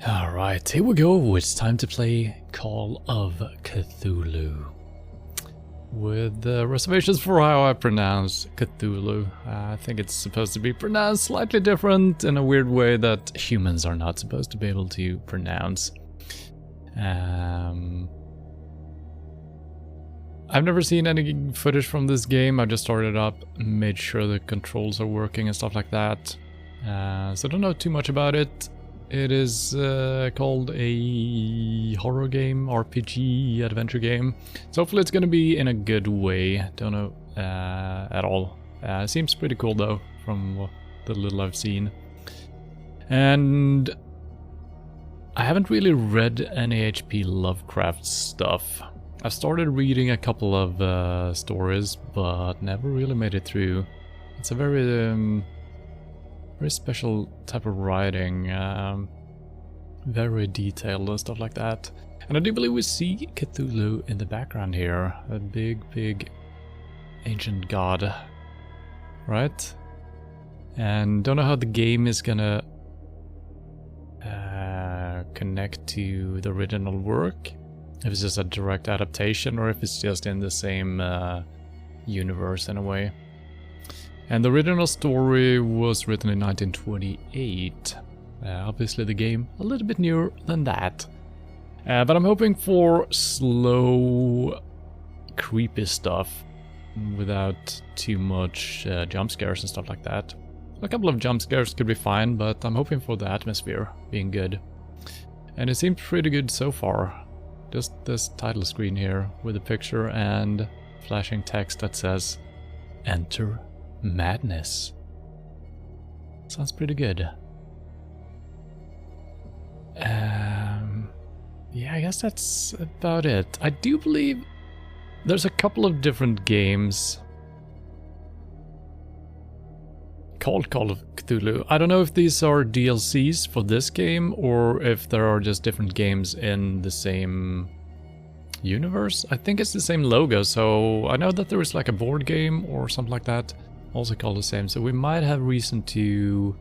Alright, here we go. It's time to play Call of Cthulhu. With reservations for how I pronounce Cthulhu. I think it's supposed to be pronounced slightly different in a weird way that humans are not supposed to be able to pronounce. I've never seen any footage from this game. I just started up, made sure the controls are working and stuff like that. So I don't know too much about it. It is called a horror game, RPG, adventure game. So hopefully it's gonna be in a good way. Don't know at all. Seems pretty cool though, from the little I've seen. And I haven't really read any H.P. Lovecraft stuff. I've started reading a couple of stories, but never really made it through. It's a very special type of writing, very detailed and stuff like that. And I do believe we see Cthulhu in the background here, a big ancient god, right? And don't know how the game is gonna connect to the original work, if it's just a direct adaptation or if it's just in the same universe in a way. And the original story was written in 1928. Obviously the game a little bit newer than that. But I'm hoping for slow, creepy stuff without too much jump scares and stuff like that. A couple of jump scares could be fine, but I'm hoping for the atmosphere being good. And it seems pretty good so far. Just this title screen here with a picture and flashing text that says, "Enter Madness." Sounds pretty good. Yeah, I guess that's about it. I do believe there's a couple of different games called Call of Cthulhu. I don't know if these are DLCs for this game or if there are just different games in the same universe. I think it's the same logo, so I know that there is like a board game or something like that also called the same, so we might have reason to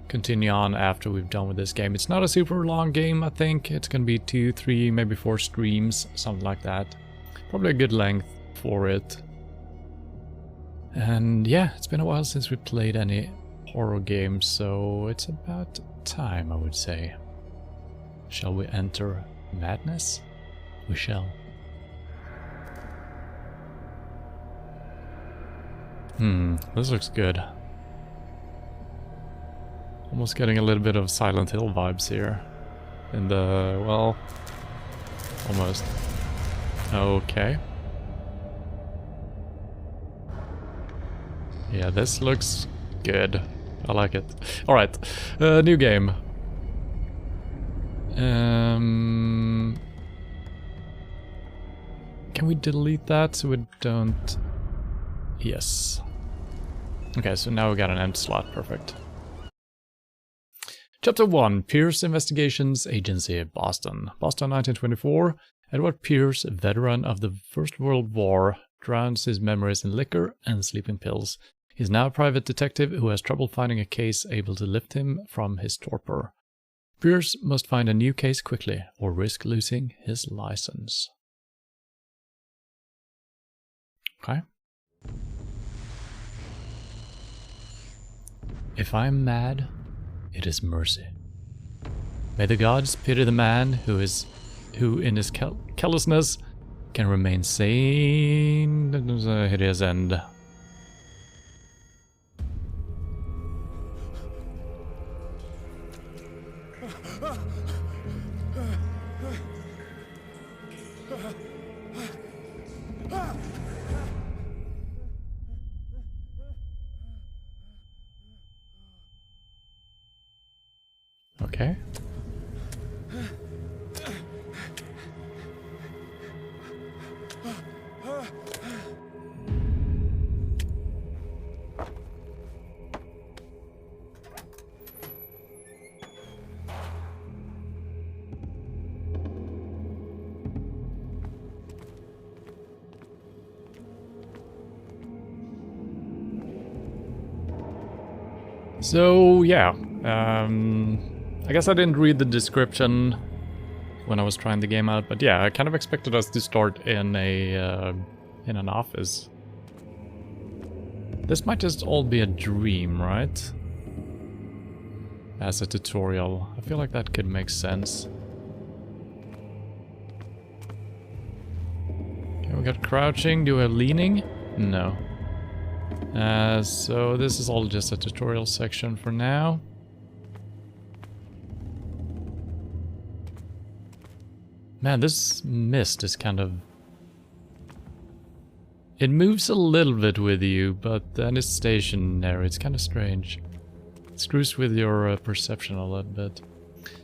continue on after we've done with this game. It's not a super long game, I think. It's gonna be 2, 3, maybe 4 streams, something like that. Probably a good length for it. And yeah, it's been a while since we played any horror games, so it's about time, I would say. Shall we enter madness? We shall. This looks good. Almost getting a little bit of Silent Hill vibes here. In the, well, almost. Okay. Yeah, this looks good. I like it. Alright, new game. Can we delete that so we don't... Yes. Okay, so now we got an empty slot, perfect. Chapter 1, Pierce Investigations Agency, Boston. Boston, 1924. Edward Pierce, a veteran of the First World War, drowns his memories in liquor and sleeping pills. He's now a private detective who has trouble finding a case able to lift him from his torpor. Pierce must find a new case quickly or risk losing his license. Okay. If I am mad, it is mercy. May the gods pity the man who in his callousness can remain sane to a hideous end. Okay. So yeah, I guess I didn't read the description when I was trying the game out, but yeah, I kind of expected us to start in an office. This might just all be a dream, right? As a tutorial. I feel like that could make sense. Okay, we got crouching. Do we have leaning? No. So this is all just a tutorial section for now. Man, this mist is kind of... It moves a little bit with you, but then it's stationary. It's kind of strange. It screws with your perception a little bit.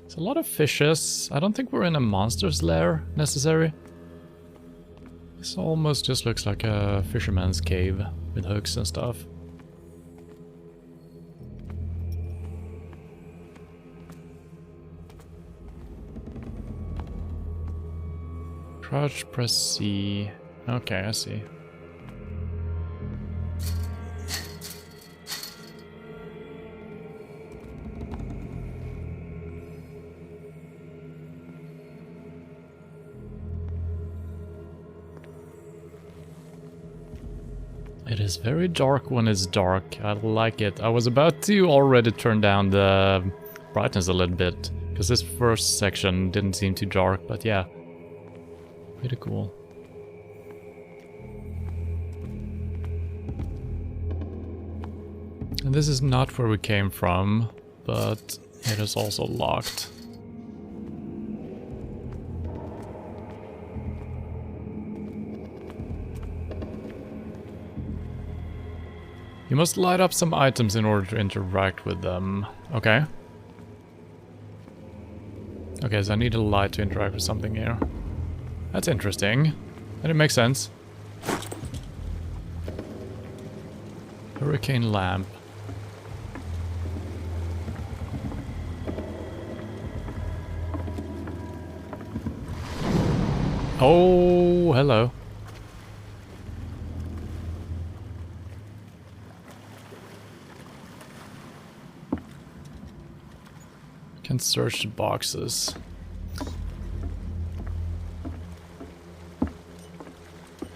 It's a lot of fishes. I don't think we're in a monster's lair, necessary. This almost just looks like a fisherman's cave with hooks and stuff. Crouch, press C. Okay, I see. It is very dark when it's dark. I like it. I was about to already turn down the brightness a little bit, because this first section didn't seem too dark, but yeah. Pretty cool. And this is not where we came from, but it is also locked. You must light up some items in order to interact with them. Okay. Okay, so I need a light to interact with something here. That's interesting. And it makes sense. Hurricane lamp. Oh, hello. Can search the boxes.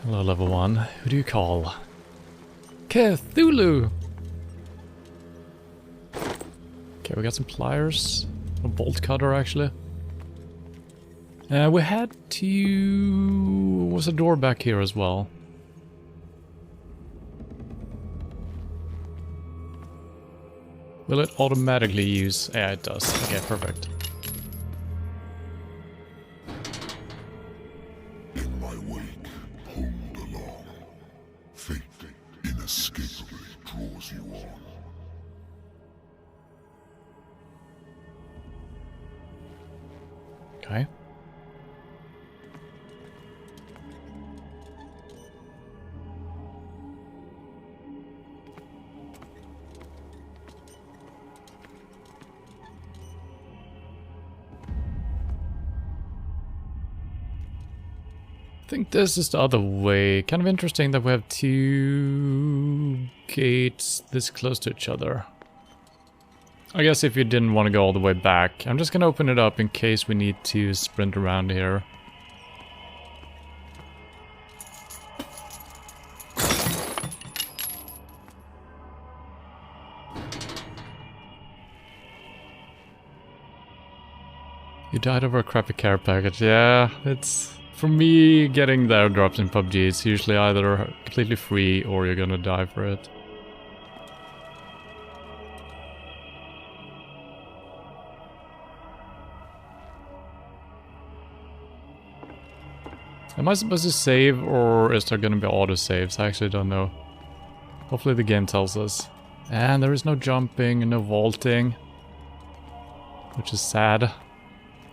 Hello, level 1. Who do you call? Cthulhu! Okay, we got some pliers. A bolt cutter, actually. We had to... was a door back here as well. Will it automatically use... yeah, it does. Okay, perfect. In my wake, pulled along. Fate inescapably draws you on. Okay. I think this is the other way. Kind of interesting that we have two gates this close to each other. I guess if you didn't want to go all the way back, I'm just gonna open it up in case we need to sprint around here. You died over a crappy care package. Yeah, it's... for me, getting the airdrops in PUBG, it's usually either completely free or you're gonna die for it. Am I supposed to save, or is there gonna be auto-saves? I actually don't know. Hopefully the game tells us. And there is no jumping, no vaulting. Which is sad.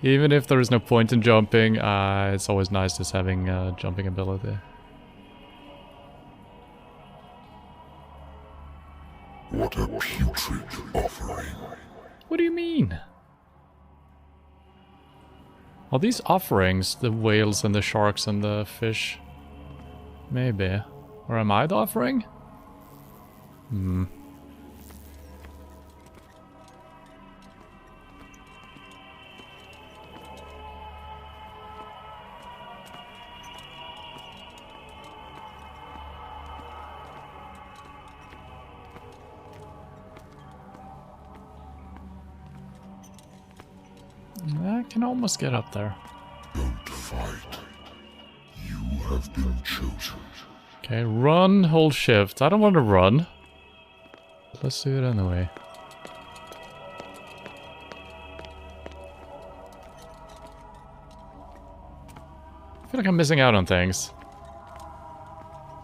Even if there is no point in jumping, it's always nice just having jumping ability. What a putrid offering. What do you mean? Are these offerings the whales and the sharks and the fish? Maybe. Or am I the offering? I can almost get up there. Don't fight. You have been chosen. Okay, run, hold shift. I don't want to run. Let's do it anyway. I feel like I'm missing out on things.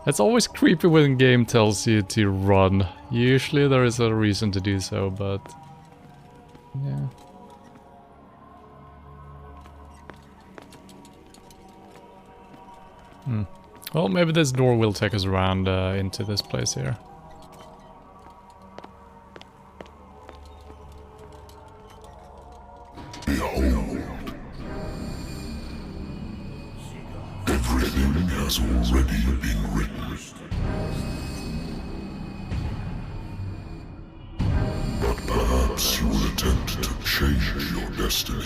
It's always creepy when game tells you to run. Usually there is a reason to do so, but... yeah. Well, maybe this door will take us around into this place here. Behold. Everything has already been written. But perhaps you will attempt to change your destiny.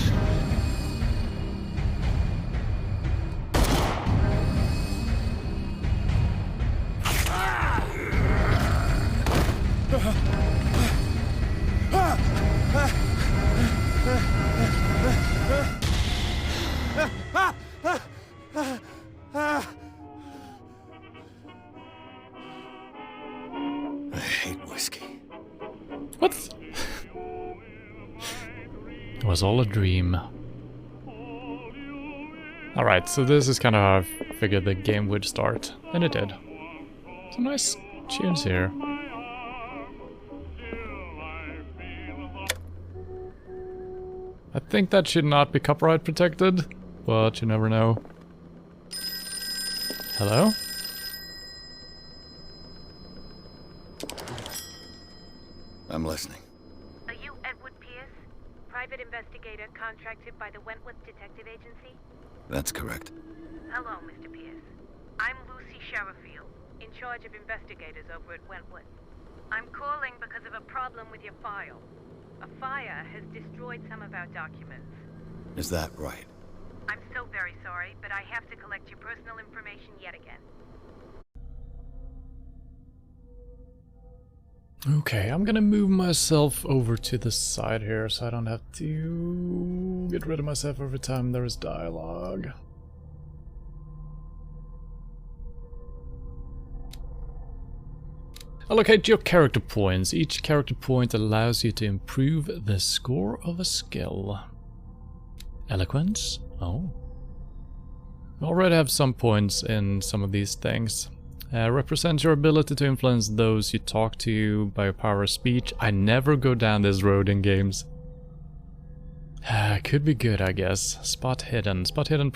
I hate whiskey. What? It was all a dream. Alright, so this is kind of how I figured the game would start. And it did. Some nice tunes here. I think that should not be copyright protected, but you never know. Hello? I'm listening. Are you Edward Pierce, private investigator contracted by the Wentworth Detective Agency? That's correct. Hello, Mr. Pierce. I'm Lucy Sherrifield, in charge of investigators over at Wentworth. I'm calling because of a problem with your file. A fire has destroyed some of our documents. Is that right? I'm so very sorry, but I have to collect your personal information yet again. Okay, I'm gonna move myself over to the side here so I don't have to get rid of myself every time there is dialogue. Allocate your character points. Each character point allows you to improve the score of a skill. Eloquence? Oh. We already have some points in some of these things. Represents your ability to influence those you talk to by your power of speech. I never go down this road in games. Could be good, I guess. Spot hidden. Spot hidden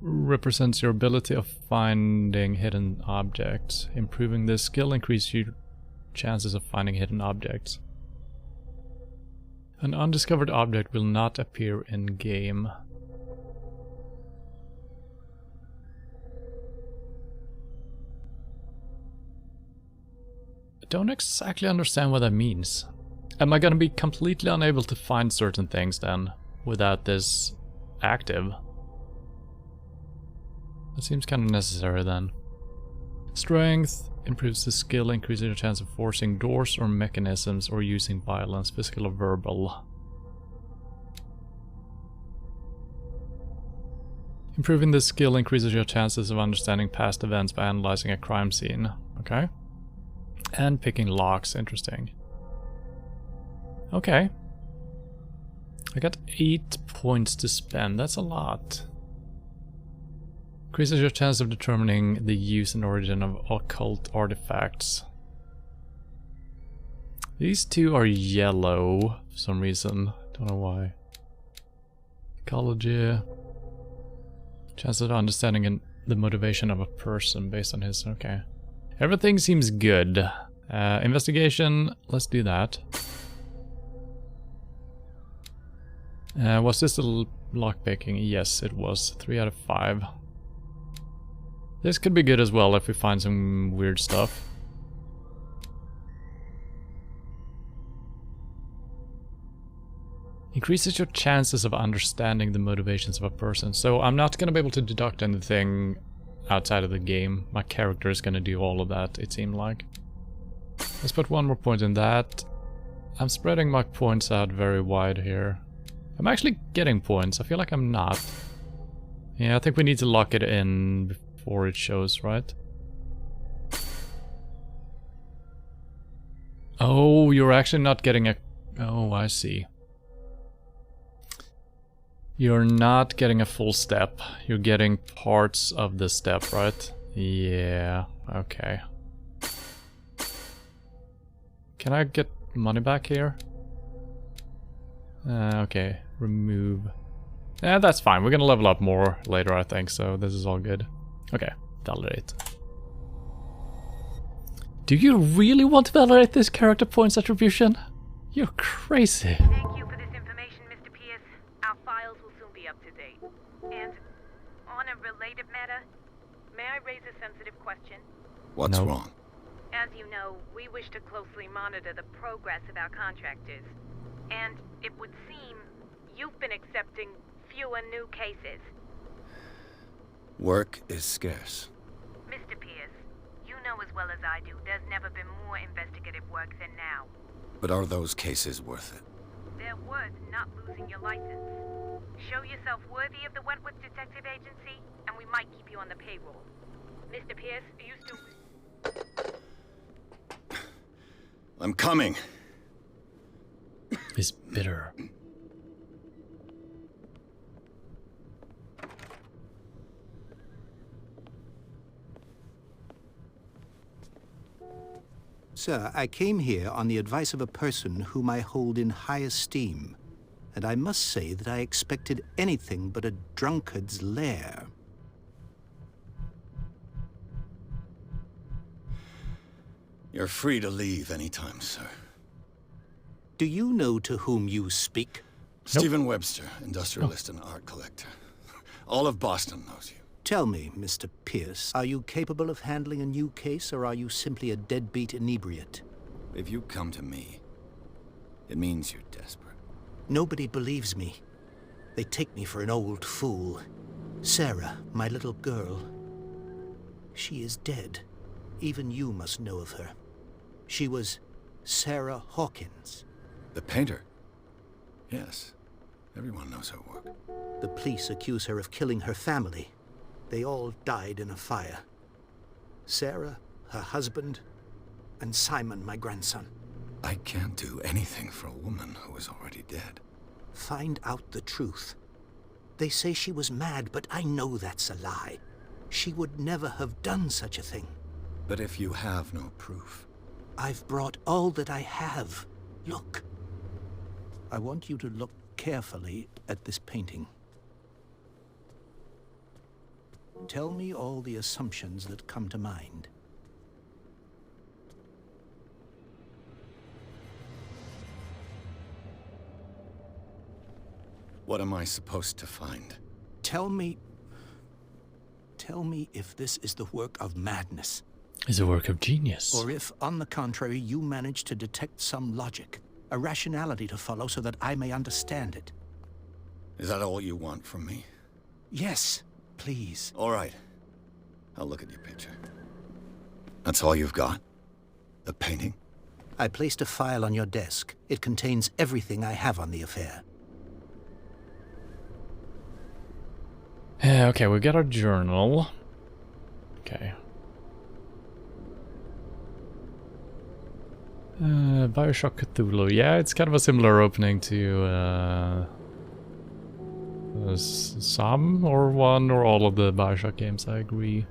represents your ability of finding hidden objects. Improving this skill increases your chances of finding hidden objects. An undiscovered object will not appear in game. I don't exactly understand what that means. Am I gonna be completely unable to find certain things then, without this active? That seems kind of necessary then. Strength improves the skill, increasing your chance of forcing doors or mechanisms or using violence, physical or verbal. Improving the skill increases your chances of understanding past events by analyzing a crime scene. Okay. And picking locks, interesting. Okay. I got 8 points to spend, that's a lot. Increases your chance of determining the use and origin of occult artifacts. These two are yellow for some reason. Don't know why. Ecology. Chance of understanding the motivation of a person based on his... okay. Everything seems good. Investigation, let's do that. Was this a lockpicking? Yes, it was. 3 out of 5. This could be good as well if we find some weird stuff. Increases your chances of understanding the motivations of a person. So I'm not going to be able to deduct anything outside of the game. My character is going to do all of that, it seemed like. Let's put 1 more point in that. I'm spreading my points out very wide here. I'm actually getting points. I feel like I'm not. Yeah, I think we need to lock it in before it shows, right? Oh, you're actually not getting a... Oh, I see. You're not getting a full step. You're getting parts of the step, right? Yeah, okay. Can I get money back here? Okay, remove. Yeah, that's fine. We're gonna level up more later, I think, so this is all good. Okay, validate. Do you really want to validate this character points attribution? You're crazy. Thank you for this information, Mr. Pierce. Our files will soon be up to date. And on a related matter, may I raise a sensitive question? What's No. wrong? As you know, we wish to closely monitor the progress of our contractors. And it would seem you've been accepting fewer new cases. Work is scarce. Mr. Pierce, you know as well as I do, there's never been more investigative work than now. But are those cases worth it? They're worth not losing your license. Show yourself worthy of the Wentworth Detective Agency, and we might keep you on the payroll. Mr. Pierce, are you still... I'm coming. He's bitter. Sir, I came here on the advice of a person whom I hold in high esteem, and I must say that I expected anything but a drunkard's lair. You're free to leave anytime, sir. Do you know to whom you speak? Stephen Webster, industrialist and art collector. All of Boston knows you. Tell me, Mr. Pierce, are you capable of handling a new case, or are you simply a deadbeat inebriate? If you come to me, it means you're desperate. Nobody believes me. They take me for an old fool. Sarah, my little girl. She is dead. Even you must know of her. She was Sarah Hawkins. The painter? Yes. Everyone knows her work. The police accuse her of killing her family. They all died in a fire. Sarah, her husband, and Simon, my grandson. I can't do anything for a woman who is already dead. Find out the truth. They say she was mad, but I know that's a lie. She would never have done such a thing. But if you have no proof... I've brought all that I have. Look. I want you to look carefully at this painting. Tell me all the assumptions that come to mind. What am I supposed to find? Tell me if this is the work of madness. Is a work of genius. Or if, on the contrary, you manage to detect some logic, a rationality to follow so that I may understand it. Is that all you want from me? Yes, please. All right. I'll look at your picture. That's all you've got? The painting? I placed a file on your desk. It contains everything I have on the affair. Okay, we got our journal. Okay. Bioshock Cthulhu. Yeah, it's kind of a similar opening to some or one or all of the Bioshock games, I agree.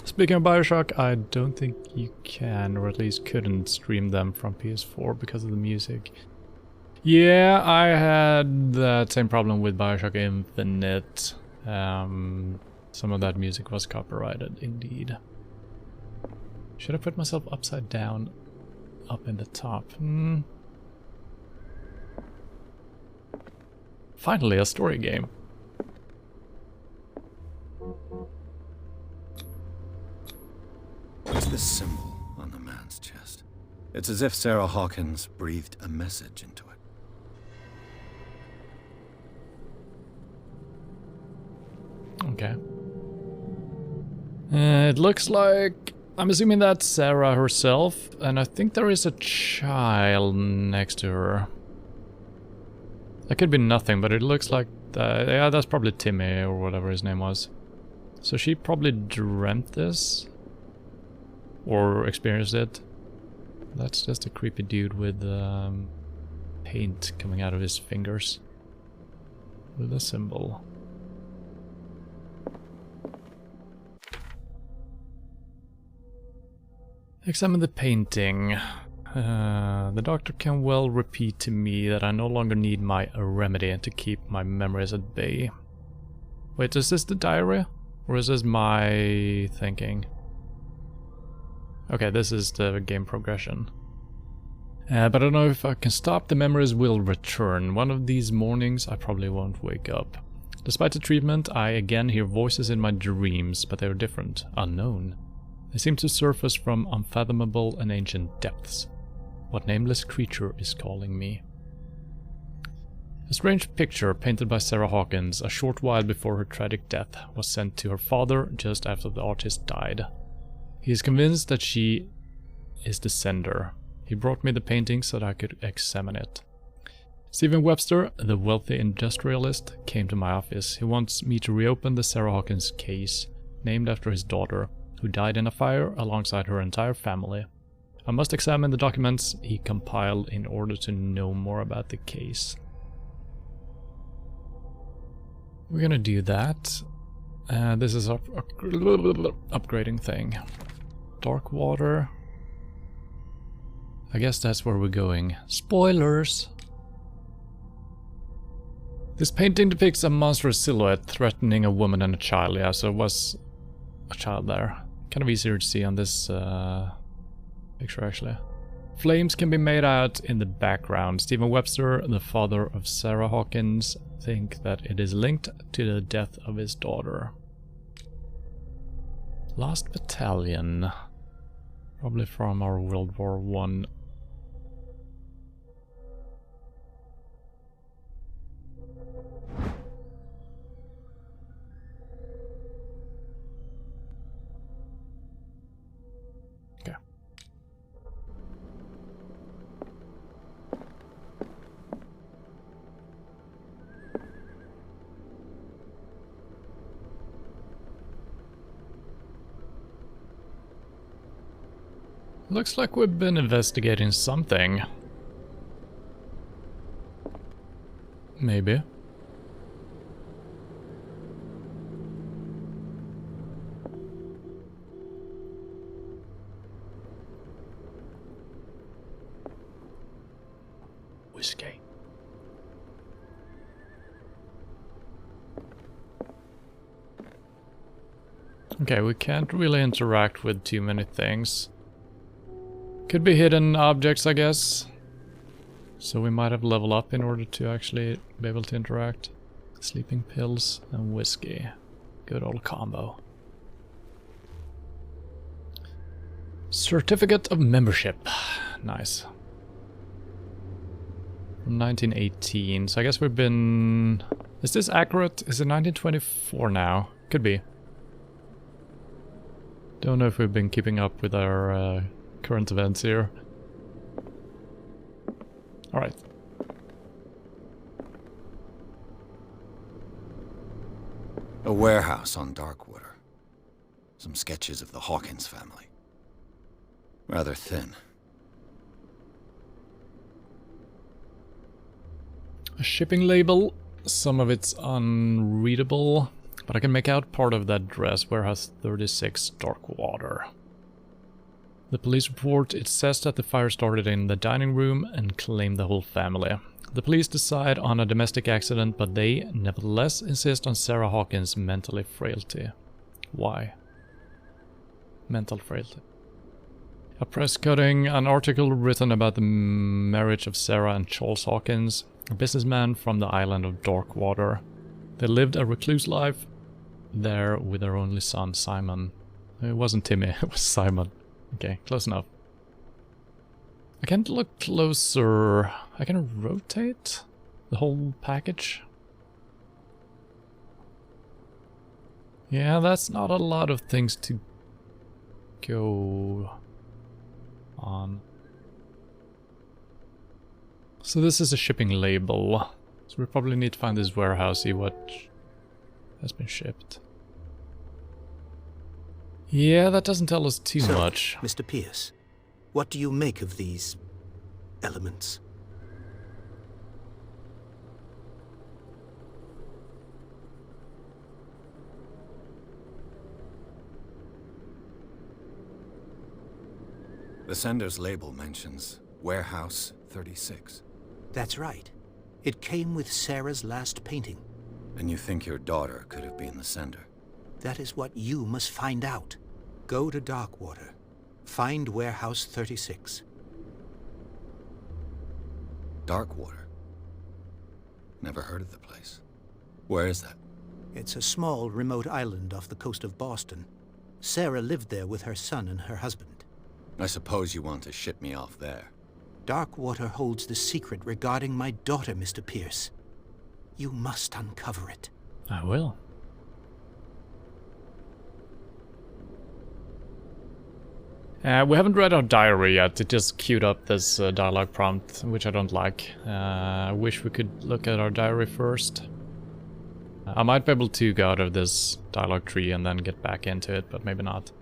Speaking of Bioshock, I don't think you can, or at least couldn't, stream them from PS4 because of the music. Yeah, I had that same problem with Bioshock Infinite. Some of that music was copyrighted, indeed. Should I put myself upside down? Up in the top. Finally, a story game. What's this symbol on the man's chest? It's as if Sarah Hawkins breathed a message into it. Okay. It looks like... I'm assuming that's Sarah herself, and I think there is a child next to her. That could be nothing, but it looks like... yeah, that's probably Timmy or whatever his name was. So she probably dreamt this. Or experienced it. That's just a creepy dude with paint coming out of his fingers. With a symbol. Examine the painting. The doctor can well repeat to me that I no longer need my remedy to keep my memories at bay. Wait, is this the diary? Or is this my thinking? Okay, this is the game progression. But I don't know if I can stop, the memories will return. One of these mornings I probably won't wake up. Despite the treatment, I again hear voices in my dreams, but they are different, unknown. They seem to surface from unfathomable and ancient depths. What nameless creature is calling me? A strange picture painted by Sarah Hawkins a short while before her tragic death was sent to her father just after the artist died. He is convinced that she is the sender. He brought me the painting so that I could examine it. Stephen Webster, the wealthy industrialist, came to my office. He wants me to reopen the Sarah Hawkins case, named after his daughter, who died in a fire alongside her entire family. I must examine the documents he compiled in order to know more about the case. We're gonna do that. This is upgrading thing. Dark water. I guess that's where we're going. Spoilers! This painting depicts a monstrous silhouette threatening a woman and a child. Yeah, so it was a child there. Kind of easier to see on this picture, actually. Flames can be made out in the background. Stephen Webster, the father of Sarah Hawkins, think that it is linked to the death of his daughter. Last Battalion. Probably from our World War I. Okay. Looks like we've been investigating something. Maybe. Whiskey. Okay, we can't really interact with too many things. Could be hidden objects, I guess. So we might have leveled up in order to actually be able to interact. Sleeping pills and whiskey. Good old combo. Certificate of membership. Nice. From 1918. So I guess we've been... Is this accurate? Is it 1924 now? Could be. Don't know if we've been keeping up with our... current events here. Alright. A warehouse on Darkwater. Some sketches of the Hawkins family. Rather thin. A shipping label. Some of it's unreadable, but I can make out part of that address. Warehouse 36, Darkwater. The police report, it says that the fire started in the dining room and claimed the whole family. The police decide on a domestic accident, but they nevertheless insist on Sarah Hawkins' mental frailty. Why? Mental frailty. A press cutting, an article written about the marriage of Sarah and Charles Hawkins, a businessman from the island of Darkwater. They lived a recluse life there with their only son, Simon. It wasn't Timmy, it was Simon. Okay, close enough. I can't look closer. I can rotate the whole package. Yeah, that's not a lot of things to go on. So this is a shipping label. So we probably need to find this warehouse, see what has been shipped. Yeah, that doesn't tell us too much. Mr. Pierce, what do you make of these elements? The sender's label mentions Warehouse 36. That's right. It came with Sarah's last painting. And you think your daughter could have been the sender? That is what you must find out. Go to Darkwater. Find Warehouse 36. Darkwater? Never heard of the place. Where is that? It's a small, remote island off the coast of Boston. Sarah lived there with her son and her husband. I suppose you want to ship me off there. Darkwater holds the secret regarding my daughter, Mr. Pierce. You must uncover it. I will. We haven't read our diary yet. It just queued up this dialogue prompt, which I don't like. I wish we could look at our diary first. I might be able to go out of this dialogue tree and then get back into it, but maybe not.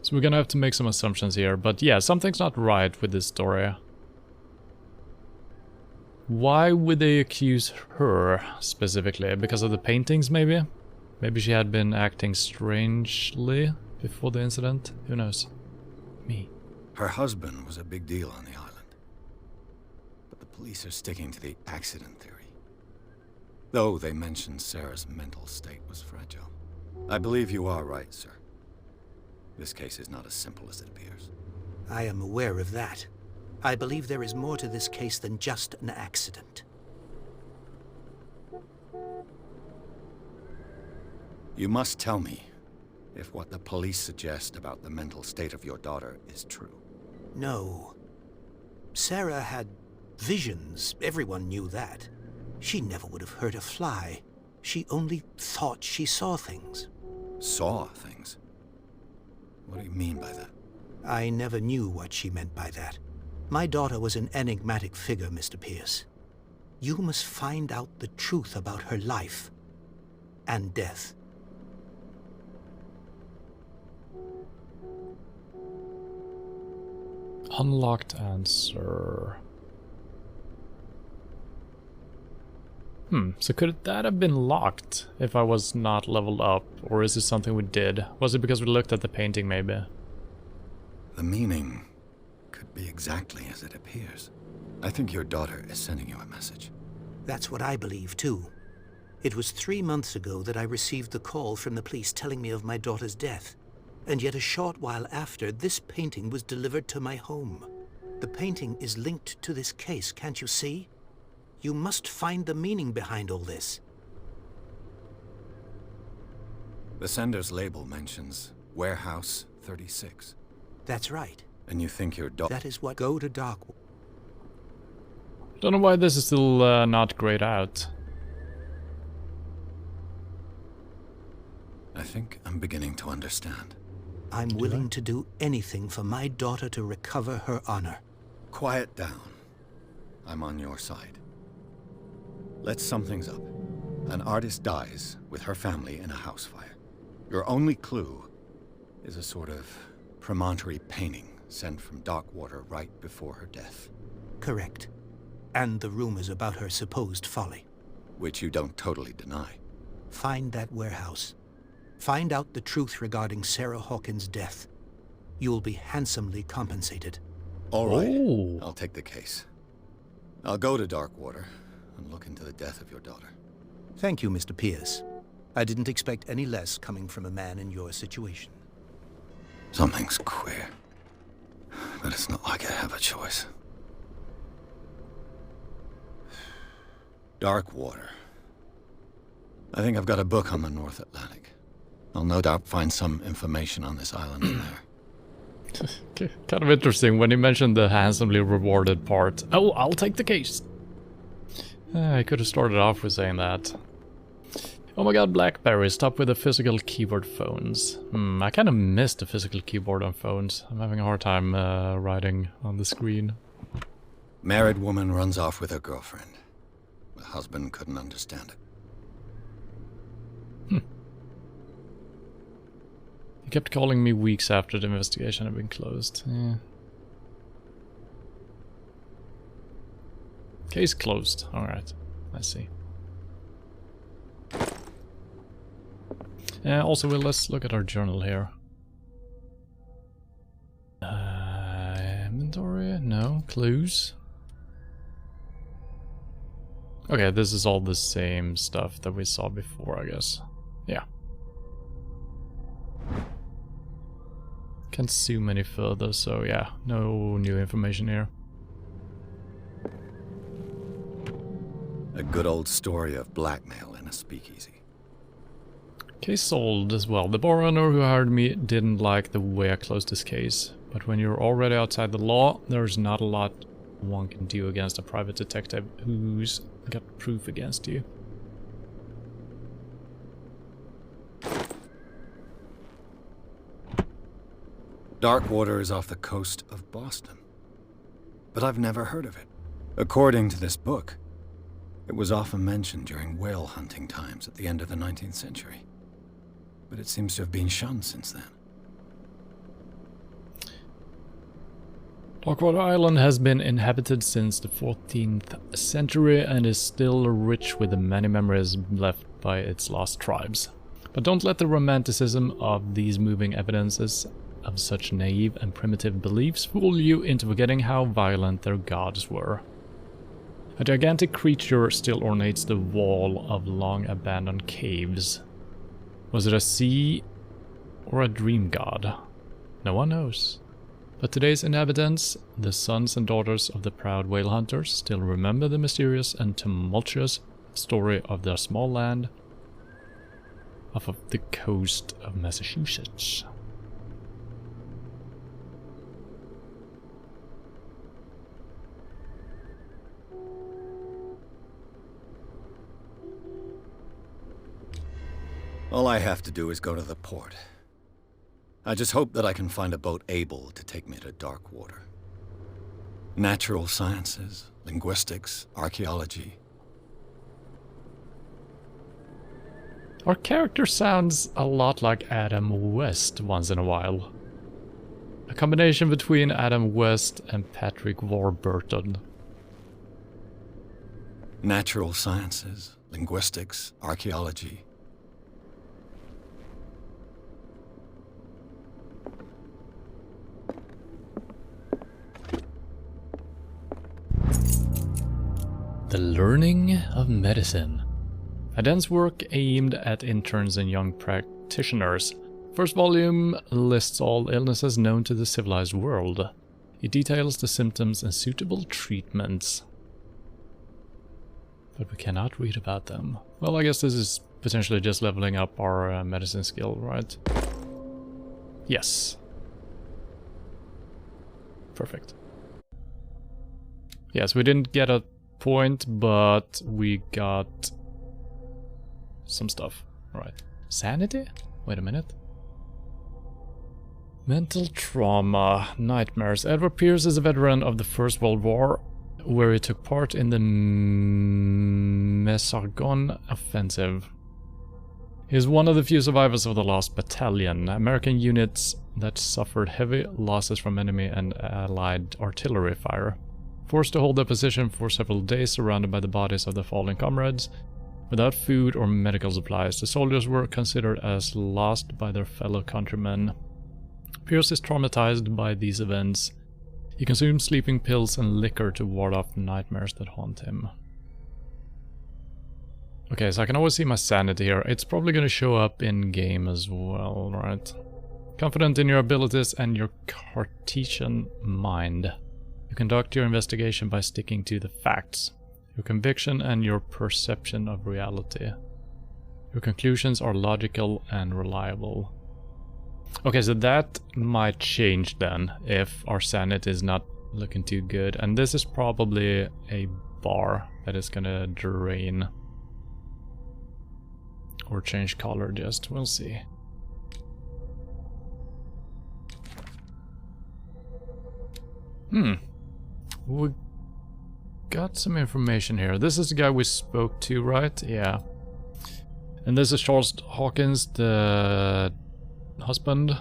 So we're gonna have to make some assumptions here, but yeah, something's not right with this story. Why would they accuse her specifically? Because of the paintings, maybe? Maybe she had been acting strangely before the incident? Who knows? Me. Her husband was a big deal on the island. But the police are sticking to the accident theory. Though they mentioned Sarah's mental state was fragile. I believe you are right, sir. This case is not as simple as it appears. I am aware of that. I believe there is more to this case than just an accident. You must tell me if what the police suggest about the mental state of your daughter is true. No. Sarah had visions. Everyone knew that. She never would have hurt a fly. She only thought she saw things. Saw things? What do you mean by that? I never knew what she meant by that. My daughter was an enigmatic figure, Mr. Pierce. You must find out the truth about her life and death. Unlocked answer. So could that have been locked if I was not leveled up? Or is it something we did? Was it because we looked at the painting, maybe? The meaning could be exactly as it appears. I think your daughter is sending you a message. That's what I believe, too. It was 3 months ago that I received the call from the police telling me of my daughter's death. And yet a short while after, this painting was delivered to my home. The painting is linked to this case, can't you see? You must find the meaning behind all this. The sender's label mentions Warehouse 36. That's right. And you think your daughter... That is what... Go to Dark... Don't know why this is still not grayed out. I think I'm beginning to understand. I'm willing to do anything for my daughter to recover her honor. Quiet down. I'm on your side. Let's sum things up. An artist dies with her family in a house fire. Your only clue is a sort of promontory painting sent from Darkwater right before her death. Correct. And the rumors about her supposed folly. Which you don't totally deny. Find that warehouse. Find out the truth regarding Sarah Hawkins' death. You'll be handsomely compensated. All right. Ooh. I'll take the case. I'll go to Darkwater and look into the death of your daughter. Thank you, Mr. Pierce. I didn't expect any less coming from a man in your situation. Something's queer. But it's not like I have a choice. Darkwater. I think I've got a book on the North Atlantic. I'll no doubt find some information on this island in there. Kind of interesting when you mentioned the handsomely rewarded part. Oh, I'll take the case. I could have started off with saying that. Oh my god, BlackBerry, stop with the physical keyboard phones. I kind of miss the physical keyboard on phones. I'm having a hard time writing on the screen. Married woman runs off with her girlfriend. The husband couldn't understand it. He kept calling me weeks after the investigation had been closed. Yeah. Case closed. Alright, I see. Also, let's look at our journal here. Inventory? No. Clues? Okay, this is all the same stuff that we saw before, I guess. Yeah. Can't zoom any further, so yeah, no new information here. A good old story of blackmail in a speakeasy. Case solved as well. The bar owner who hired me didn't like the way I closed this case, but when you're already outside the law, there's not a lot one can do against a private detective who's got proof against you. Darkwater is off the coast of Boston, but I've never heard of it. According to this book, it was often mentioned during whale hunting times at the end of the 19th century, but it seems to have been shunned since then. Darkwater Island has been inhabited since the 14th century and is still rich with the many memories left by its lost tribes. But don't let the romanticism of these moving evidences of such naive and primitive beliefs fool you into forgetting how violent their gods were. A gigantic creature still ornates the wall of long-abandoned caves. Was it a sea or a dream god? No one knows. But today's inhabitants, the sons and daughters of the proud whale hunters, still remember the mysterious and tumultuous story of their small land off of the coast of Massachusetts. All I have to do is go to the port. I just hope that I can find a boat able to take me to Darkwater. Natural sciences, linguistics, archaeology. Our character sounds a lot like Adam West once in a while. A combination between Adam West and Patrick Warburton. Natural sciences, linguistics, archaeology. The Learning of Medicine. A dense work aimed at interns and young practitioners. First volume lists all illnesses known to the civilized world. It details the symptoms and suitable treatments. But we cannot read about them. Well, I guess this is potentially just leveling up our medicine skill, right? Yes. Perfect. Yes, we didn't get a point, but we got some stuff. Alright. Sanity? Wait a minute. Mental trauma. Nightmares. Edward Pierce is a veteran of the First World War, where he took part in the Mesargon offensive. He is one of the few survivors of the Lost Battalion, American units that suffered heavy losses from enemy and allied artillery fire. Forced to hold their position for several days surrounded by the bodies of their fallen comrades. Without food or medical supplies, the soldiers were considered as lost by their fellow countrymen. Pierce is traumatized by these events. He consumes sleeping pills and liquor to ward off nightmares that haunt him. Okay, so I can always see my sanity here. It's probably going to show up in-game as well, right? Confident in your abilities and your Cartesian mind. You conduct your investigation by sticking to the facts, your conviction and your perception of reality. Your conclusions are logical and reliable. Okay, so that might change then, if our sanity is not looking too good. And this is probably a bar that is gonna drain. Or change color just, we'll see. got some information here. This is the guy we spoke to, right? Yeah. And this is Charles Hawkins, the husband.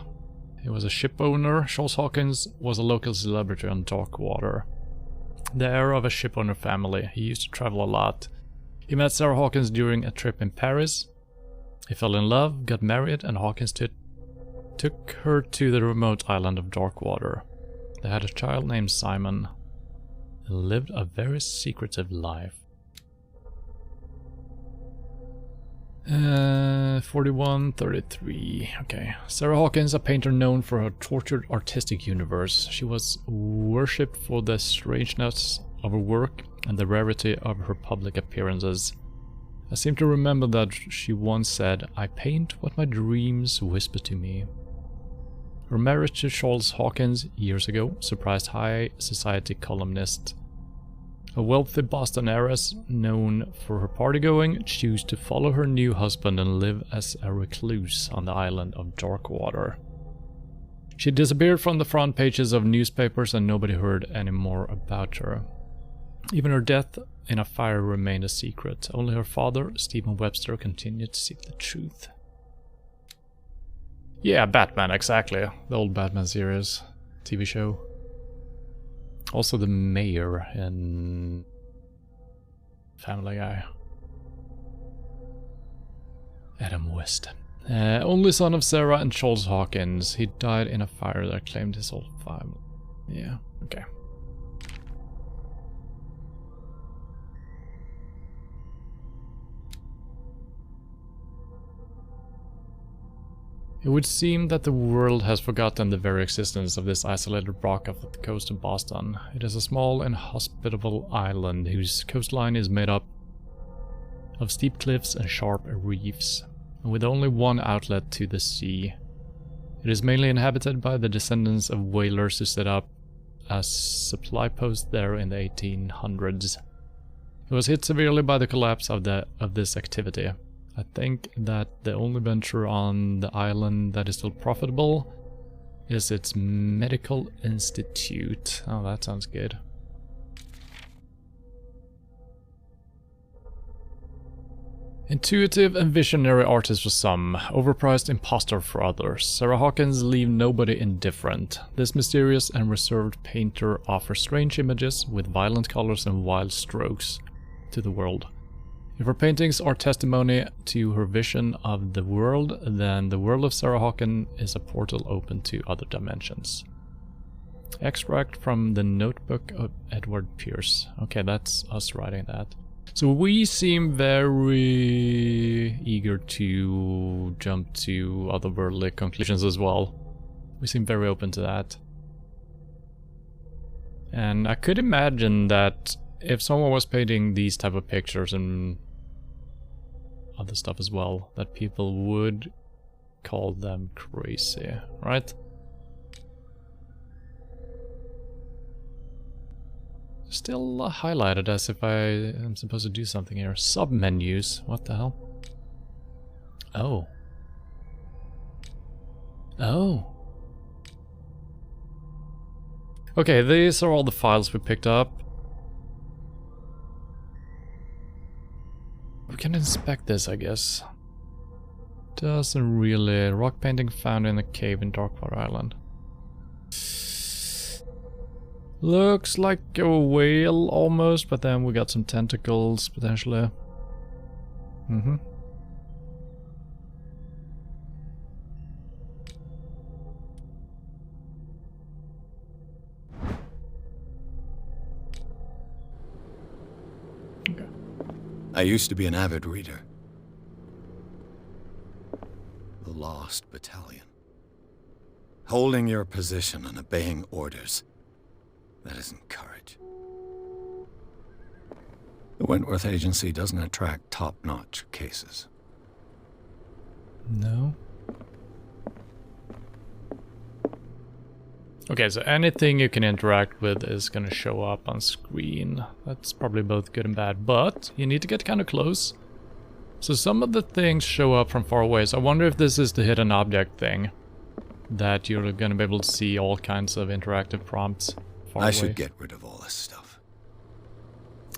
He was a ship owner. Charles Hawkins was a local celebrity on Darkwater. The heir of a ship owner family. He used to travel a lot. He met Sarah Hawkins during a trip in Paris. He fell in love, got married, and Hawkins took her to the remote island of Darkwater. They had a child named Simon. He lived a very secretive life. 4133. Okay. Sarah Hawkins, a painter known for her tortured artistic universe. She was worshipped for the strangeness of her work and the rarity of her public appearances. I seem to remember that she once said, "I paint what my dreams whisper to me." Her marriage to Charles Hawkins years ago surprised high society columnists. A wealthy Boston heiress, known for her partygoing, chose to follow her new husband and live as a recluse on the island of Darkwater. She disappeared from the front pages of newspapers and nobody heard any more about her. Even her death in a fire remained a secret. Only her father, Stephen Webster, continued to seek the truth. Yeah, Batman, exactly. The old Batman series, TV show. Also the mayor in Family Guy. Adam West. Only son of Sarah and Charles Hawkins. He died in a fire that claimed his whole family. Yeah, okay. It would seem that the world has forgotten the very existence of this isolated rock off the coast of Boston. It is a small and hospitable island whose coastline is made up of steep cliffs and sharp reefs, and with only one outlet to the sea. It is mainly inhabited by the descendants of whalers who set up a supply post there in the 1800s. It was hit severely by the collapse of this activity. I think that the only venture on the island that is still profitable is its medical institute. Oh, that sounds good. Intuitive and visionary artist for some, overpriced imposter for others. Sarah Hawkins leave nobody indifferent. This mysterious and reserved painter offers strange images with violent colors and wild strokes to the world. If her paintings are testimony to her vision of the world, then the world of Sarah Hawkins is a portal open to other dimensions. Extract from the notebook of Edward Pierce. Okay, that's us writing that. So we seem very eager to jump to otherworldly conclusions as well. We seem very open to that. And I could imagine that if someone was painting these type of pictures and other stuff as well, that people would call them crazy, right? Still highlighted as if I am supposed to do something here. Sub-menus, what the hell? Oh. Oh. Okay, these are all the files we picked up. We can inspect this, I guess. Doesn't really... Rock painting found in a cave in Darkwater Island. Looks like a whale almost, but then we got some tentacles potentially. I used to be an avid reader. The Lost Battalion. Holding your position and obeying orders. That isn't courage. The Wentworth Agency doesn't attract top-notch cases. No. Okay, so anything you can interact with is gonna show up on screen. That's probably both good and bad, but you need to get kind of close. So some of the things show up from far away, so I wonder if this is the hidden object thing. That you're gonna be able to see all kinds of interactive prompts far away. I should get rid of all this stuff.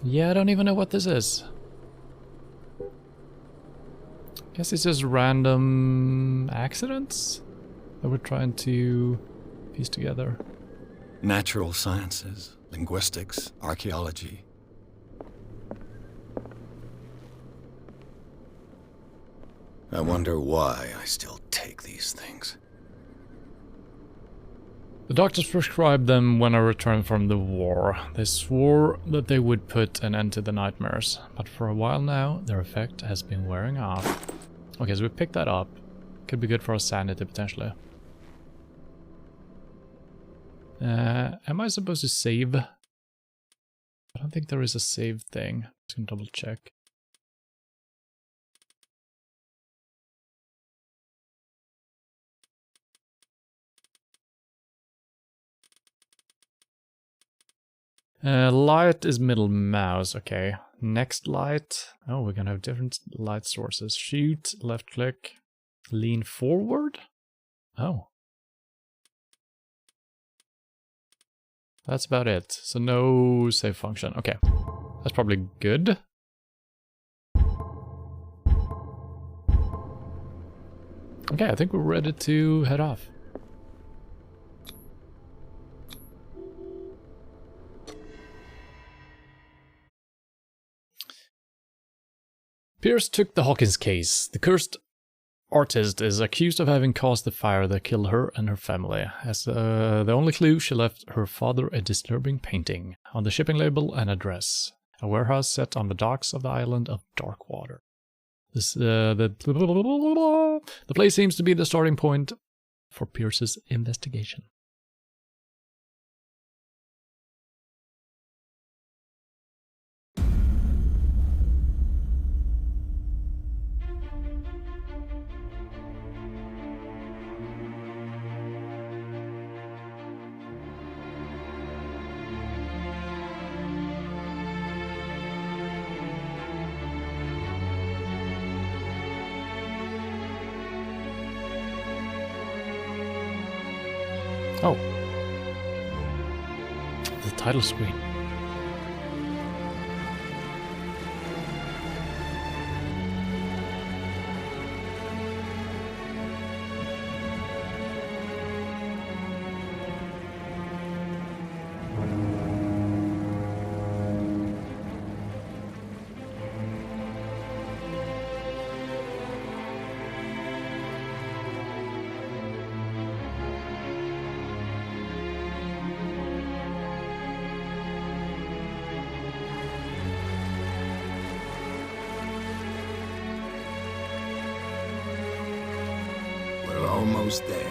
Yeah, I don't even know what this is. Guess it's just random accidents that we're trying to piece together. Natural sciences, linguistics, archaeology. I wonder why I still take these things. The doctors prescribed them when I returned from the war. They swore that they would put an end to the nightmares, but for a while now, their effect has been wearing off. Okay, so we picked that up. Could be good for our sanity, potentially. Am I supposed to save? I don't think there is a save thing. Just gonna double check. Light is middle mouse, okay. Next light. Oh, we're gonna have different light sources. Shoot, left click, lean forward. Oh. That's about it. So no save function. Okay. That's probably good. Okay, I think we're ready to head off. Pierce took the Hawkins case. The cursed artist is accused of having caused the fire that killed her and her family. As the only clue, she left her father a disturbing painting. On the shipping label, an address. A warehouse set on the docks of the island of Darkwater. The place seems to be the starting point for Pierce's investigation. Oh. The title screen. Almost there.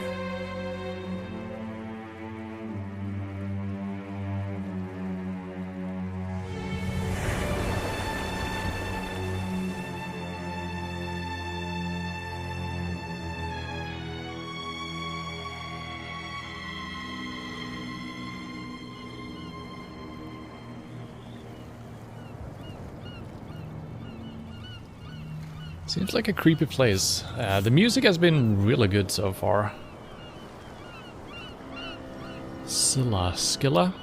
Seems like a creepy place. The music has been really good so far. Skilla?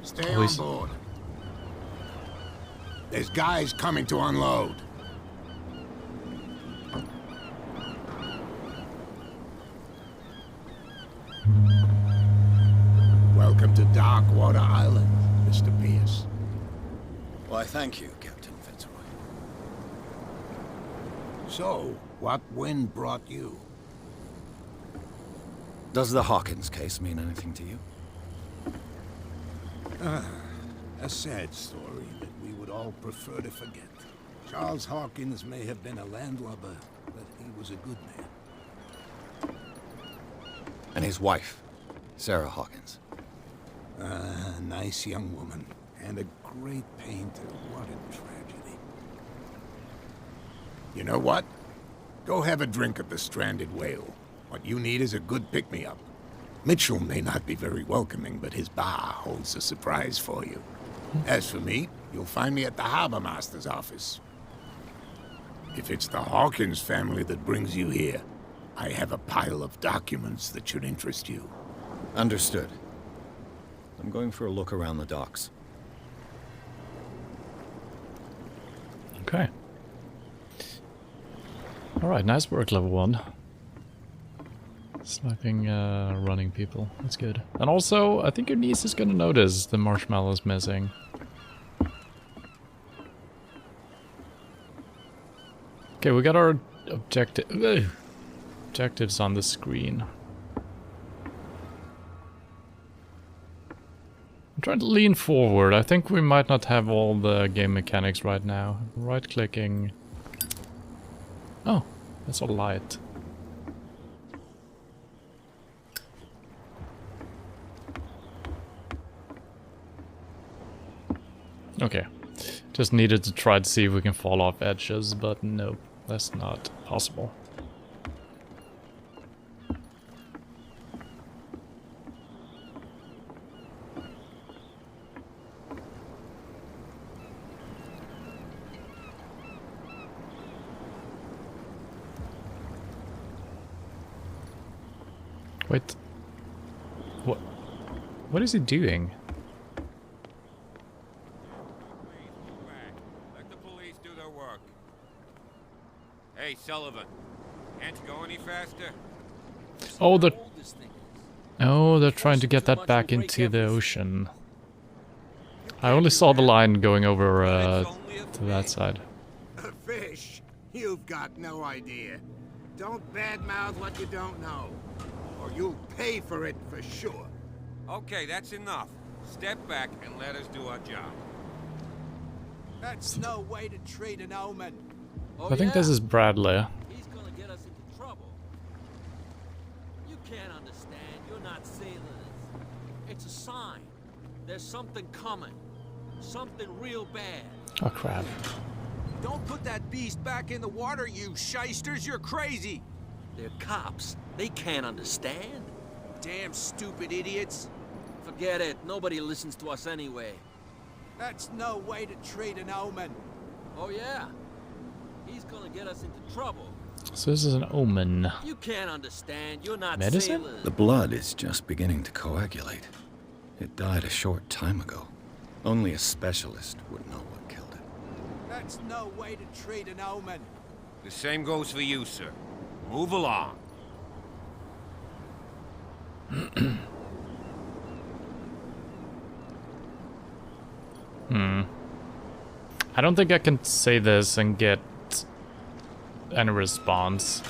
Stay on board. There's guys coming to unload. Welcome to Darkwater Island, Mr. Pierce. Why, thank you, Captain Fitzroy. So, what wind brought you? Does the Hawkins case mean anything to you? A sad story that we would all prefer to forget. Charles Hawkins may have been a landlubber, but he was a good man. And his wife, Sarah Hawkins. A nice young woman, and a great painter. What a tragedy. You know what? Go have a drink at the Stranded Whale. What you need is a good pick-me-up. Mitchell may not be very welcoming, but his bar holds a surprise for you. As for me, you'll find me at the Harbor Master's office. If it's the Hawkins family that brings you here, I have a pile of documents that should interest you. Understood. I'm going for a look around the docks. Okay. Alright, nice work, level 1. Sniping, running people. That's good. And also, I think your niece is gonna notice the marshmallows missing. Okay, we got our objectives on the screen. I'm trying to lean forward. I think we might not have all the game mechanics right now. Right-clicking. Oh, that's a light. Okay. Just needed to try to see if we can fall off edges, but nope, that's not possible. Wait. What? What is he doing? Let the police do their work. Hey, Sullivan. Can't you go any faster? Oh, they're trying to get that back into the ocean. I only saw the line going over to that side. A fish? You've got no idea. Don't badmouth what you don't know, or you'll pay for it for sure. Okay, that's enough. Step back and let us do our job. That's no way to treat an omen. I think this is Bradley. He's gonna get us into trouble. You can't understand. You're not sailors. It's a sign. There's something coming. Something real bad. Oh crap. Don't put that beast back in the water, you shysters. You're crazy. They're cops. They can't understand. Damn stupid idiots. Forget it. Nobody listens to us anyway. That's no way to treat an omen. Oh yeah? He's gonna get us into trouble. So this is an omen. You can't understand. You're not Medicine? sailors. The blood is just beginning to coagulate. It died a short time ago. Only a specialist would know what killed it. That's no way to treat an omen. The same goes for you, sir. Move along. I don't think I can say this and get any response.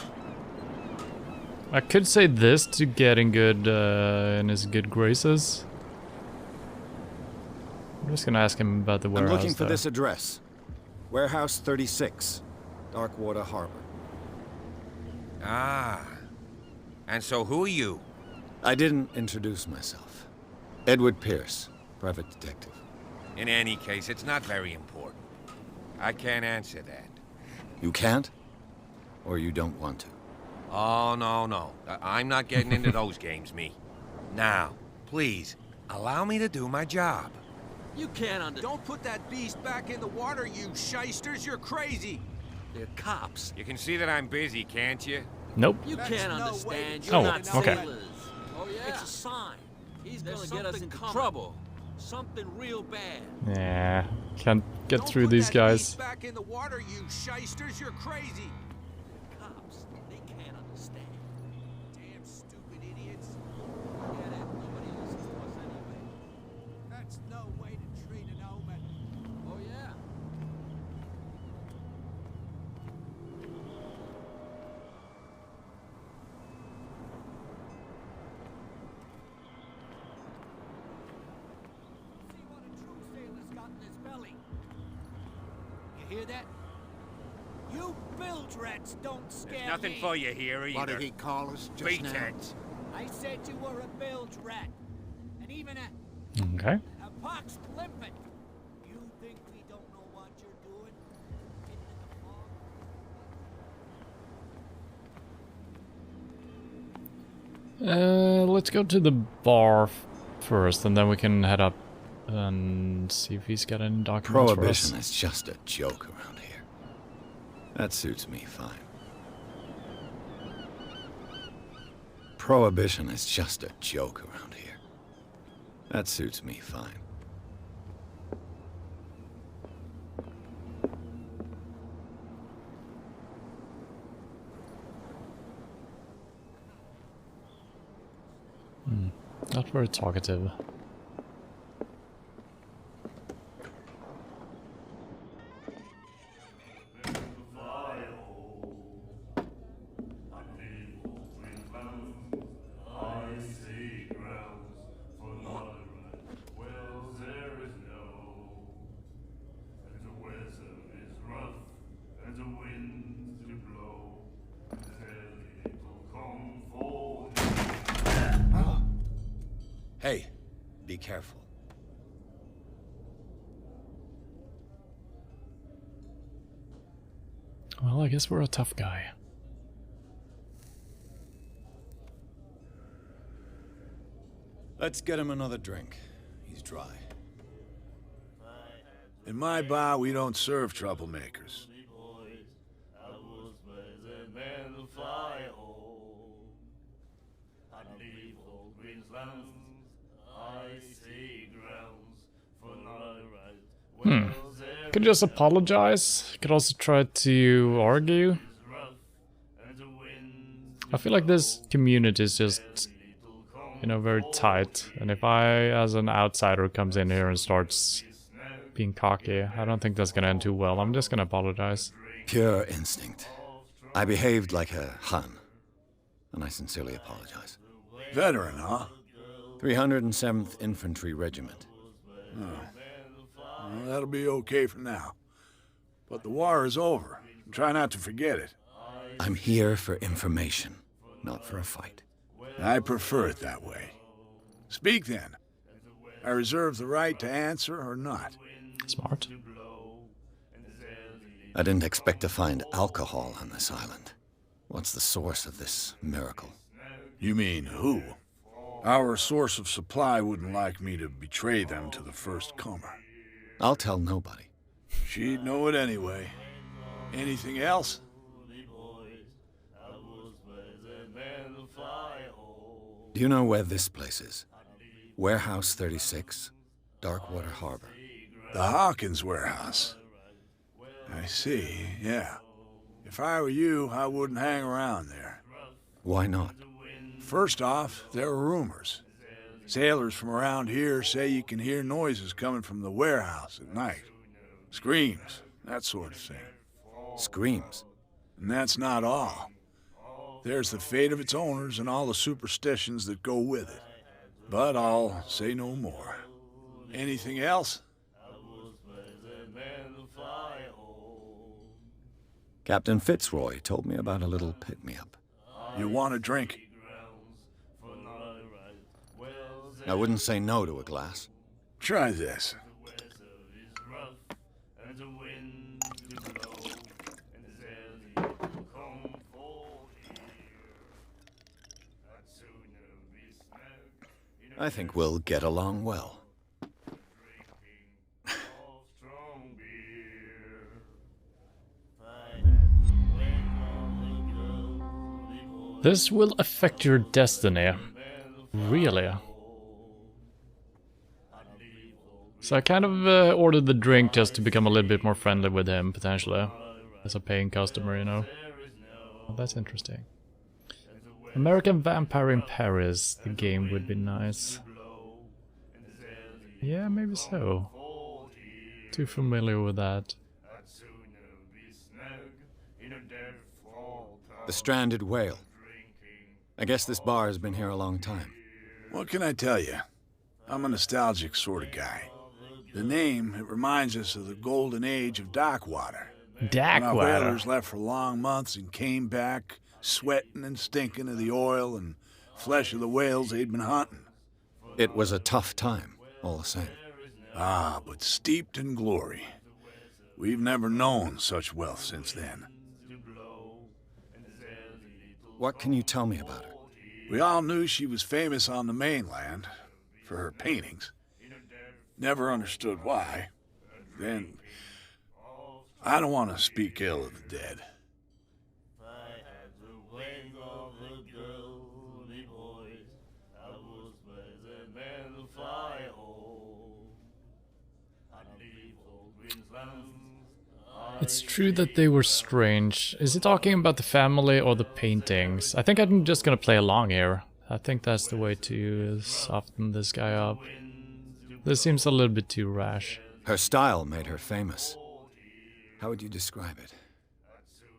I could say this to get in his good graces. I'm just gonna ask him about the warehouse. I'm looking for though. this address. Warehouse 36, Darkwater Harbor. Ah. And so who are you? I didn't introduce myself. Edward Pierce, private detective. In any case, it's not very important. I can't answer that. You can't? Or you don't want to? Oh, no. I'm not getting into those games, me. Now, please, allow me to do my job. You can't understand. Don't put that beast back in the water, you shysters. You're crazy. They're cops. You can see that I'm busy, can't you? Nope. You That's can't no way understand. to You're Oh, not okay. sailors. Oh yeah. It's a sign. He's gonna get us into trouble. Something real bad. Yeah, can't get Don't through put these that guys. beast back in the water, you shysters. You're crazy. Cops. They can't understand. Damn stupid idiots. Forget it. Nobody listens to us anyway. That's no way to treat an omen. Oh yeah. See what a true sailor's got in his belly. You hear that? You bilge rats don't scare There's nothing me. for you here either. What did he call us just now? Pretense. I said you were a bilge rat. And even Okay. a pox limpet. You think we don't know what you're doing? Hidden in the fog? Let's go to the bar first, and then we can head up and see if he's got any documents for us. Prohibition is just a joke around here. That suits me fine. Prohibition is just a joke around here. That suits me fine. Not very talkative. Hey, be careful. Well, I guess we're a tough guy. Let's get him another drink. He's dry. In my bar, we don't serve troublemakers. Could just apologize. Could also try to argue. I feel like this community is just, you know, very tight. And if I, as an outsider, comes in here and starts being cocky, I don't think that's gonna end too well. I'm just gonna apologize. Pure instinct. I behaved like a Hun, and I sincerely apologize. Veteran, huh? 307th Infantry Regiment. Well, that'll be okay for now. But the war is over. Try not to forget it. I'm here for information, not for a fight. I prefer it that way. Speak then. I reserve the right to answer or not. Smart. I didn't expect to find alcohol on this island. What's the source of this miracle? You mean who? Our source of supply wouldn't like me to betray them to the first comer. I'll tell nobody. She'd know it anyway. Anything else? Do you know where this place is? Warehouse 36, Darkwater Harbor. The Hawkins Warehouse. I see, yeah. If I were you, I wouldn't hang around there. Why not? First off, there are rumors. Sailors from around here say you can hear noises coming from the warehouse at night. Screams, that sort of thing. Screams? And that's not all. There's the fate of its owners and all the superstitions that go with it. But I'll say no more. Anything else? Captain Fitzroy told me about a little pick-me-up. You want a drink? I wouldn't say no to a glass. Try this. I think we'll get along well. This will affect your destiny. Really? So I kind of ordered the drink just to become a little bit more friendly with him, potentially. As a paying customer, you know. Well, that's interesting. American Vampire in Paris. The game would be nice. Yeah, maybe so. Too familiar with that. The Stranded Whale. I guess this bar has been here a long time. What can I tell you? I'm a nostalgic sort of guy. The name, it reminds us of the golden age of dockwater. When our whalers left for long months and came back, sweating and stinking of the oil and flesh of the whales they'd been hunting. It was a tough time, all the same. Ah, but steeped in glory. We've never known such wealth since then. What can you tell me about her? We all knew she was famous on the mainland for her paintings. Never understood why. Then, I don't want to speak ill of the dead. It's true that they were strange. Is he talking about the family or the paintings? I think I'm just gonna play along here. I think that's the way to soften this guy up. This seems a little bit too rash. Her style made her famous. How would you describe it?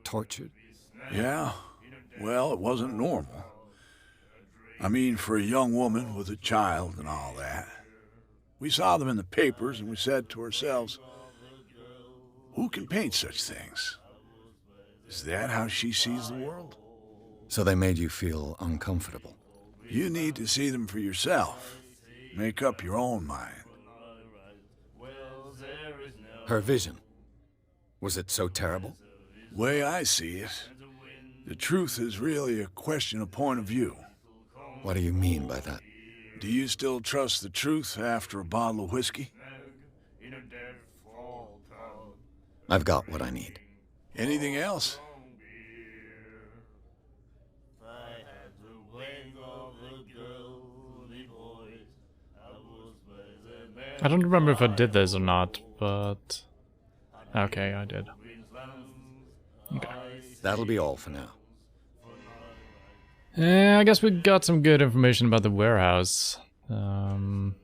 Tortured? Yeah, well, it wasn't normal. I mean, for a young woman with a child and all that. We saw them in the papers and we said to ourselves, who can paint such things? Is that how she sees the world? So they made you feel uncomfortable? You need to see them for yourself. Make up your own mind. Her vision. Was it so terrible? Way I see it, the truth is really a question of point of view. What do you mean by that? Do you still trust the truth after a bottle of whiskey? I've got what I need. Anything else? I don't remember if I did this or not, but... Okay, I did. Okay. That'll be all for now. I guess we got some good information about the warehouse. On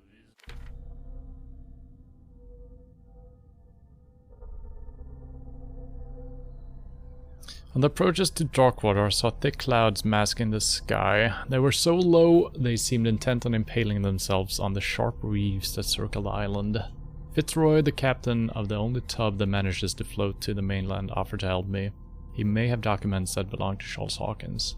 the approaches to Darkwater, I saw thick clouds masking the sky. They were so low, they seemed intent on impaling themselves on the sharp reefs that circle the island. Fitzroy, the captain of the only tub that manages to float to the mainland, offered to help me. He may have documents that belong to Charles Hawkins.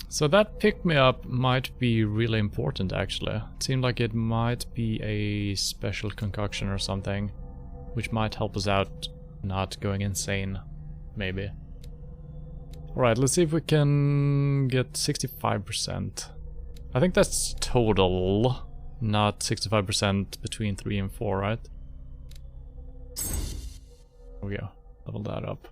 So that pick-me-up might be really important, actually. It seemed like it might be a special concoction or something, which might help us out not going insane, maybe. Alright, let's see if we can get 65%. I think that's total, not 65% between 3 and 4, right? There we go, level that up.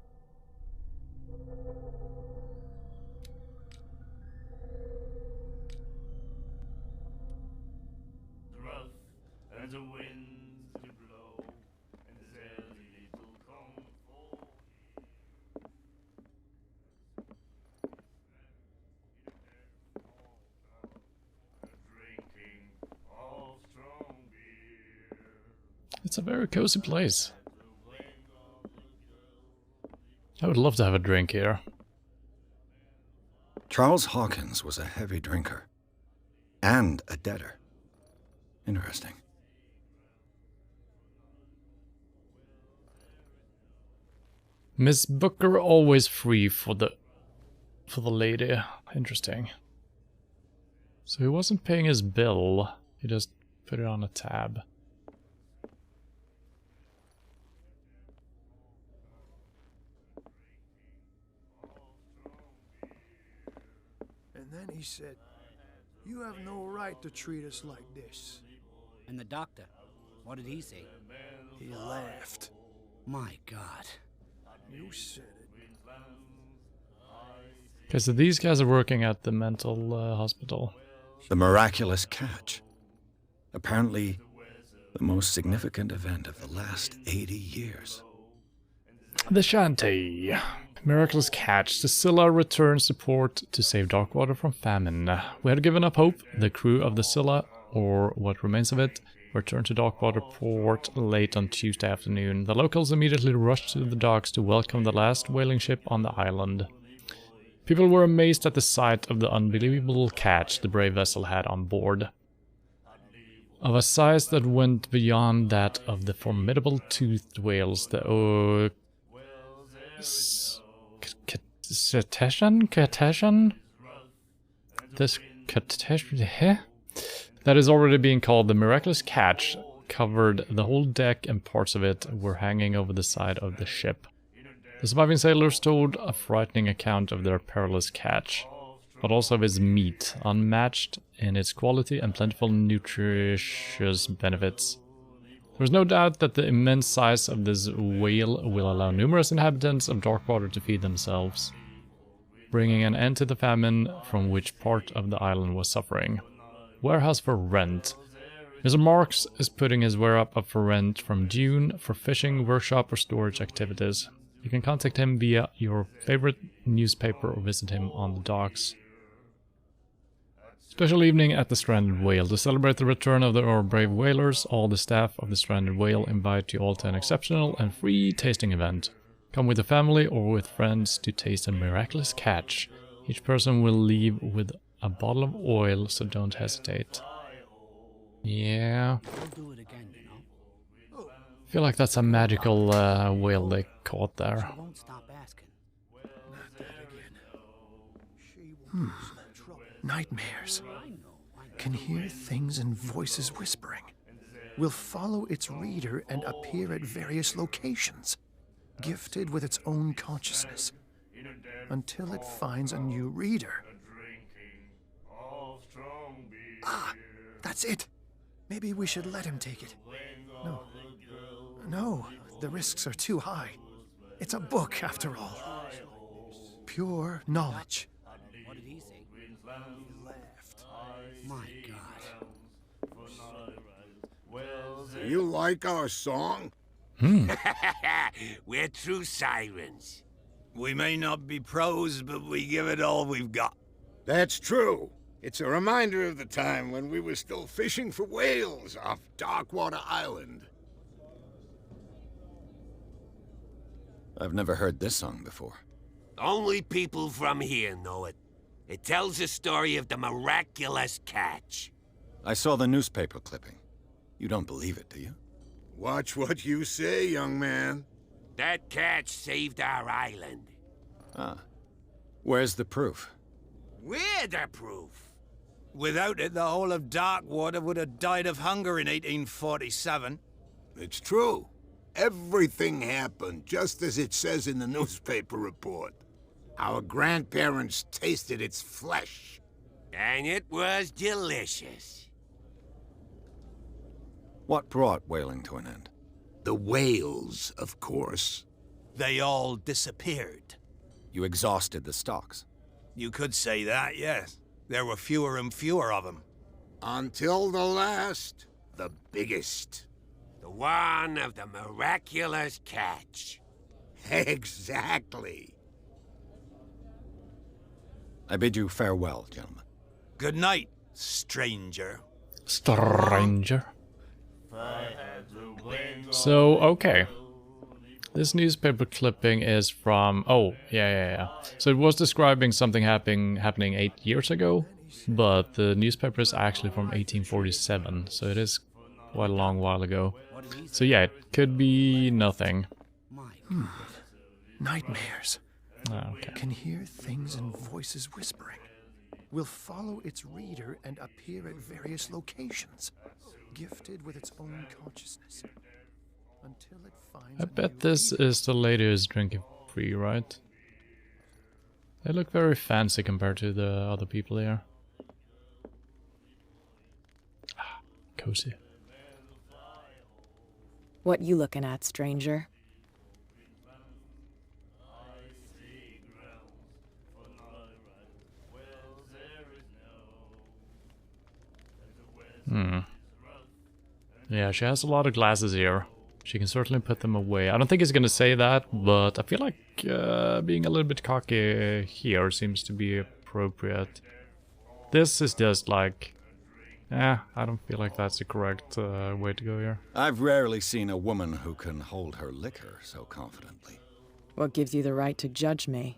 It's a very cozy place. I would love to have a drink here. Charles Hawkins was a heavy drinker. And a debtor. Interesting. Miss Booker always free for the lady. Interesting. So he wasn't paying his bill. He just put it on a tab. And then he said, "You have no right to treat us like this." And the doctor, what did he say? He laughed. My God. You said it. Okay, so these guys are working at the mental hospital. The miraculous catch. Apparently, the most significant event of the last 80 years. The Shanty. Miraculous catch. The Scylla returns to port to save Darkwater from famine. We had given up hope. The crew of the Scylla, or what remains of it, returned to Darkwater port late on Tuesday afternoon. The locals immediately rushed to the docks to welcome the last whaling ship on the island. People were amazed at the sight of the unbelievable catch the brave vessel had on board. Of a size that went beyond that of the formidable toothed whales, the Cetacean? This Cetacean? That is already being called the miraculous catch, covered the whole deck and parts of it were hanging over the side of the ship. The surviving sailors told a frightening account of their perilous catch, but also of its meat, unmatched in its quality and plentiful nutritious benefits. There is no doubt that the immense size of this whale will allow numerous inhabitants of Darkwater to feed themselves, bringing an end to the famine from which part of the island was suffering. Warehouse for rent. Mr. Marks is putting his warehouse up for rent from June for fishing, workshop or storage activities. You can contact him via your favorite newspaper or visit him on the docks. Special evening at the Stranded Whale. To celebrate the return of our brave whalers, all the staff of the Stranded Whale invite you all to an exceptional and free tasting event. Come with a family or with friends to taste a miraculous catch. Each person will leave with a bottle of oil, so don't hesitate. Yeah. We'll do it again, you know. I feel like that's a magical whale they caught there. She won't stop asking. Nightmares. Can hear things and voices whispering. Will follow its reader and appear at various locations, gifted with its own consciousness, until it finds a new reader. Ah, that's it. Maybe we should let him take it. No, the risks are too high. It's a book, after all. Pure knowledge. What did he say? My God. You like our song? We're true sirens. We may not be pros, but we give it all we've got. That's true. It's a reminder of the time when we were still fishing for whales off Darkwater Island. I've never heard this song before. Only people from here know it. It tells the story of the miraculous catch. I saw the newspaper clipping. You don't believe it, do you? Watch what you say, young man. That catch saved our island. Ah. Where's the proof? We're the proof. Without it, the whole of Darkwater would have died of hunger in 1847. It's true. Everything happened just as it says in the newspaper report. Our grandparents tasted its flesh. And it was delicious. What brought whaling to an end? The whales, of course. They all disappeared. You exhausted the stocks. You could say that, yes. There were fewer and fewer of them. Until the last, the biggest. The one of the miraculous catch. Exactly. I bid you farewell, gentlemen. Good night, stranger. Stranger. So, okay. This newspaper clipping is from... Oh, yeah. So it was describing something happening 8 years ago, but the newspaper is actually from 1847, so it is quite a long while ago. So yeah, it could be nothing. Nightmares. Oh, okay. Can hear things and voices whispering. Will follow its reader and appear at various locations, gifted with its own consciousness, until it finds I bet this is the lady who's drinking free, right? They look very fancy compared to the other people here. Ah, cozy. What you looking at, stranger? Yeah, she has a lot of glasses here. She can certainly put them away. I don't think he's gonna say that, but I feel like being a little bit cocky here seems to be appropriate. This is just like... I don't feel like that's the correct way to go here. I've rarely seen a woman who can hold her liquor so confidently. What gives you the right to judge me?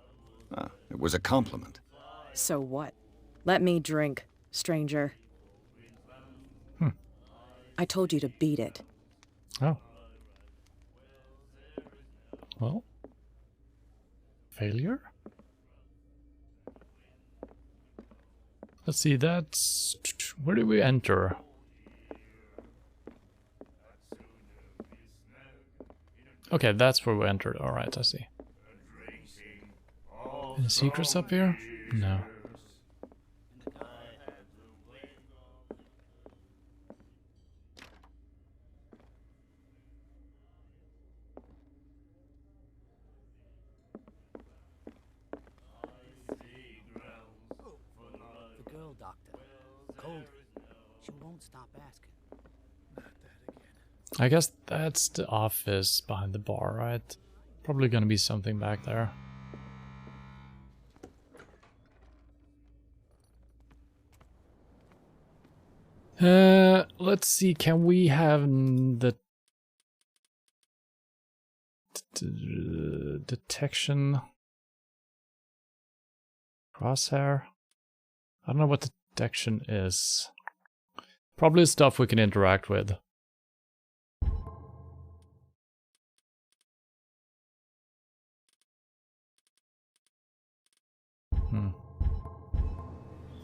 Ah, it was a compliment. So what? Let me drink, stranger. I told you to beat it. Oh. Well. Failure? Let's see, that's... Where do we enter? Okay, that's where we entered. Alright, I see. Any secrets up here? No. The girl doctor. Cold. She won't stop asking. I guess that's the office behind the bar, right? Probably gonna be something back there. Let's see, can we have the detection crosshair? I don't know what the detection is. Probably stuff we can interact with.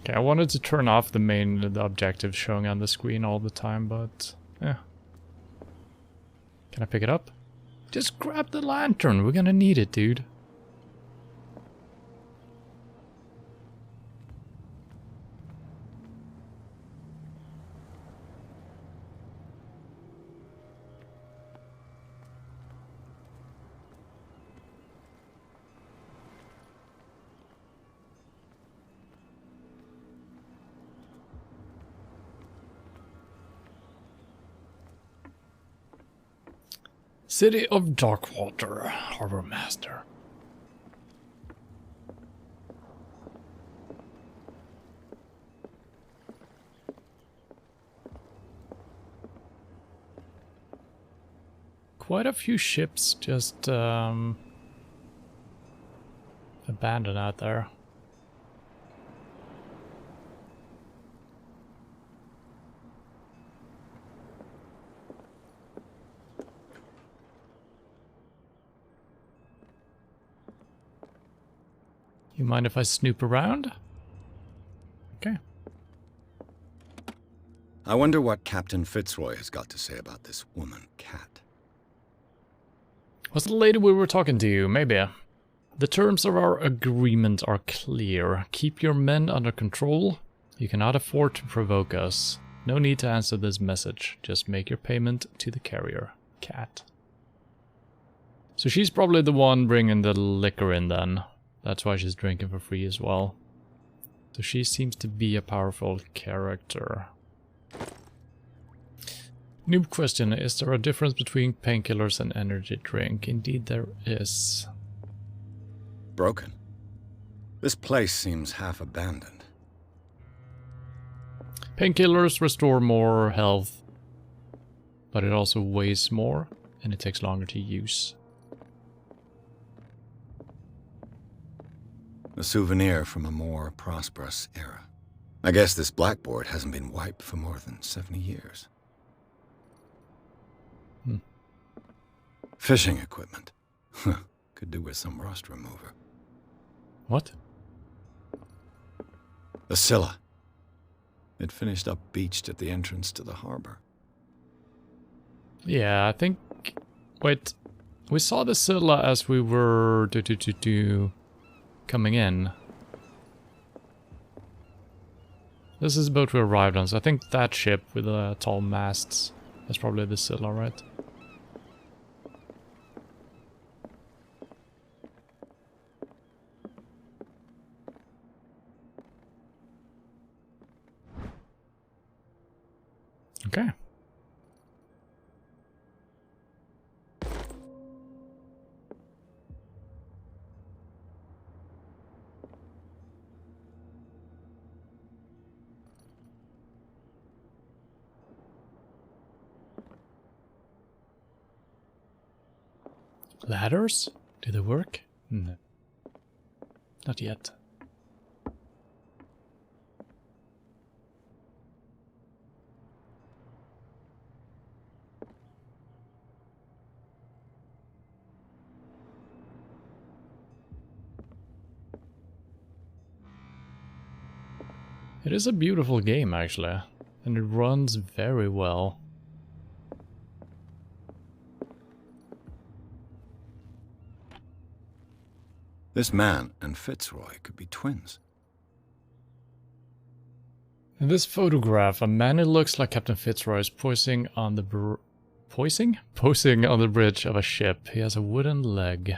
Okay, I wanted to turn off the objective showing on the screen all the time, but yeah. Can I pick it up? Just grab the lantern, we're gonna need it, dude. City of Darkwater, Harbor Master. Quite a few ships just abandoned out there. You mind if I snoop around? Okay. I wonder what Captain Fitzroy has got to say about this woman, Cat. Was the lady we were talking to? Maybe. The terms of our agreement are clear. Keep your men under control. You cannot afford to provoke us. No need to answer this message. Just make your payment to the carrier. Cat. So she's probably the one bringing the liquor in then. That's why she's drinking for free as well. So she seems to be a powerful character. Noob question, is there a difference between painkillers and energy drink? Indeed there is. Broken. This place seems half abandoned. Painkillers restore more health, but it also weighs more and it takes longer to use. A souvenir from a more prosperous era. I guess this blackboard hasn't been wiped for more than 70 years. Fishing equipment. Could do with some rust remover. What? The Scylla. It finished up beached at the entrance to the harbor. Yeah, I think... Wait. We saw the Scylla as we were... coming in. This is the boat we arrived on, so I think that ship with the tall masts is probably the Scylla, right? Okay. Ladders? Do they work? No. Not yet. It is a beautiful game, actually, and it runs very well. This man and Fitzroy could be twins. In this photograph, a man who looks like Captain Fitzroy is posing on the posing on the bridge of a ship. He has a wooden leg.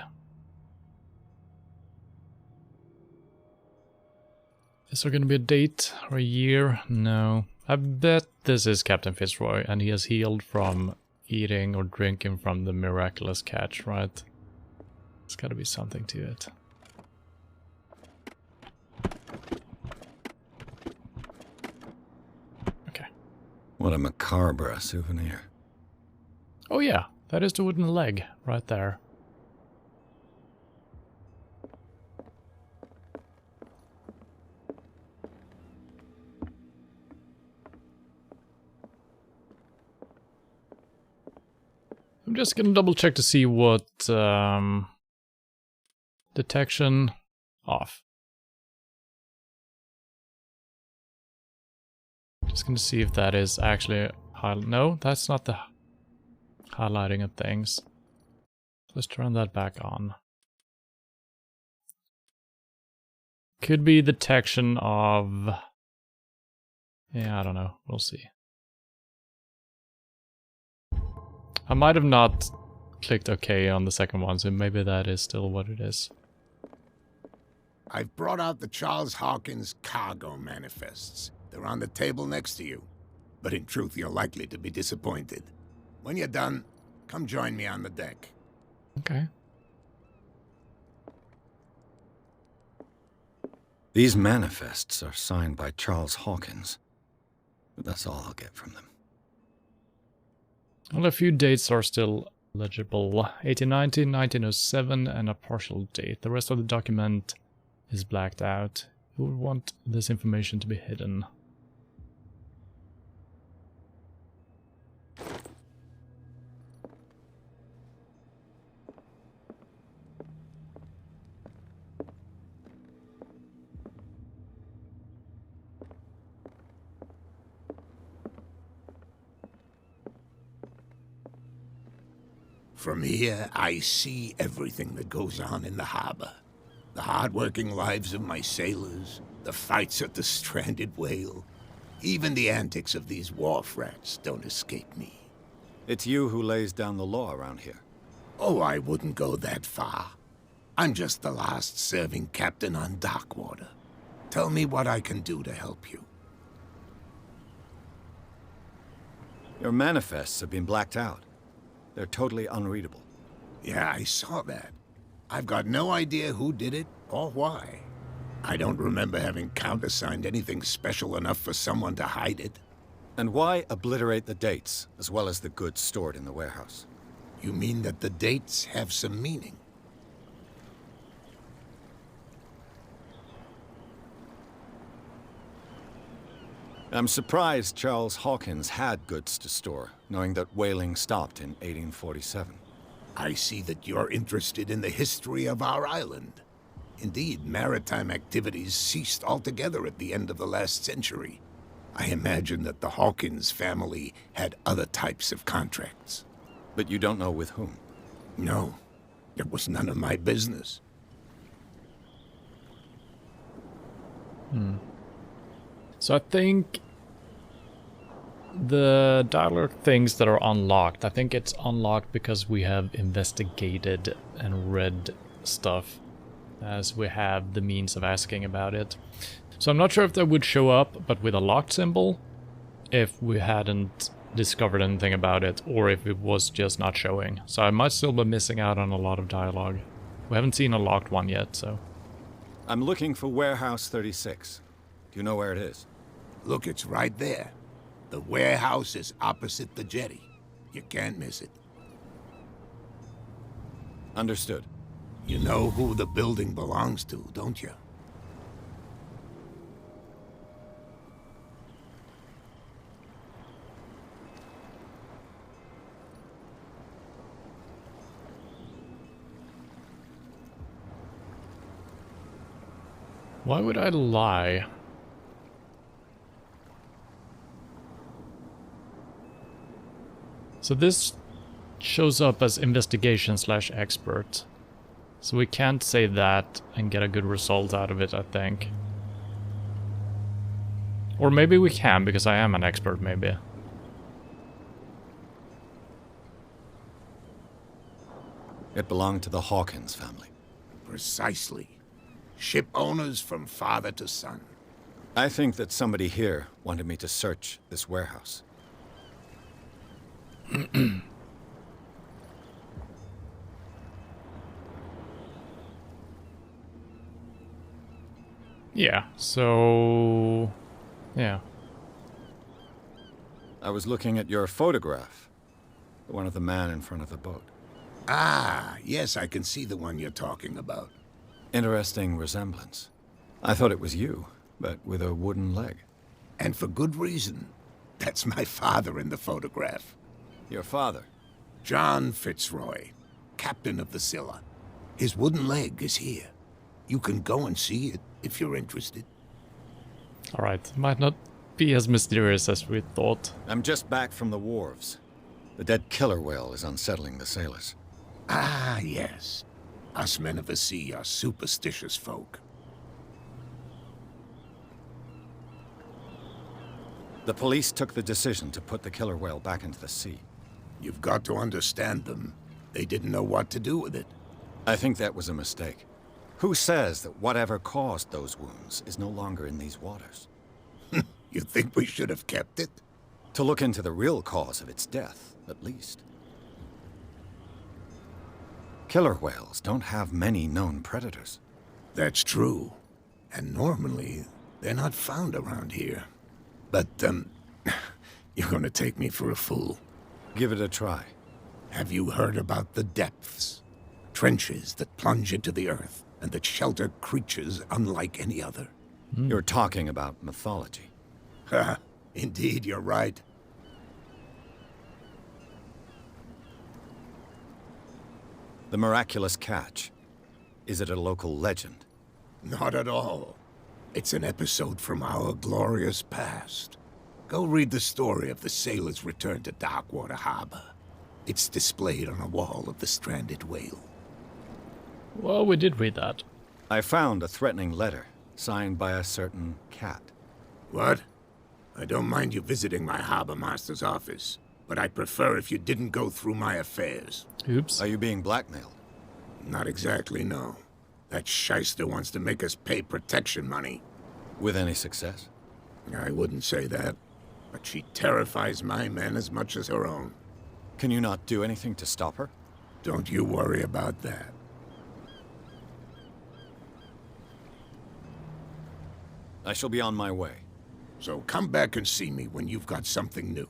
Is there going to be a date or a year? No. I bet this is Captain Fitzroy, and he has healed from eating or drinking from the miraculous catch, right? There's got to be something to it. Okay. What a macabre souvenir. Oh yeah, that is the wooden leg right there. I'm just gonna double check to see what detection off. Just gonna see if that is actually no, that's not the highlighting of things. Let's turn that back on. Could be detection of, yeah, I don't know. We'll see. I might have not clicked OK on the second one, so maybe that is still what it is. I've brought out the Charles Hawkins cargo manifests. They're on the table next to you. But in truth, you're likely to be disappointed. When you're done, come join me on the deck. Okay. These manifests are signed by Charles Hawkins. But that's all I'll get from them. Well, a few dates are still legible. 1890, 1907, and a partial date. The rest of the document is blacked out. Who would want this information to be hidden? From here, I see everything that goes on in the harbor. The hard-working lives of my sailors, the fights at the stranded whale. Even the antics of these wharf rats don't escape me. It's you who lays down the law around here. Oh, I wouldn't go that far. I'm just the last serving captain on Darkwater. Tell me what I can do to help you. Your manifests have been blacked out. They're totally unreadable. Yeah, I saw that. I've got no idea who did it or why. I don't remember having countersigned anything special enough for someone to hide it. And why obliterate the dates, as well as the goods stored in the warehouse? You mean that the dates have some meaning? I'm surprised Charles Hawkins had goods to store, knowing that whaling stopped in 1847. I see that you're interested in the history of our island. Indeed, maritime activities ceased altogether at the end of the last century. I imagine that the Hawkins family had other types of contracts. But you don't know with whom? No, it was none of my business. So I think the dialogue things that are unlocked, I think it's unlocked because we have investigated and read stuff, as we have the means of asking about it. So I'm not sure if that would show up, but with a locked symbol, if we hadn't discovered anything about it, or if it was just not showing. So I might still be missing out on a lot of dialogue. We haven't seen a locked one yet, so... I'm looking for Warehouse 36. Do you know where it is? Look, it's right there. The warehouse is opposite the jetty. You can't miss it. Understood. You know who the building belongs to, don't you? Why would I lie? So this shows up as investigation/expert. So we can't say that and get a good result out of it, I think. Or maybe we can, because I am an expert, maybe. It belonged to the Hawkins family. Precisely. Ship owners from father to son. I think that somebody here wanted me to search this warehouse. Yeah, so... yeah. I was looking at your photograph. The one of the man in front of the boat. Ah, yes, I can see the one you're talking about. Interesting resemblance. I thought it was you, but with a wooden leg. And for good reason. That's my father in the photograph. Your father? John Fitzroy, captain of the Scylla. His wooden leg is here. You can go and see it if you're interested. Alright, might not be as mysterious as we thought. I'm just back from the wharves. The dead killer whale is unsettling the sailors. Ah, yes. Us men of the sea are superstitious folk. The police took the decision to put the killer whale back into the sea. You've got to understand them. They didn't know what to do with it. I think that was a mistake. Who says that whatever caused those wounds is no longer in these waters? You think we should have kept it? To look into the real cause of its death, at least. Killer whales don't have many known predators. That's true. And normally, they're not found around here. But, you're gonna take me for a fool. Give it a try. Have you heard about the depths? Trenches that plunge into the earth, and that shelter creatures unlike any other. You're talking about mythology. Ha! Indeed, you're right. The miraculous catch. Is it a local legend? Not at all. It's an episode from our glorious past. Go read the story of the sailor's return to Darkwater Harbor. It's displayed on a wall of the stranded whale. Well, we did read that. I found a threatening letter, signed by a certain cat. What? I don't mind you visiting my harbor master's office, but I'd prefer if you didn't go through my affairs. Oops. Are you being blackmailed? Not exactly, no. That shyster wants to make us pay protection money. With any success? I wouldn't say that, but she terrifies my men as much as her own. Can you not do anything to stop her? Don't you worry about that. I shall be on my way. So come back and see me when you've got something new.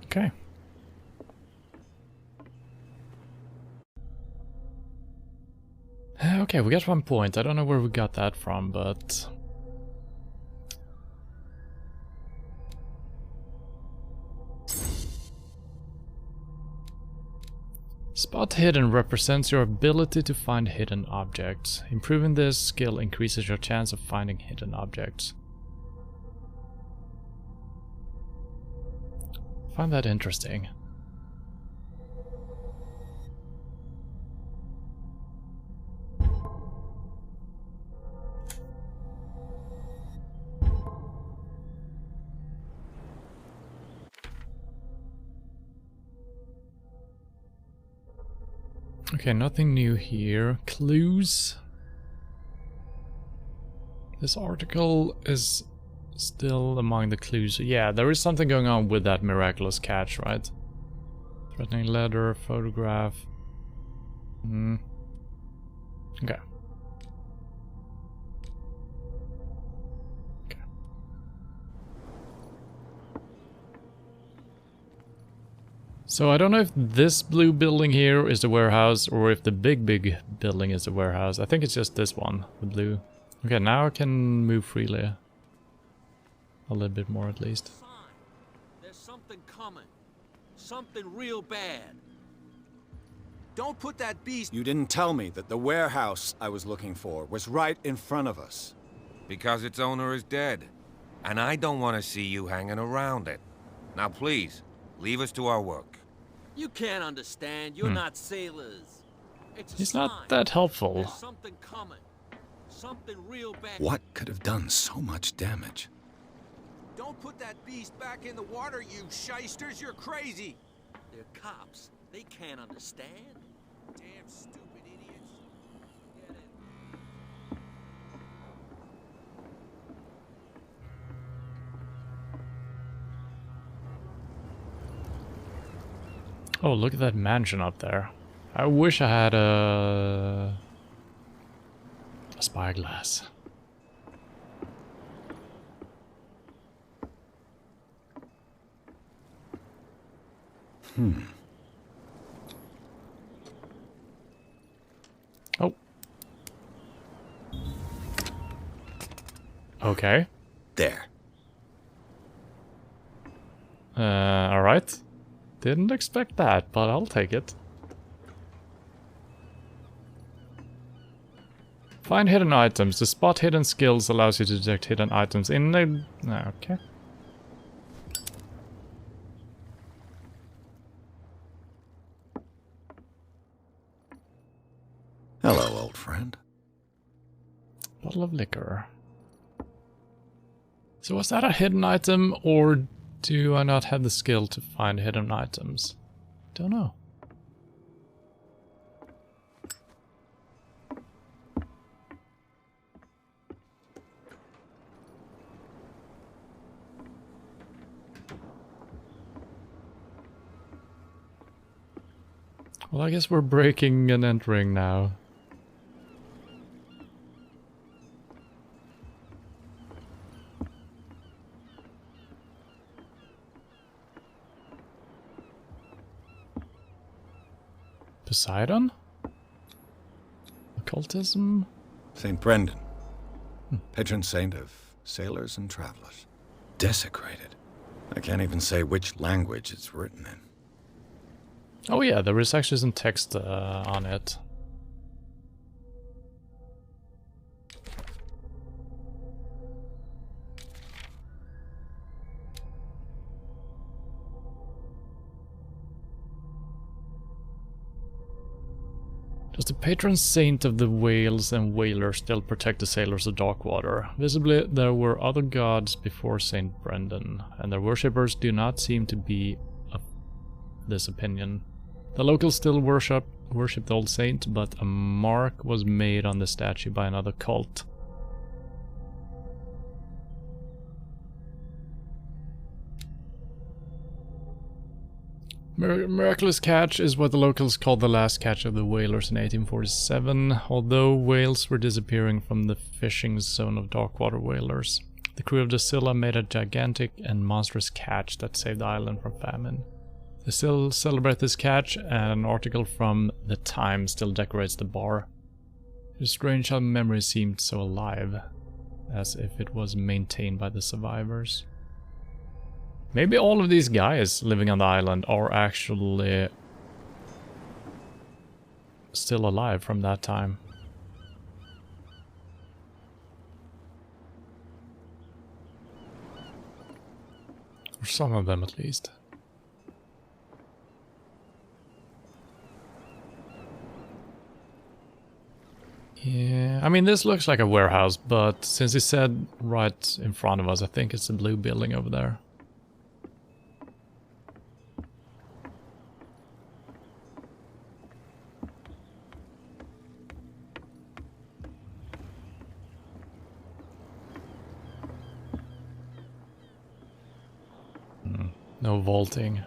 Okay. Okay, we got 1 point. I don't know where we got that from, but... Spot hidden represents your ability to find hidden objects. Improving this skill increases your chance of finding hidden objects. I find that interesting. Okay, nothing new here. Clues. This article is still among the clues. Yeah, there is something going on with that miraculous catch, right? Threatening letter, photograph. Okay. So I don't know if this blue building here is the warehouse or if the big building is the warehouse. I think it's just this one, the blue. Okay, now I can move freely. A little bit more at least. There's something coming. Something real bad. Don't put that beast... You didn't tell me that the warehouse I was looking for was right in front of us. Because its owner is dead. And I don't want to see you hanging around it. Now please, leave us to our work. You can't understand. You're not sailors. It's a He's sign. not that helpful. There's something coming. Something real bad. What could have done so much damage? Don't put that beast back in the water, you shysters. You're crazy. They're cops. They can't understand. Damn stupid idiots. Get it. Oh, look at that mansion up there. I wish I had a spyglass. Oh. Okay. There. Alright. Didn't expect that, but I'll take it. Find hidden items. The spot hidden skills allows you to detect hidden items in the... Okay. Hello, old friend. Bottle of liquor. So was that a hidden item, or do I not have the skill to find hidden items? Don't know. Well, I guess we're breaking and entering now. Poseidon? Occultism? St. Brendan. Patron saint of sailors and travelers. Desecrated. I can't even say which language it's written in. Oh yeah, there is actually some text on it. Does the patron saint of the whales and whalers still protect the sailors of Darkwater? Visibly, there were other gods before Saint Brendan, and their worshippers do not seem to be of this opinion. The locals still worship the old saint, but a mark was made on the statue by another cult. Miraculous catch is what the locals called the last catch of the whalers in 1847, although whales were disappearing from the fishing zone of Darkwater whalers. The crew of the Scylla made a gigantic and monstrous catch that saved the island from famine. They still celebrate this catch, and an article from The Times still decorates the bar. It is strange how memory seemed so alive, as if it was maintained by the survivors. Maybe all of these guys living on the island are actually still alive from that time. Or some of them at least. Yeah, I mean this looks like a warehouse, but since he said right in front of us, I think it's the blue building over there. No vaulting.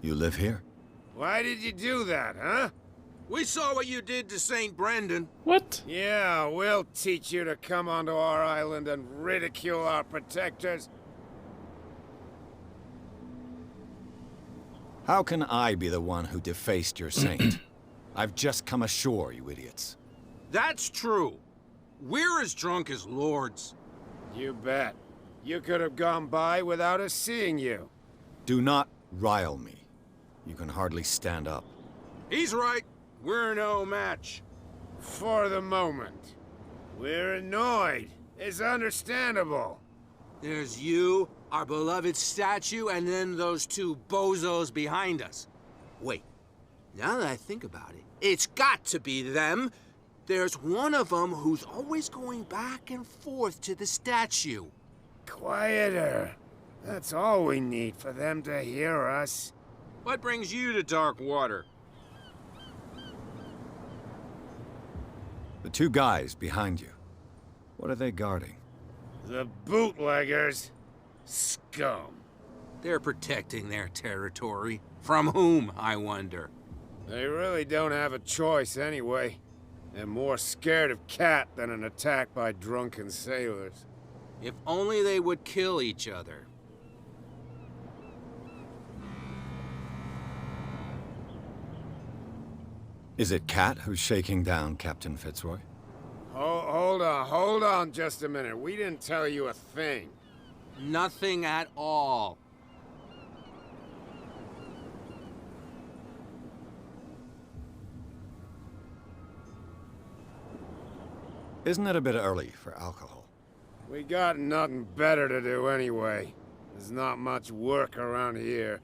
You live here? Why did you do that, huh? We saw what you did to St. Brendan. What? Yeah, we'll teach you to come onto our island and ridicule our protectors. How can I be the one who defaced your saint? I've just come ashore, you idiots. That's true. We're as drunk as lords. You bet. You could have gone by without us seeing you. Do not rile me. You can hardly stand up. He's right. We're no match. For the moment. We're annoyed. It's understandable. There's you, our beloved statue, and then those two bozos behind us. Wait, now that I think about it, it's got to be them. There's one of them who's always going back and forth to the statue. Quieter. That's all we need for them to hear us. What brings you to dark water? The two guys behind you. What are they guarding? The bootleggers. Scum. They're protecting their territory. From whom, I wonder? They really don't have a choice anyway. They're more scared of Cat than an attack by drunken sailors. If only they would kill each other. Is it Cat who's shaking down Captain Fitzroy? Hold on just a minute. We didn't tell you a thing. Nothing at all. Isn't it a bit early for alcohol? We got nothing better to do anyway. There's not much work around here.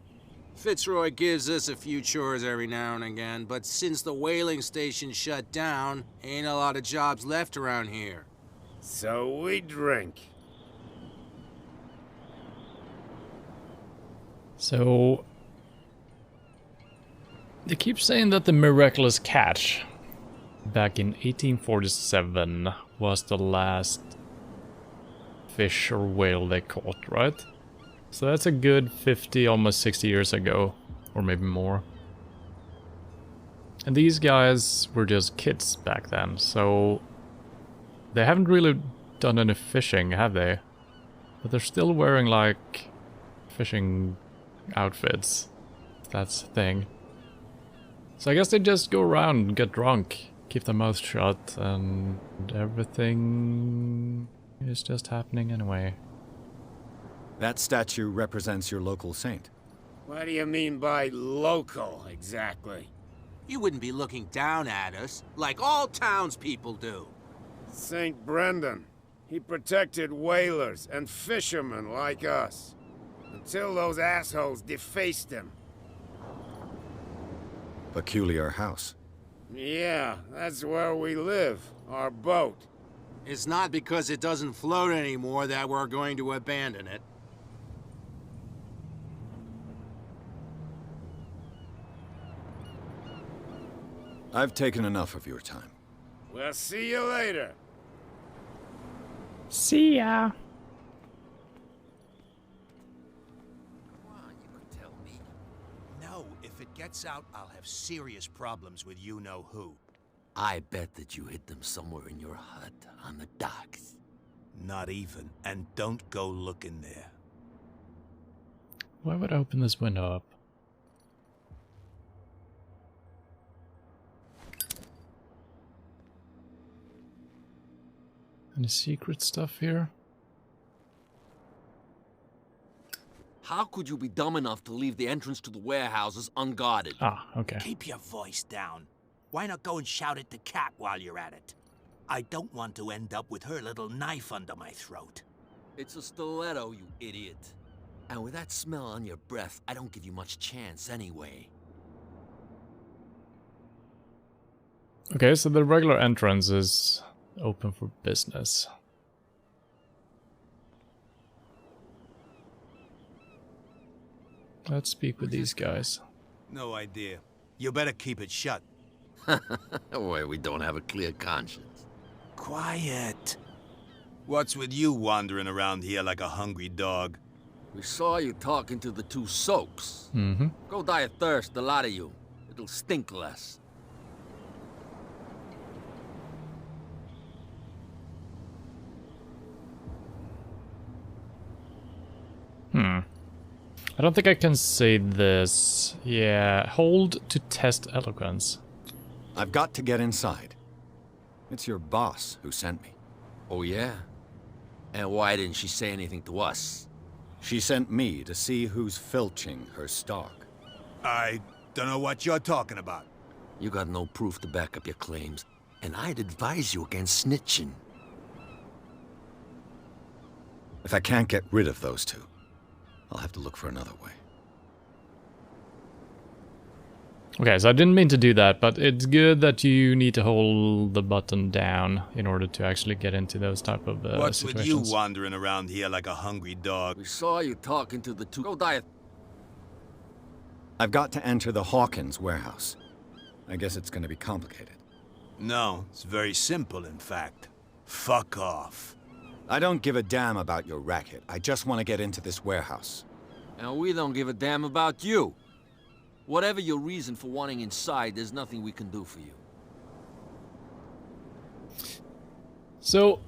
Fitzroy gives us a few chores every now and again, but since the whaling station shut down, ain't a lot of jobs left around here. So we drink. So they keep saying that the miraculous catch back in 1847 was the last fish or whale they caught, right? So that's a good 50, almost 60 years ago, or maybe more. And these guys were just kids back then, so they haven't really done any fishing, have they? But they're still wearing, like, fishing outfits. That's the thing. So I guess they just go around and get drunk, keep their mouth shut, and everything is just happening anyway. That statue represents your local saint. What do you mean by local, exactly? You wouldn't be looking down at us, like all townspeople do. St. Brendan. He protected whalers and fishermen like us. Until those assholes defaced him. Peculiar house. Yeah, that's where we live. Our boat. It's not because it doesn't float anymore that we're going to abandon it. I've taken enough of your time. We'll see you later. See ya. No, if it gets out, I'll have serious problems with you-know-who. I bet that you hid them somewhere in your hut on the docks. Not even. And don't go looking there. Why would I open this window up? Any secret stuff here? How could you be dumb enough to leave the entrance to the warehouses unguarded? Ah, okay. Keep your voice down. Why not go and shout at the cat while you're at it? I don't want to end up with her little knife under my throat. It's a stiletto, you idiot. And with that smell on your breath, I don't give you much chance anyway. Okay, so the regular entrance is open for business. Let's speak with these guys. No idea. You better keep it shut. Why, we don't have a clear conscience. Quiet. What's with you wandering around here like a hungry dog? We saw you talking to the two soaks. Mm-hmm. Go die of thirst, the lot of you. It'll stink less. I don't think I can say this. Yeah, hold to test eloquence. I've got to get inside. It's your boss who sent me. Oh, yeah? And why didn't she say anything to us? She sent me to see who's filching her stock. I don't know what you're talking about. You got no proof to back up your claims, and I'd advise you against snitching. If I can't get rid of those two, I'll have to look for another way. Okay, so I didn't mean to do that, but it's good that you need to hold the button down in order to actually get into those type of What's situations. with you wandering around here like a hungry dog? We saw you talking to the two. Go diet. I've got to enter the Hawkins Warehouse. I guess it's going to be complicated. No, it's very simple, in fact. Fuck off. I don't give a damn about your racket. I just want to get into this warehouse. And we don't give a damn about you. Whatever your reason for wanting inside, there's nothing we can do for you. So,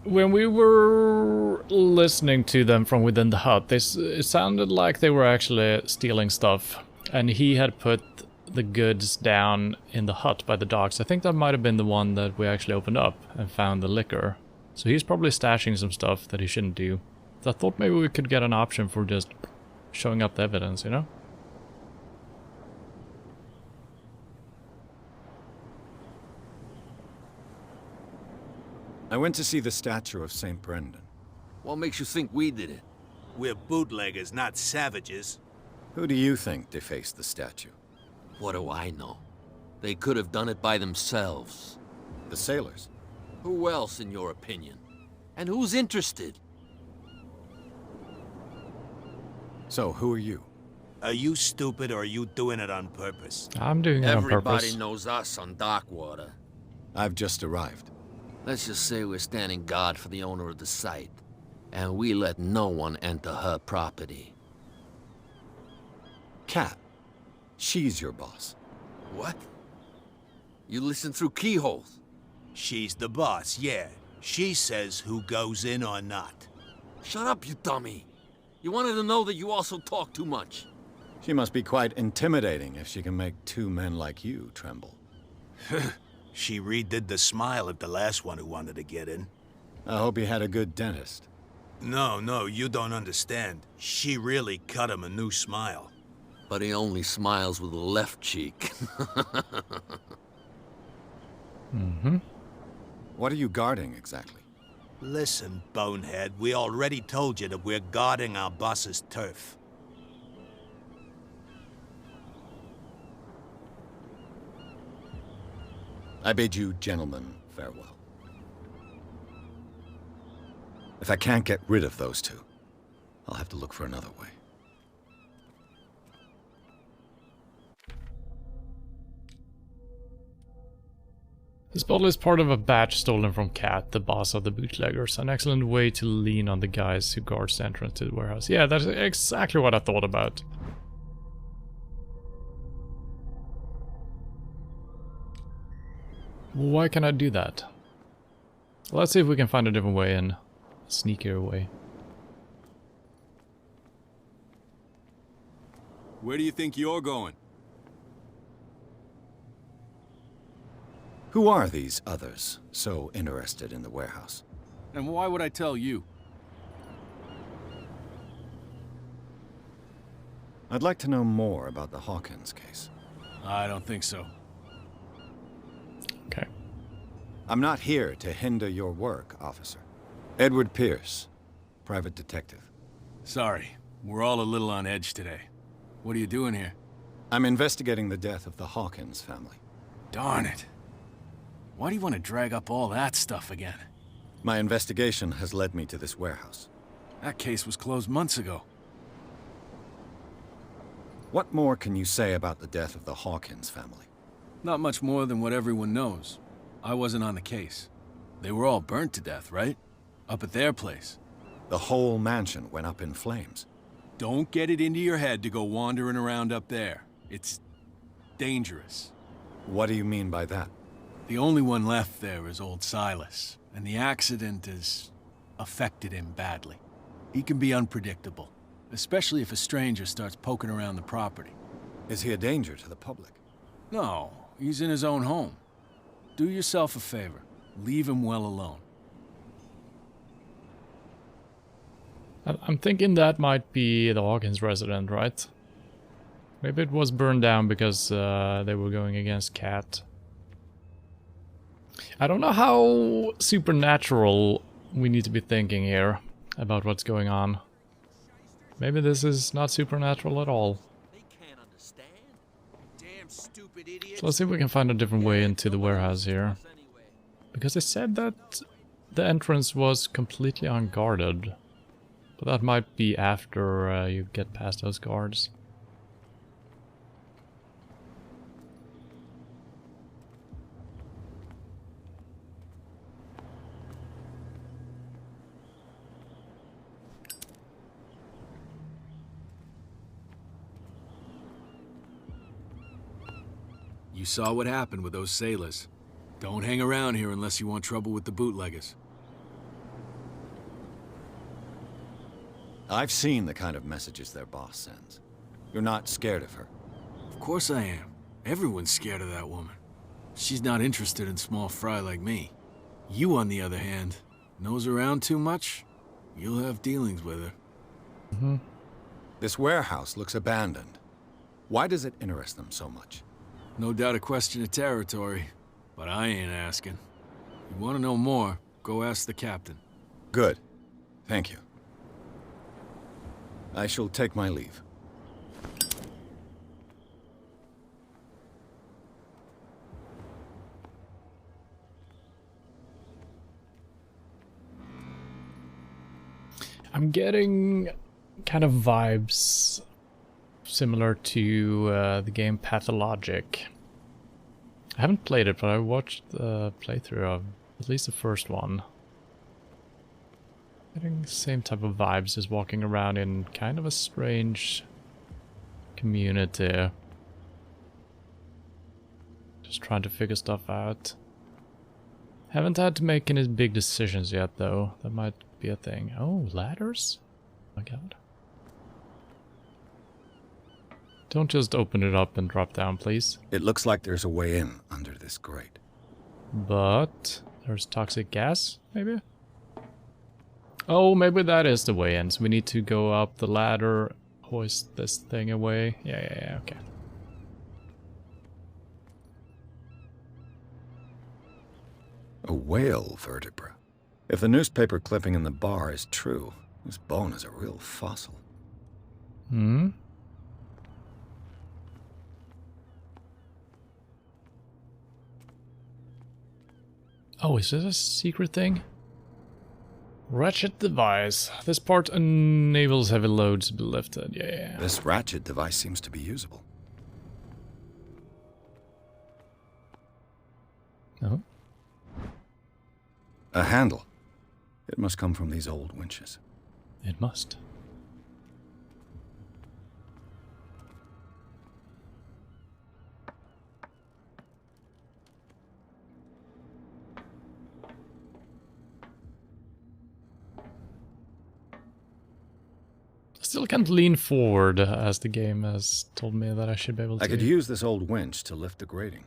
when we were listening to them from within the hut, it sounded like they were actually stealing stuff. And he had put the goods down in the hut by the docks. I think that might have been the one that we actually opened up and found the liquor. So he's probably stashing some stuff that he shouldn't do. So I thought maybe we could get an option for just showing up the evidence, you know? I went to see the statue of St. Brendan. What makes you think we did it? We're bootleggers, not savages. Who do you think defaced the statue? What do I know? They could have done it by themselves. The sailors. Who else, in your opinion? And who's interested? So, who are you? Are you stupid or are you doing it on purpose? I'm doing it on purpose. Everybody knows us on Darkwater. I've just arrived. Let's just say we're standing guard for the owner of the site. And we let no one enter her property. Kat. She's your boss. What? You listen through keyholes? She's the boss, yeah. She says who goes in or not. Shut up, you dummy. You wanted to know that you also talk too much. She must be quite intimidating if she can make two men like you tremble. She redid the smile of the last one who wanted to get in. I hope he had a good dentist. No, you don't understand. She really cut him a new smile. But he only smiles with the left cheek. Mm-hmm. What are you guarding exactly? Listen, bonehead, we already told you that we're guarding our boss's turf. I bid you gentlemen farewell. If I can't get rid of those two, I'll have to look for another way. This bottle is part of a batch stolen from Kat, the boss of the bootleggers. An excellent way to lean on the guys who guards the entrance to the warehouse. Yeah, that's exactly what I thought about. Why can I do that? Let's see if we can find a different way and a sneakier way. Where do you think you're going? Who are these others so interested in the warehouse? And why would I tell you? I'd like to know more about the Hawkins case. I don't think so. Okay. I'm not here to hinder your work, officer. Edward Pierce, private detective. Sorry, we're all a little on edge today. What are you doing here? I'm investigating the death of the Hawkins family. Darn it. Why do you want to drag up all that stuff again? My investigation has led me to this warehouse. That case was closed months ago. What more can you say about the death of the Hawkins family? Not much more than what everyone knows. I wasn't on the case. They were all burnt to death, right? Up at their place. The whole mansion went up in flames. Don't get it into your head to go wandering around up there. It's dangerous. What do you mean by that? The only one left there is old Silas, and the accident has affected him badly. He can be unpredictable, especially if a stranger starts poking around the property. Is he a danger to the public? No, he's in his own home. Do yourself a favor. Leave him well alone. I'm thinking that might be the Hawkins resident, right? Maybe it was burned down because they were going against Cat. I don't know how supernatural we need to be thinking here about what's going on. Maybe this is not supernatural at all. So let's see if we can find a different way into the warehouse here. Because they said that the entrance was completely unguarded. But that might be after you get past those guards. You saw what happened with those sailors. Don't hang around here unless you want trouble with the bootleggers. I've seen the kind of messages their boss sends. You're not scared of her? Of course I am. Everyone's scared of that woman. She's not interested in small fry like me. You, on the other hand, nose around too much, you'll have dealings with her. Mm-hmm. This warehouse looks abandoned. Why does it interest them so much? No doubt a question of territory, but I ain't asking. You want to know more, go ask the captain. Good. Thank you. I shall take my leave. I'm getting kind of vibes similar to the game Pathologic. I haven't played it, but I watched the playthrough of at least the first one. Getting the same type of vibes as walking around in kind of a strange community. Just trying to figure stuff out. Haven't had to make any big decisions yet, though. That might be a thing. Oh, ladders? Oh my god. Don't just open it up and drop down, please. It looks like there's a way in under this grate. But there's toxic gas, maybe? Oh, maybe that is the way in. So we need to go up the ladder, hoist this thing away. Yeah, okay. A whale vertebra. If the newspaper clipping in the bar is true, this bone is a real fossil. Hmm? Oh, is this a secret thing? Ratchet device. This part enables heavy loads to be lifted. Yeah. This ratchet device seems to be usable. Oh. A handle. It must come from these old winches. It must. Still can't lean forward, as the game has told me that I should be able to. I could use this old winch to lift the grating.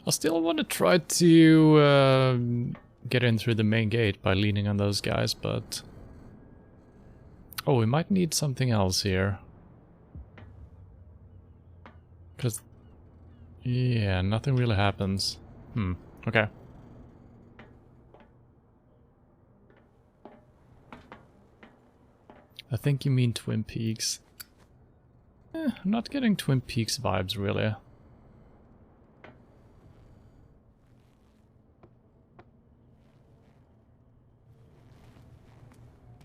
I still want to try to get in through the main gate by leaning on those guys, but... Oh, we might need something else here. Because... yeah, nothing really happens. Okay. I think you mean Twin Peaks. I'm not getting Twin Peaks vibes, really.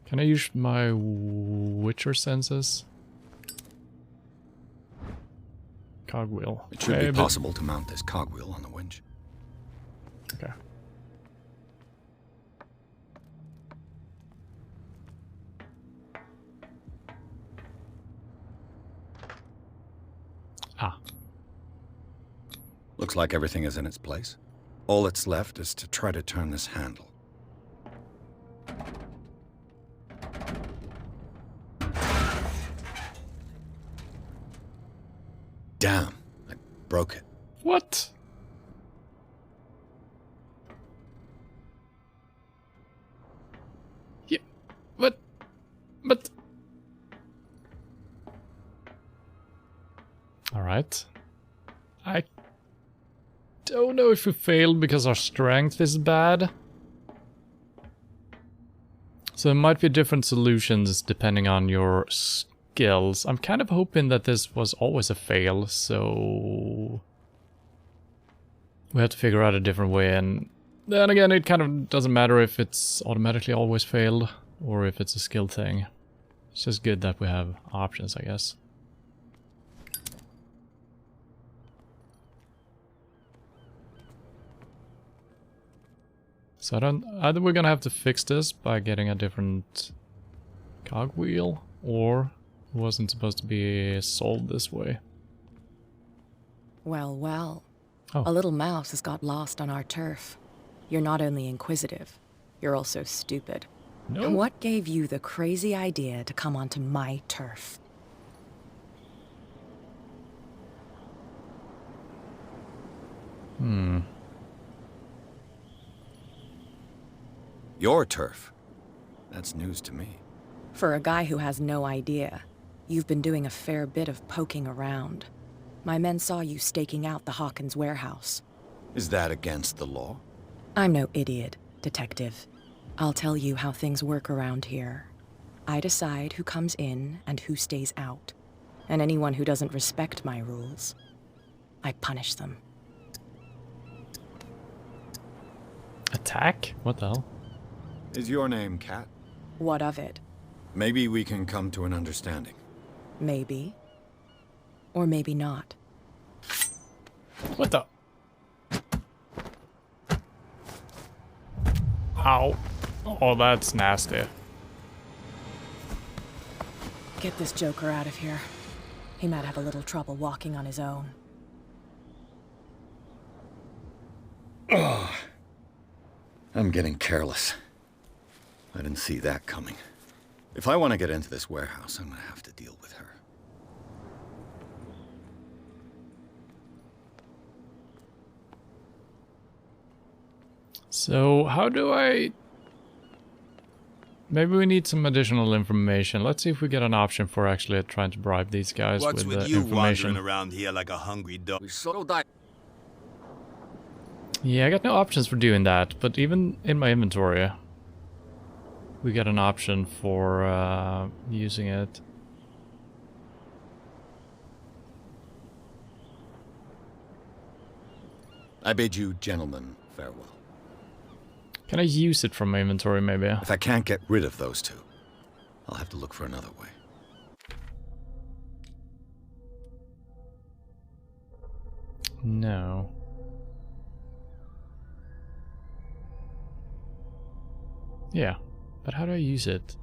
Can I use my Witcher senses? Cogwheel. It should be possible to mount this cogwheel on the winch. Okay. Ah. Looks like everything is in its place. All that's left is to try to turn this handle. Damn, I broke it. What? Yeah, but... Alright. I don't know if we failed because our strength is bad. So there might be different solutions depending on your skills. I'm kind of hoping that this was always a fail, so we have to figure out a different way, and then again it kind of doesn't matter if it's automatically always failed or if it's a skill thing. It's just good that we have options, I guess. So either we're gonna have to fix this by getting a different cogwheel, or it wasn't supposed to be solved this way. Well, well. Oh. A little mouse has got lost on our turf. You're not only inquisitive, you're also stupid. No. What gave you the crazy idea to come onto my turf? Your turf? That's news to me. For a guy who has no idea, you've been doing a fair bit of poking around. My men saw you staking out the Hawkins Warehouse. Is that against the law? I'm no idiot, Detective. I'll tell you how things work around here. I decide who comes in and who stays out. And anyone who doesn't respect my rules, I punish them. Attack? What the hell? Is your name Kat? What of it? Maybe we can come to an understanding. Maybe. Or maybe not. What the? Ow. Oh, that's nasty. Get this joker out of here. He might have a little trouble walking on his own. Ugh. I'm getting careless. I didn't see that coming. If I want to get into this warehouse, I'm gonna have to deal with her. So, how do I... Maybe we need some additional information. Let's see if we get an option for actually trying to bribe these guys What's with with you information. wandering around here like a hungry dog? We so die. Yeah, I got no options for doing that, but even in my inventory, we got an option for using it. I bid you gentlemen farewell. Can I use it from my inventory, maybe? If I can't get rid of those two, I'll have to look for another way. No. Yeah, but how do I use it?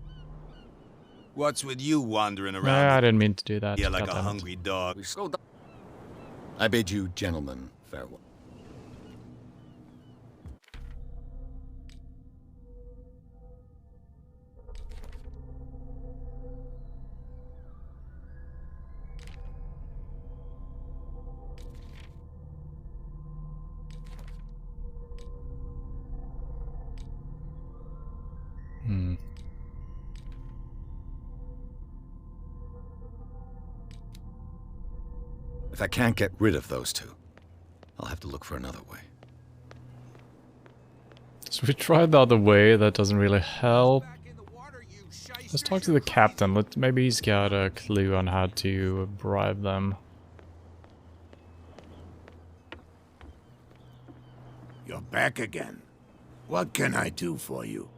What's with you wandering around? No, I didn't mean to do that. Yeah, like a Goddammit. hungry dog. We so die. I bid you gentlemen farewell. If I can't get rid of those two, I'll have to look for another way. So we tried the other way, that doesn't really help. Let's talk to the captain. Maybe he's got a clue on how to bribe them. You're back again. What can I do for you?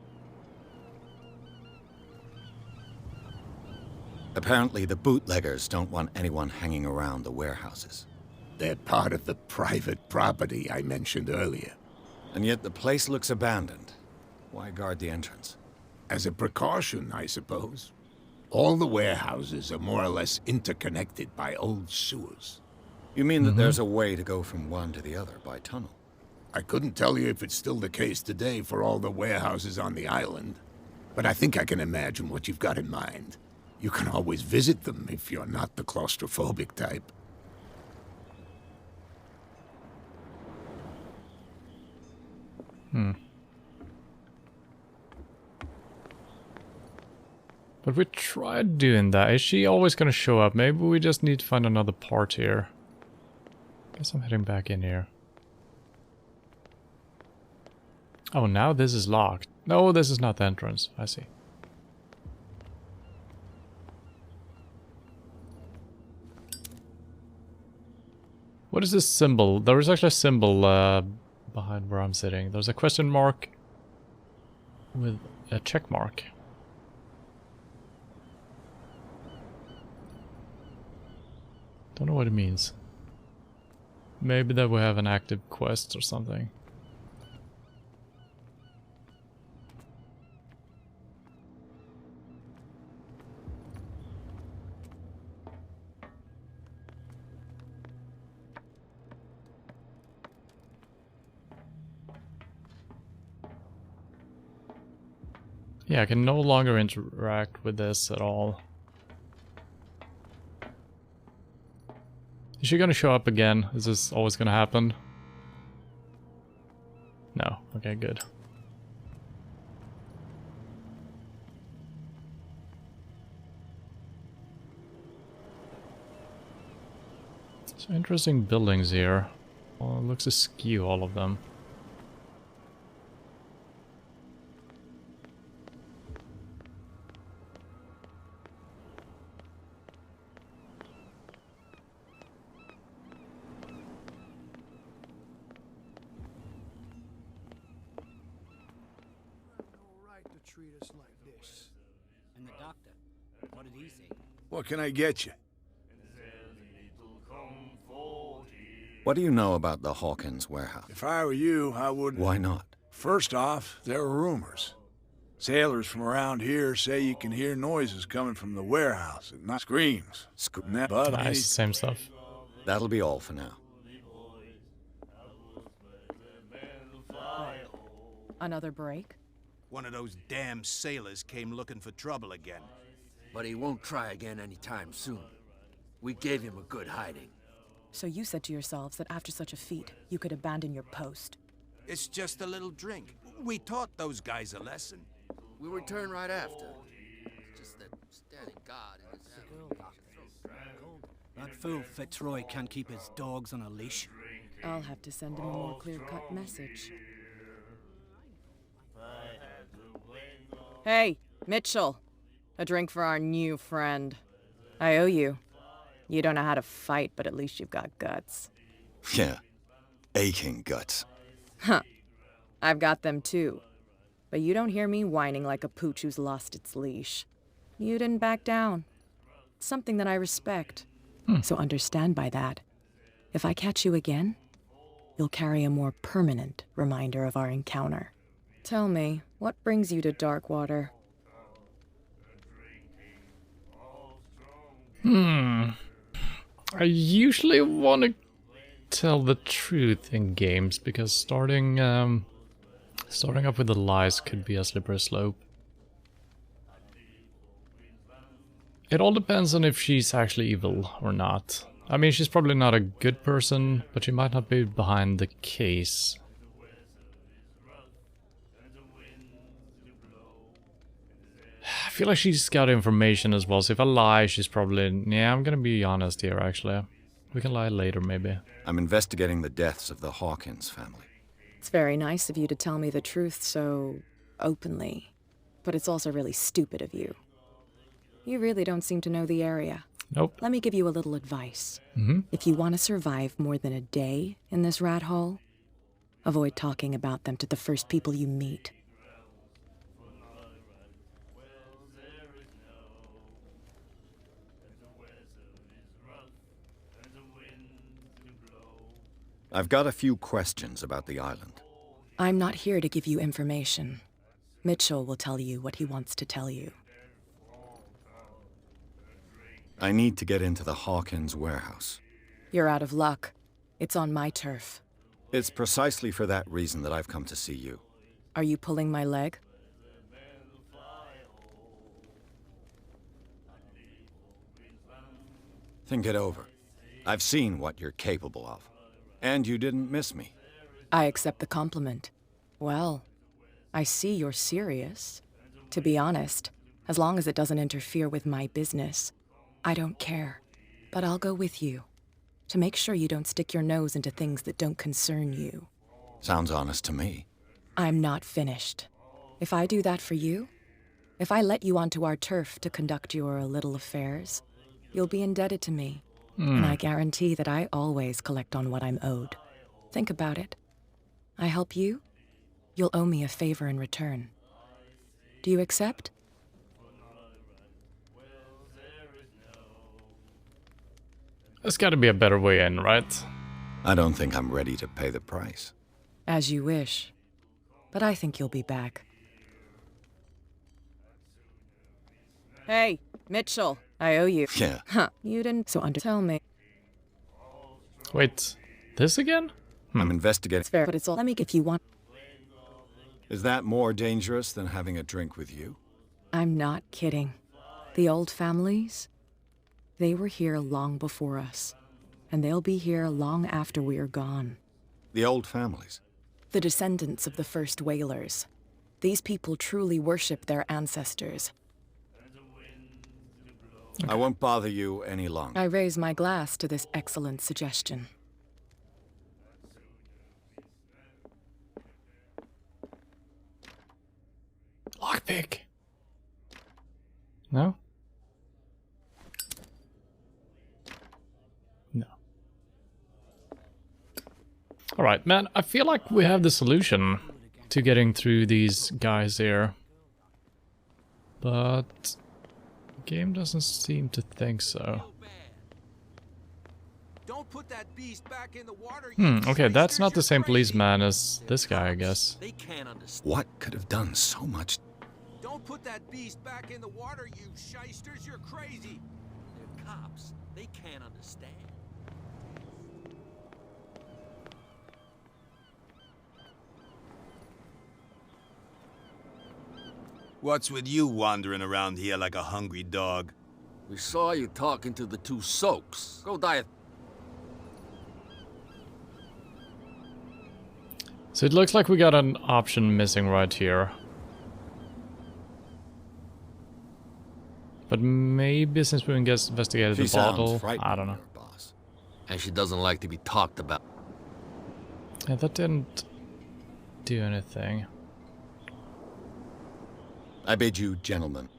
Apparently, the bootleggers don't want anyone hanging around the warehouses. They're part of the private property I mentioned earlier. And yet the place looks abandoned. Why guard the entrance? As a precaution, I suppose. All the warehouses are more or less interconnected by old sewers. You mean that there's a way to go from one to the other by tunnel? I couldn't tell you if it's still the case today for all the warehouses on the island, but I think I can imagine what you've got in mind. You can always visit them if you're not the claustrophobic type. But we tried doing that. Is she always gonna show up? Maybe we just need to find another part here. Guess I'm heading back in here. Oh, now this is locked. No, this is not the entrance. I see. What is this symbol? There is actually a symbol behind where I'm sitting. There's a question mark with a check mark. Don't know what it means. Maybe that we have an active quest or something. Yeah, I can no longer interact with this at all. Is she gonna show up again? Is this always gonna happen? No. Okay, good. So interesting buildings here. Well, it looks askew, all of them. Treat us like this. And the doctor, what did he say? What can I get you? What do you know about the Hawkins Warehouse? If I were you, I wouldn't... Why not? First off, there are rumors. Sailors from around here say you can hear noises coming from the warehouse at night. Screams. But nice, same stuff. That'll be all for now. Another break? One of those damn sailors came looking for trouble again. But he won't try again anytime soon. We gave him a good hiding. So you said to yourselves that after such a feat, you could abandon your post. It's just a little drink. We taught those guys a lesson. We return right after. It's just that standing guard in his That fool Fitzroy can't keep his dogs on a leash. I'll have to send him a more clear-cut message. Hey, Mitchell. A drink for our new friend. I owe you. You don't know how to fight, but at least you've got guts. Yeah. Aching guts. Huh. I've got them too. But you don't hear me whining like a pooch who's lost its leash. You didn't back down. It's something that I respect. So understand by that. If I catch you again, you'll carry a more permanent reminder of our encounter. Tell me, what brings you to Darkwater? I usually want to tell the truth in games because starting up with the lies could be a slippery slope. It all depends on if she's actually evil or not. I mean, she's probably not a good person, but she might not be behind the case. I feel like she's got information as well, so if I lie, she's probably... Yeah, I'm gonna be honest here, actually. We can lie later, maybe. I'm investigating the deaths of the Hawkins family. It's very nice of you to tell me the truth so openly, but it's also really stupid of you. You really don't seem to know the area. Nope. Let me give you a little advice. If you want to survive more than a day in this rat hole, avoid talking about them to the first people you meet. I've got a few questions about the island. I'm not here to give you information. Mitchell will tell you what he wants to tell you. I need to get into the Hawkins Warehouse. You're out of luck. It's on my turf. It's precisely for that reason that I've come to see you. Are you pulling my leg? Think it over. I've seen what you're capable of. And you didn't miss me. I accept the compliment. Well, I see you're serious. To be honest, as long as it doesn't interfere with my business, I don't care. But I'll go with you, to make sure you don't stick your nose into things that don't concern you. Sounds honest to me. I'm not finished. If I do that for you, if I let you onto our turf to conduct your little affairs, you'll be indebted to me. And I guarantee that I always collect on what I'm owed. Think about it. I help you, you'll owe me a favor in return. Do you accept? There's gotta be a better way in, right? I don't think I'm ready to pay the price. As you wish. But I think you'll be back. Hey, Mitchell, I owe you. Yeah. Huh, you didn't tell me. Wait, this again? I'm investigating. It's fair, but it's all. Let me if you want. Is that more dangerous than having a drink with you? I'm not kidding. The old families, they were here long before us. And they'll be here long after we are gone. The old families? The descendants of the first whalers. These people truly worship their ancestors. I won't bother you any longer. I raise my glass to this excellent suggestion. Lockpick. No? No. Alright, man, I feel like we have the solution to getting through these guys here. But the game doesn't seem to think so. Don't put that beast back in the water. Okay, that's not the same policeman as this guy, I guess. They can't understand. What could have done so much? Don't put that beast back in the water, you shysters. You're crazy. They're cops. They can't understand. What's with you wandering around here like a hungry dog? We saw you talking to the two soaks. Go die. So it looks like we got an option missing right here. But maybe since we investigated the bottle, I don't know. And she doesn't like to be talked about. Yeah, that didn't do anything. I bid you, gentlemen.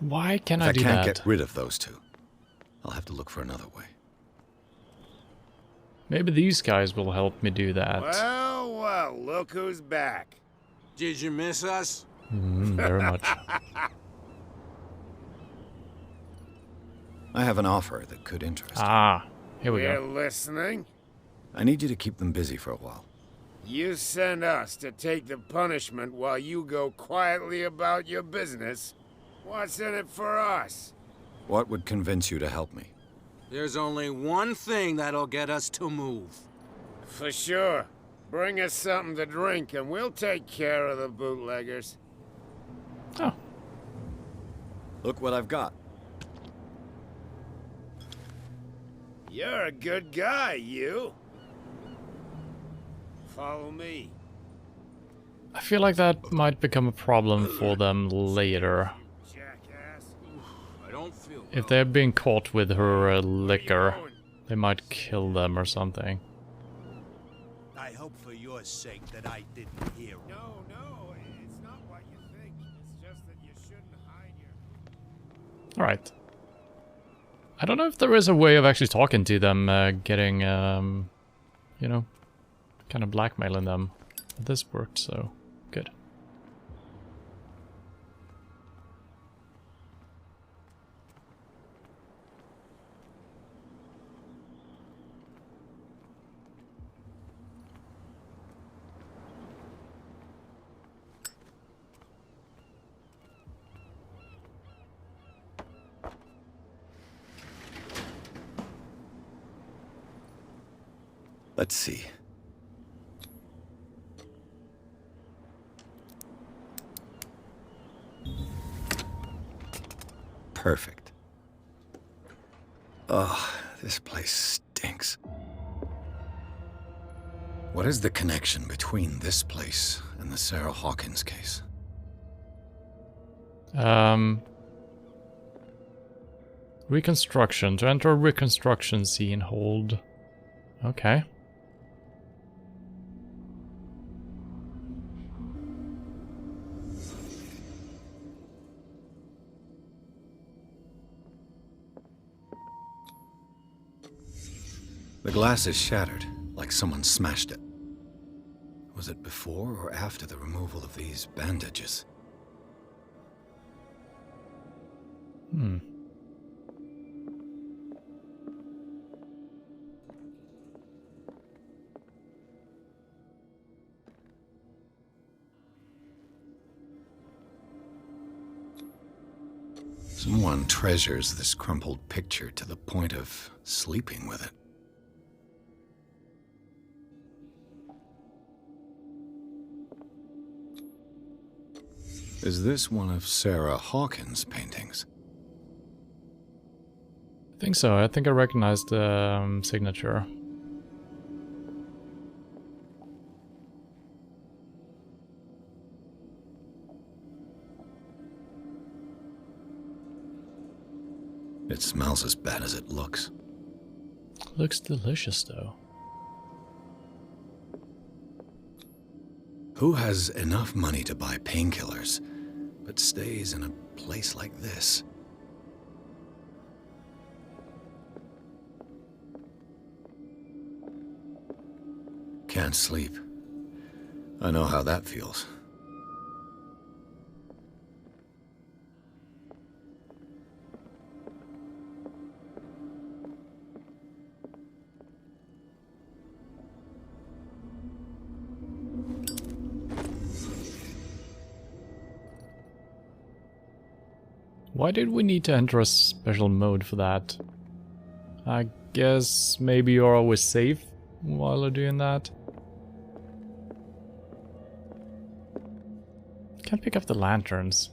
Why can if I do that? I can't get rid of those two, I'll have to look for another way. Maybe these guys will help me do that. Well, well, look who's back. Did you miss us? Very much. I have an offer that could interest you. Ah, here we We're go. listening. I need you to keep them busy for a while. You send us to take the punishment while you go quietly about your business. What's in it for us? What would convince you to help me? There's only one thing that'll get us to move. For sure. Bring us something to drink and we'll take care of the bootleggers. Oh. Look what I've got. You're a good guy, you. Follow me. I feel like that might become a problem for them later. I don't feel If they're being caught with her liquor, they might kill them or something. I hope for your sake that I didn't hear. No, it's not what you think. It's just that you shouldn't hide your... Alright. I don't know if there is a way of actually talking to them, getting, you know, kind of blackmailing them. But this worked, so good. Let's see. Perfect. Oh, this place stinks. What is the connection between this place and the Sarah Hawkins case? Reconstruction. To enter a reconstruction scene, hold. Okay. The glass is shattered, like someone smashed it. Was it before or after the removal of these bandages? Someone treasures this crumpled picture to the point of sleeping with it. Is this one of Sarah Hawkins' paintings? I think so. I think I recognize the signature. It smells as bad as it looks. Looks delicious, though. Who has enough money to buy painkillers, but stays in a place like this? Can't sleep. I know how that feels. Why did we need to enter a special mode for that? I guess maybe you're always safe while you're doing that. Can't pick up the lanterns.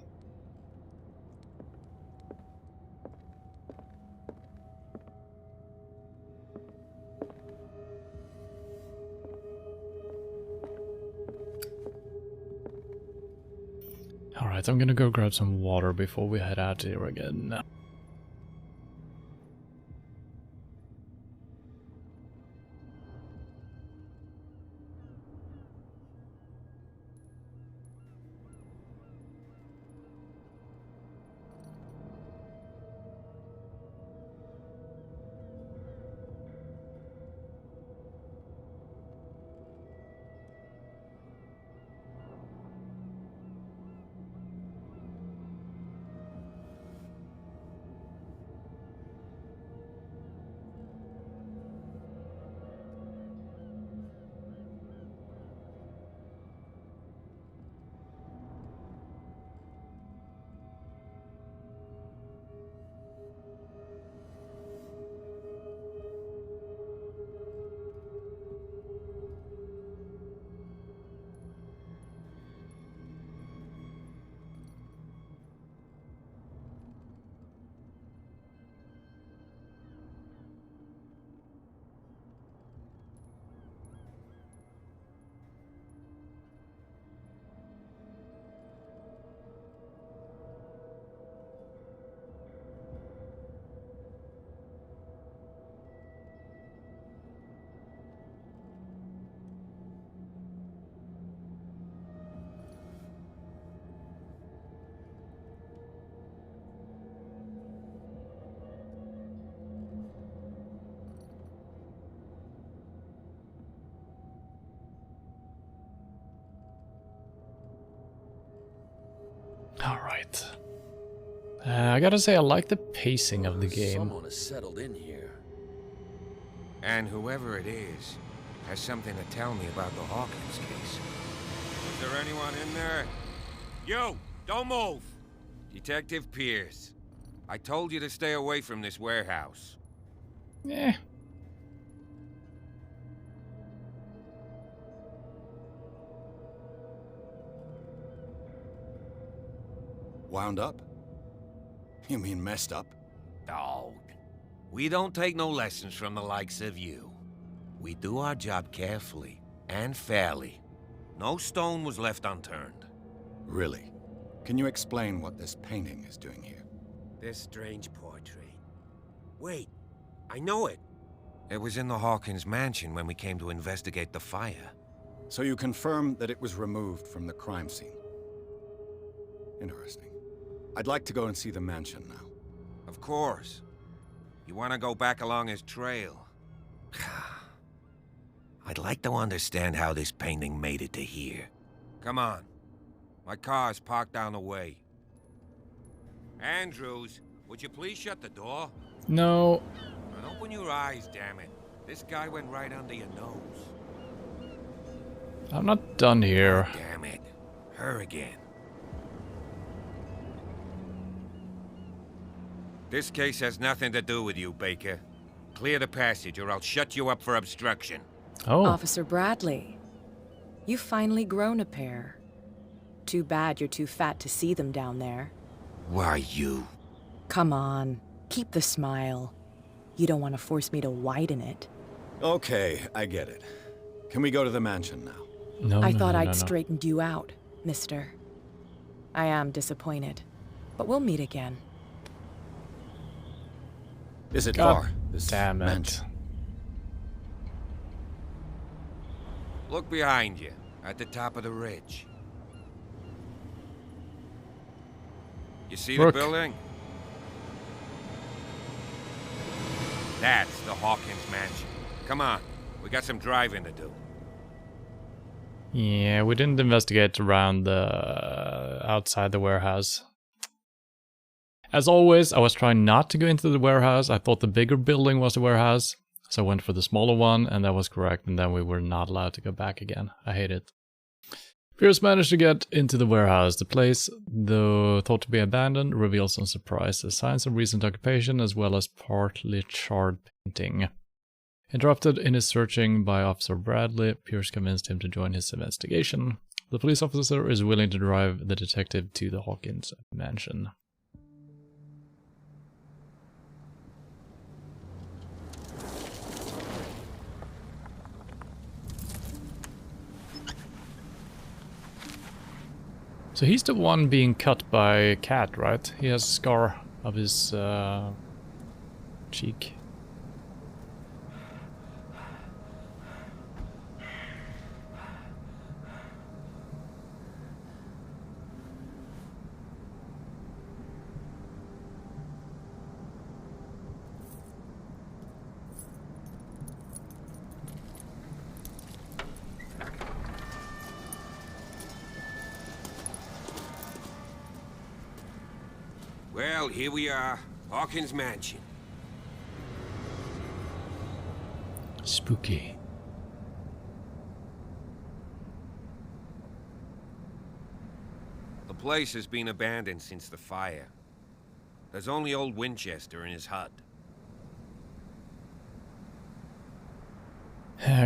Alright, I'm gonna go grab some water before we head out here again. Alright. I gotta say, I like the pacing of the game. Someone has settled in here. And whoever it is has something to tell me about the Hawkins case. Is there anyone in there? You! Don't move! Detective Pierce. I told you to stay away from this warehouse. Eh. Wound up? You mean messed up? Dog. We don't take no lessons from the likes of you. We do our job carefully and fairly. No stone was left unturned. Really? Can you explain what this painting is doing here? This strange portrait. Wait, I know it. It was in the Hawkins Mansion when we came to investigate the fire. So you confirm that it was removed from the crime scene? Interesting. I'd like to go and see the mansion now. Of course. You want to go back along his trail? I'd like to understand how this painting made it to here. Come on. My car's parked down the way. Andrews, would you please shut the door? No. And open your eyes, damn it. This guy went right under your nose. I'm not done here. Damn it. Her again. This case has nothing to do with you, Baker. Clear the passage or I'll shut you up for obstruction. Oh. Officer Bradley, you've finally grown a pair. Too bad you're too fat to see them down there. Why, you? Come on, keep the smile. You don't want to force me to widen it. Okay, I get it. Can we go to the mansion now? No, I thought I'd straightened you out, mister. I am disappointed, but we'll meet again. Is it God far? This damn it. mansion? Look behind you, at the top of the ridge. You see Look. the building? That's the Hawkins Mansion. Come on, we got some driving to do. Yeah, we didn't investigate around the outside the warehouse. As always, I was trying not to go into the warehouse. I thought the bigger building was the warehouse, so I went for the smaller one, and that was correct, and then we were not allowed to go back again. I hate it. Pierce managed to get into the warehouse. The place, though thought to be abandoned, reveals some surprises, signs of recent occupation, as well as partly charred painting. Interrupted in his searching by Officer Bradley, Pierce convinced him to join his investigation. The police officer is willing to drive the detective to the Hawkins Mansion. So he's the one being cut by a cat, right? He has a scar of his cheek. Well, here we are, Hawkins Mansion. Spooky. The place has been abandoned since the fire. There's only old Winchester in his hut.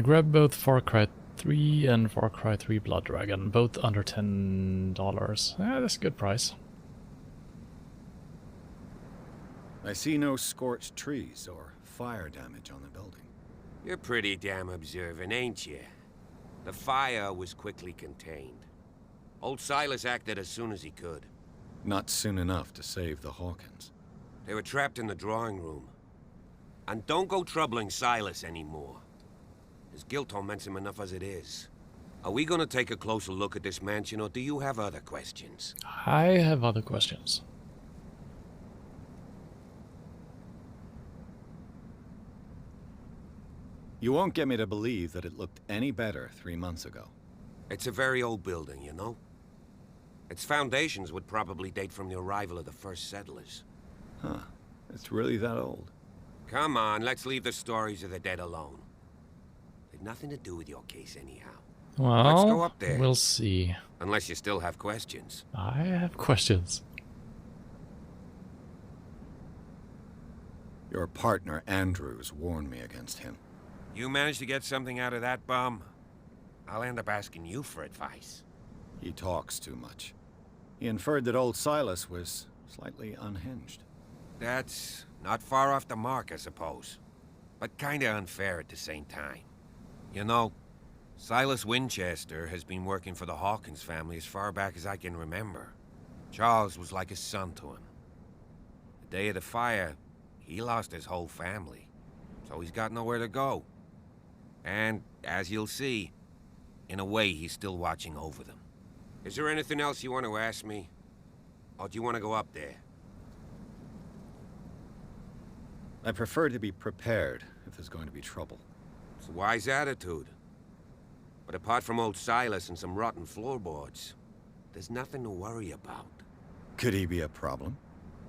Grab both Far Cry 3 and Far Cry 3 Blood Dragon, both under $10. That's a good price. I see no scorched trees or fire damage on the building. You're pretty damn observant, ain't you? The fire was quickly contained. Old Silas acted as soon as he could. Not soon enough to save the Hawkins. They were trapped in the drawing room. And don't go troubling Silas anymore. His guilt torments him enough as it is. Are we gonna take a closer look at this mansion, or do you have other questions? I have other questions. You won't get me to believe that it looked any better 3 months ago. It's a very old building, you know? Its foundations would probably date from the arrival of the first settlers. Huh. It's really that old. Come on, let's leave the stories of the dead alone. They've nothing to do with your case anyhow. Well, let's go up there. We'll see. Unless you still have questions. I have questions. Your partner, Andrews, warned me against him. You managed to get something out of that bum? I'll end up asking you for advice. He talks too much. He inferred that old Silas was slightly unhinged. That's not far off the mark, I suppose. But kinda unfair at the same time. You know, Silas Winchester has been working for the Hawkins family as far back as I can remember. Charles was like a son to him. The day of the fire, he lost his whole family, so he's got nowhere to go. And, as you'll see, in a way, he's still watching over them. Is there anything else you want to ask me? Or do you want to go up there? I prefer to be prepared if there's going to be trouble. It's a wise attitude. But apart from old Silas and some rotten floorboards, there's nothing to worry about. Could he be a problem?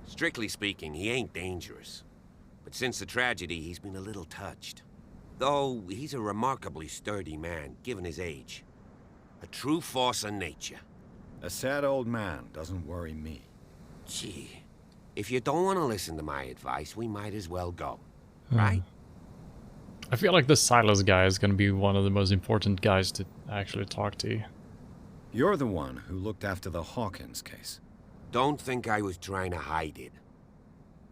Strictly speaking, he ain't dangerous. But since the tragedy, he's been a little touched. Though, he's a remarkably sturdy man, given his age. A true force of nature. A sad old man doesn't worry me. Gee, if you don't want to listen to my advice, we might as well go. Right? I feel like the Silas guy is going to be one of the most important guys to actually talk to. You're the one who looked after the Hawkins case. Don't think I was trying to hide it.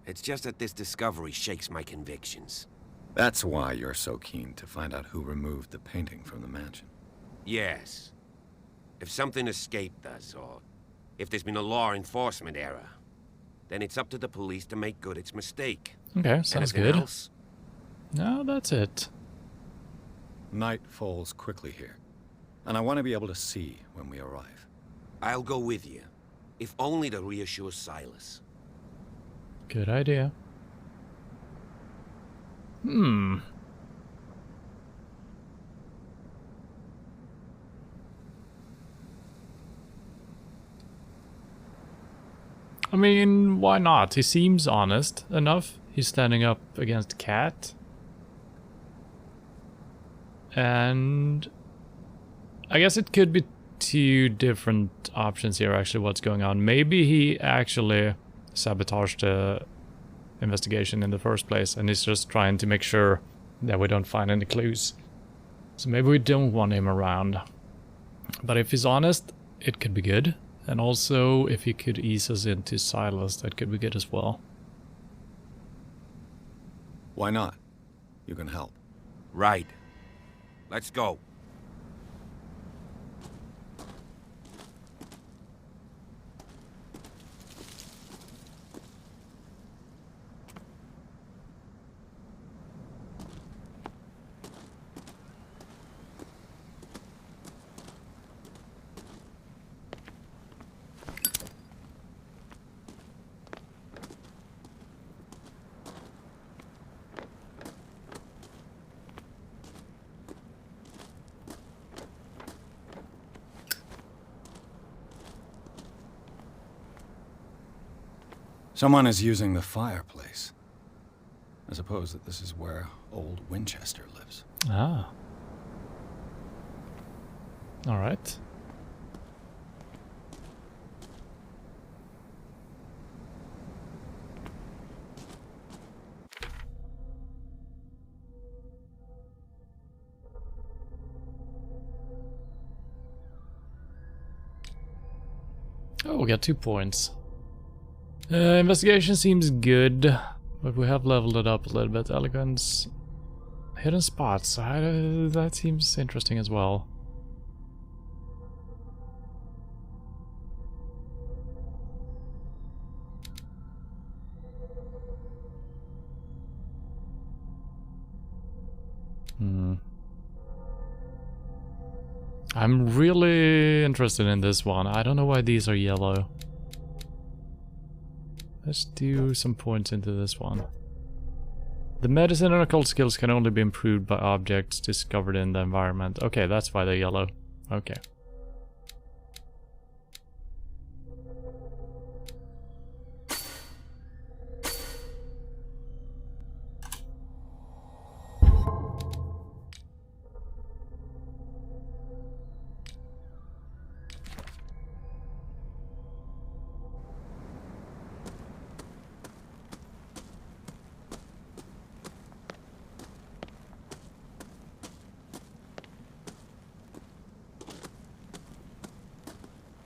It's just that this discovery shakes my convictions. That's why you're so keen to find out who removed the painting from the mansion. Yes. If something escaped us, or if there's been a law enforcement error, then it's up to the police to make good its mistake. Okay, sounds Anything good. Else? No, that's it. Night falls quickly here, and I want to be able to see when we arrive. I'll go with you, if only to reassure Silas. Good idea. I mean, why not? He seems honest enough. He's standing up against Cat. And I guess it could be two different options here, actually, what's going on. Maybe he actually sabotaged the investigation in the first place, and he's just trying to make sure that we don't find any clues. So maybe we don't want him around. But if he's honest, it could be good. And also, if he could ease us into Silas, that could be good as well. Why not? You can help. Right. Let's go. Someone is using the fireplace. I suppose that this is where old Winchester lives. Ah. Alright. Oh, we got 2 points. Investigation seems good, but we have leveled it up a little bit. Eloquence, hidden spots, that seems interesting as well. I'm really interested in this one. I don't know why these are yellow. Let's do some points into this one. The medicine and occult skills can only be improved by objects discovered in the environment. Okay, that's why they're yellow. Okay.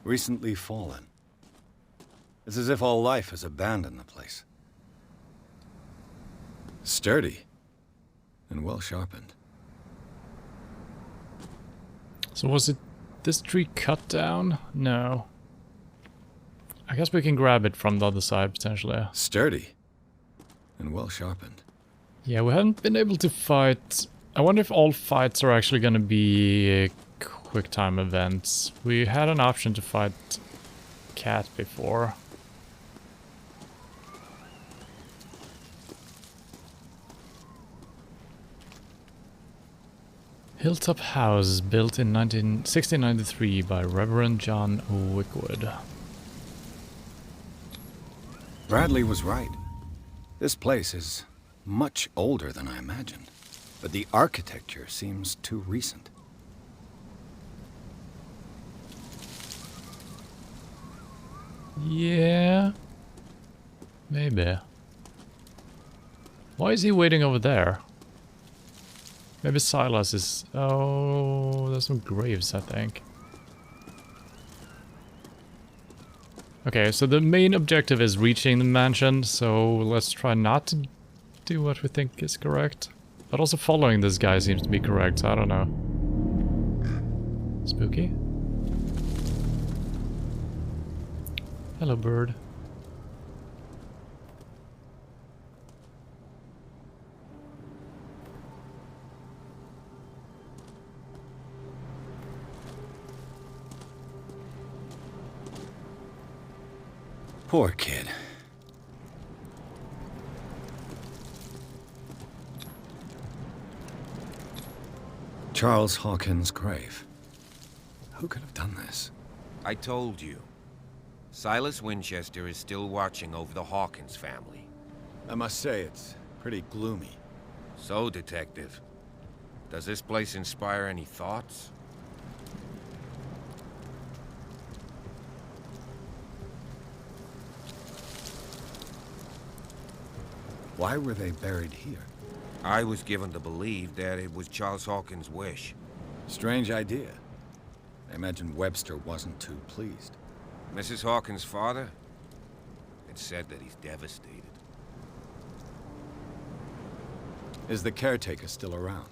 Recently fallen. It's as if all life has abandoned the place. Sturdy and well sharpened. So was it this tree cut down? No. I guess we can grab it from the other side, potentially. Sturdy and well sharpened. Yeah, we haven't been able to fight... I wonder if all fights are actually going to be quick time events. We had an option to fight Cat before. Hilltop House, built in 1693 by Reverend John Wickwood. Bradley was right. This place is much older than I imagined, but the architecture seems too recent. Yeah, maybe. Why is he waiting over there? Maybe Silas is... Oh, there's some graves, I think. Okay, so the main objective is reaching the mansion, so let's try not to do what we think is correct. But also following this guy seems to be correct, so I don't know. Spooky? Hello, bird. Poor kid. Charles Hawkins' grave. Who could have done this? I told you. Silas Winchester is still watching over the Hawkins family. I must say, it's pretty gloomy. So, Detective, does this place inspire any thoughts? Why were they buried here? I was given to believe that it was Charles Hawkins' wish. Strange idea. I imagine Webster wasn't too pleased. Mrs. Hawkins' father? It's said that he's devastated. Is the caretaker still around?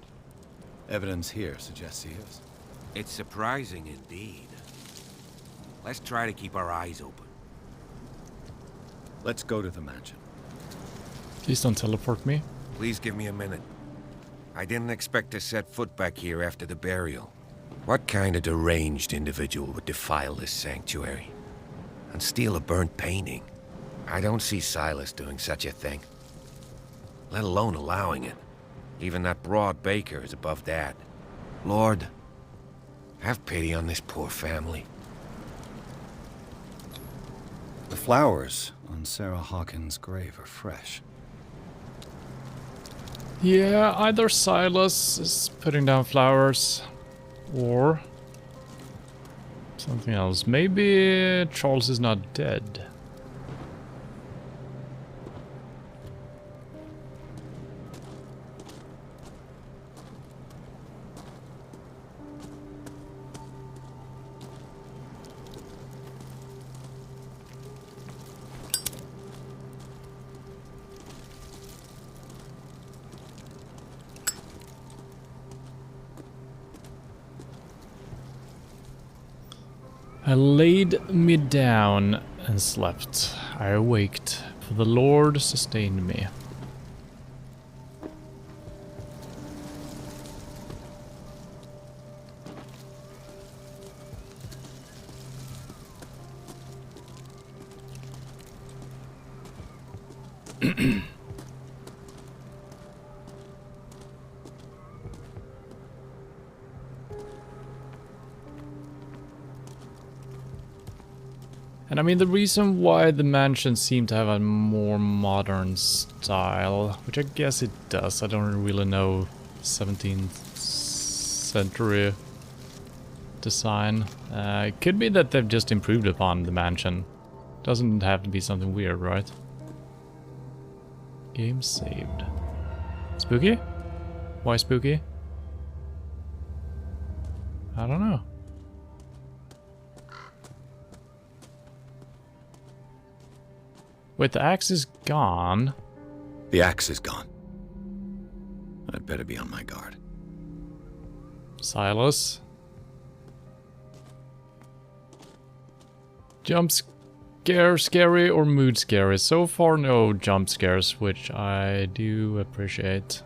Evidence here suggests he is. It's surprising indeed. Let's try to keep our eyes open. Let's go to the mansion. Please don't teleport me. Please give me a minute. I didn't expect to set foot back here after the burial. What kind of deranged individual would defile this sanctuary? And steal a burnt painting? I don't see Silas doing such a thing. Let alone allowing it. Even that broad baker is above that. Lord, have pity on this poor family. The flowers on Sarah Hawkins' grave are fresh. Yeah, either Silas is putting down flowers, or something else. Maybe Charles is not dead. I laid me down and slept. I awaked, for the Lord sustained me. And I mean, the reason why the mansion seemed to have a more modern style, which I guess it does, I don't really know 17th century design. It could be that they've just improved upon the mansion. Doesn't have to be something weird, right? Game saved. Spooky? Why spooky? I don't know. Wait, the axe is gone. The axe is gone. I'd better be on my guard. Silas. Jump scare, scary, or mood scary? So far, no jump scares, which I do appreciate.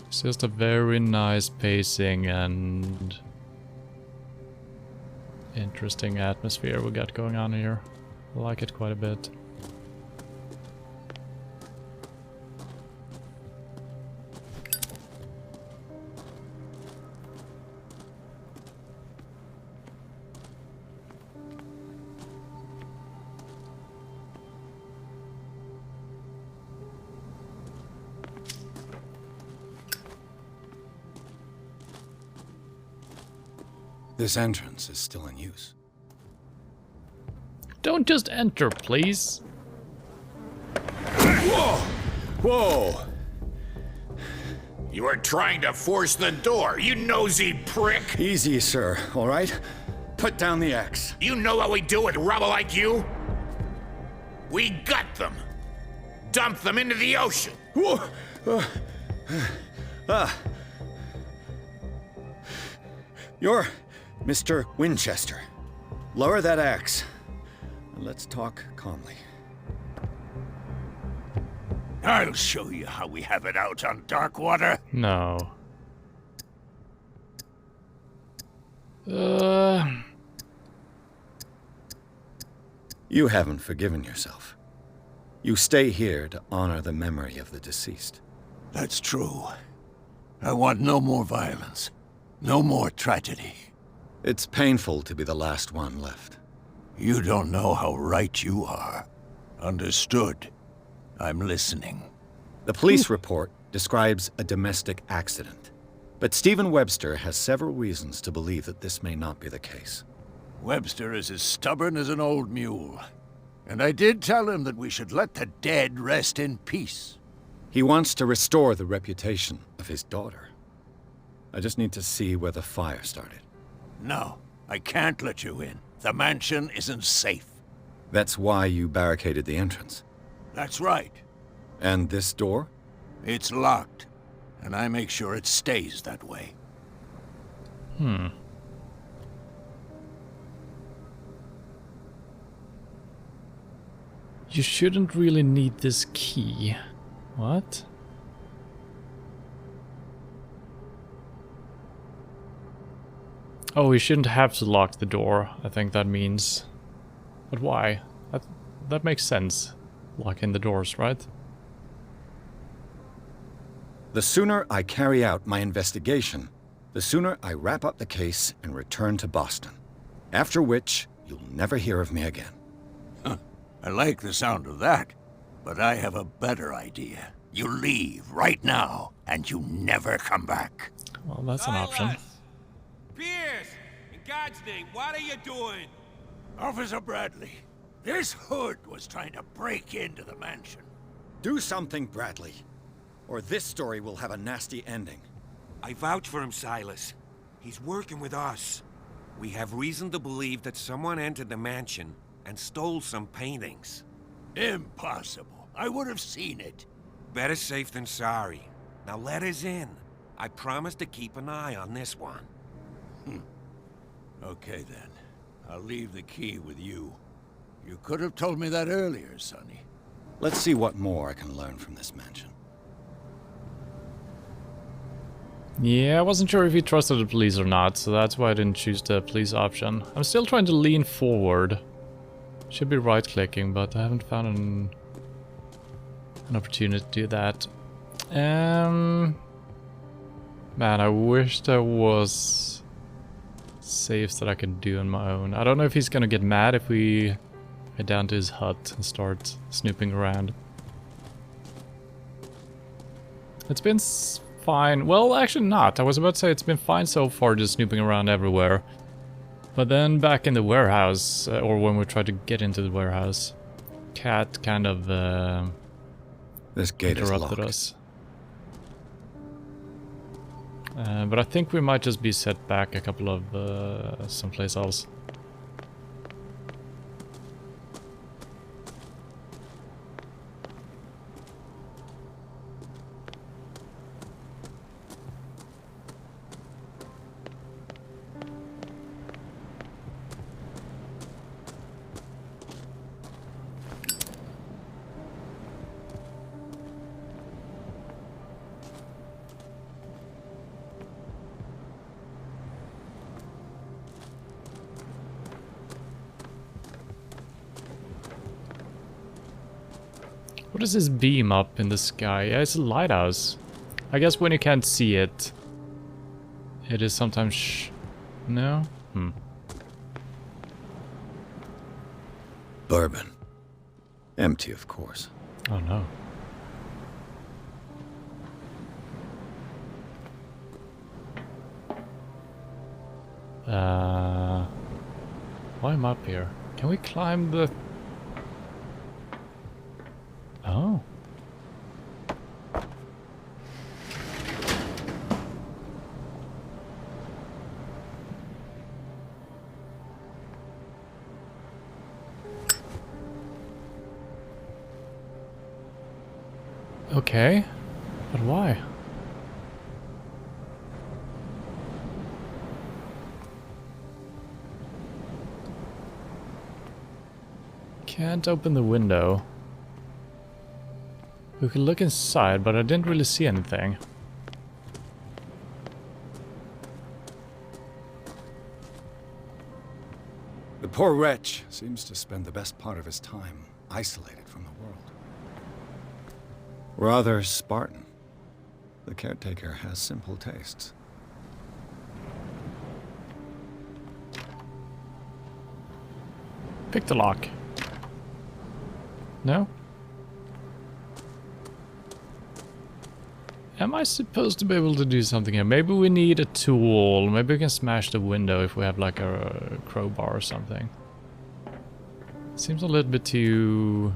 It's just a very nice pacing and interesting atmosphere we got going on here. I like it quite a bit. This entrance is still in use. Don't just enter, please. Whoa! Whoa! You were trying to force the door, you nosy prick! Easy, sir, all right? Put down the axe. You know what we do with rubble like you? We gut them. Dump them into the ocean. Whoa! You're Mr. Winchester. Lower that axe. And let's talk calmly. I'll show you how we have it out on dark water. No. You haven't forgiven yourself. You stay here to honor the memory of the deceased. That's true. I want no more violence. No more tragedy. It's painful to be the last one left. You don't know how right you are. Understood. I'm listening. The police report describes a domestic accident, but Stephen Webster has several reasons to believe that this may not be the case. Webster is as stubborn as an old mule. And I did tell him that we should let the dead rest in peace. He wants to restore the reputation of his daughter. I just need to see where the fire started. No, I can't let you in. The mansion isn't safe. That's why you barricaded the entrance. That's right. And this door? It's locked, and I make sure it stays that way. You shouldn't really need this key. What? Oh, we shouldn't have to lock the door, I think that means. But why? That makes sense. Locking the doors, right? The sooner I carry out my investigation, the sooner I wrap up the case and return to Boston. After which, you'll never hear of me again. Huh. I like the sound of that, but I have a better idea. You leave right now, and you never come back. Well, that's an option. Pierce! In God's name, what are you doing? Officer Bradley, this hood was trying to break into the mansion. Do something, Bradley, or this story will have a nasty ending. I vouch for him, Silas. He's working with us. We have reason to believe that someone entered the mansion and stole some paintings. Impossible. I would have seen it. Better safe than sorry. Now let us in. I promise to keep an eye on this one. Okay then. I'll leave the key with you. You could have told me that earlier, Sonny. Let's see what more I can learn from this mansion. Yeah, I wasn't sure if he trusted the police or not, so that's why I didn't choose the police option. I'm still trying to lean forward. Should be right-clicking, but I haven't found an opportunity to do that. Man, I wish there was saves that I could do on my own. I don't know if he's gonna get mad if we head down to his hut and start snooping around. It's been fine. Well, actually not. I was about to say it's been fine so far, just snooping around everywhere. But then back in the warehouse, or when we tried to get into the warehouse, Cat kind of this gate interrupted us. But I think we might just be set back a couple of someplace else. What is this beam up in the sky? Yeah, it's a lighthouse. I guess when you can't see it, it is sometimes no? Bourbon. Empty, of course. Oh no. Why am I up here? Can we climb the... Oh. Okay, but why? Can't open the window. We could look inside, but I didn't really see anything. The poor wretch seems to spend the best part of his time isolated from the world. Rather Spartan. The caretaker has simple tastes. Pick the lock. No? Am I supposed to be able to do something here? Maybe we need a tool. Maybe we can smash the window if we have like a crowbar or something. Seems a little bit too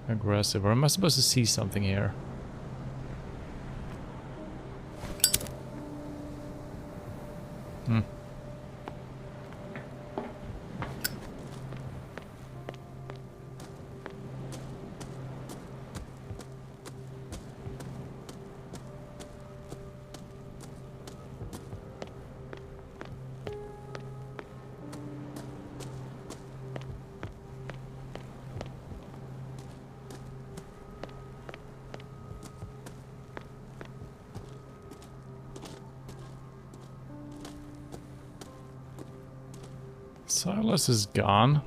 aggressive. Or am I supposed to see something here? Silas is gone.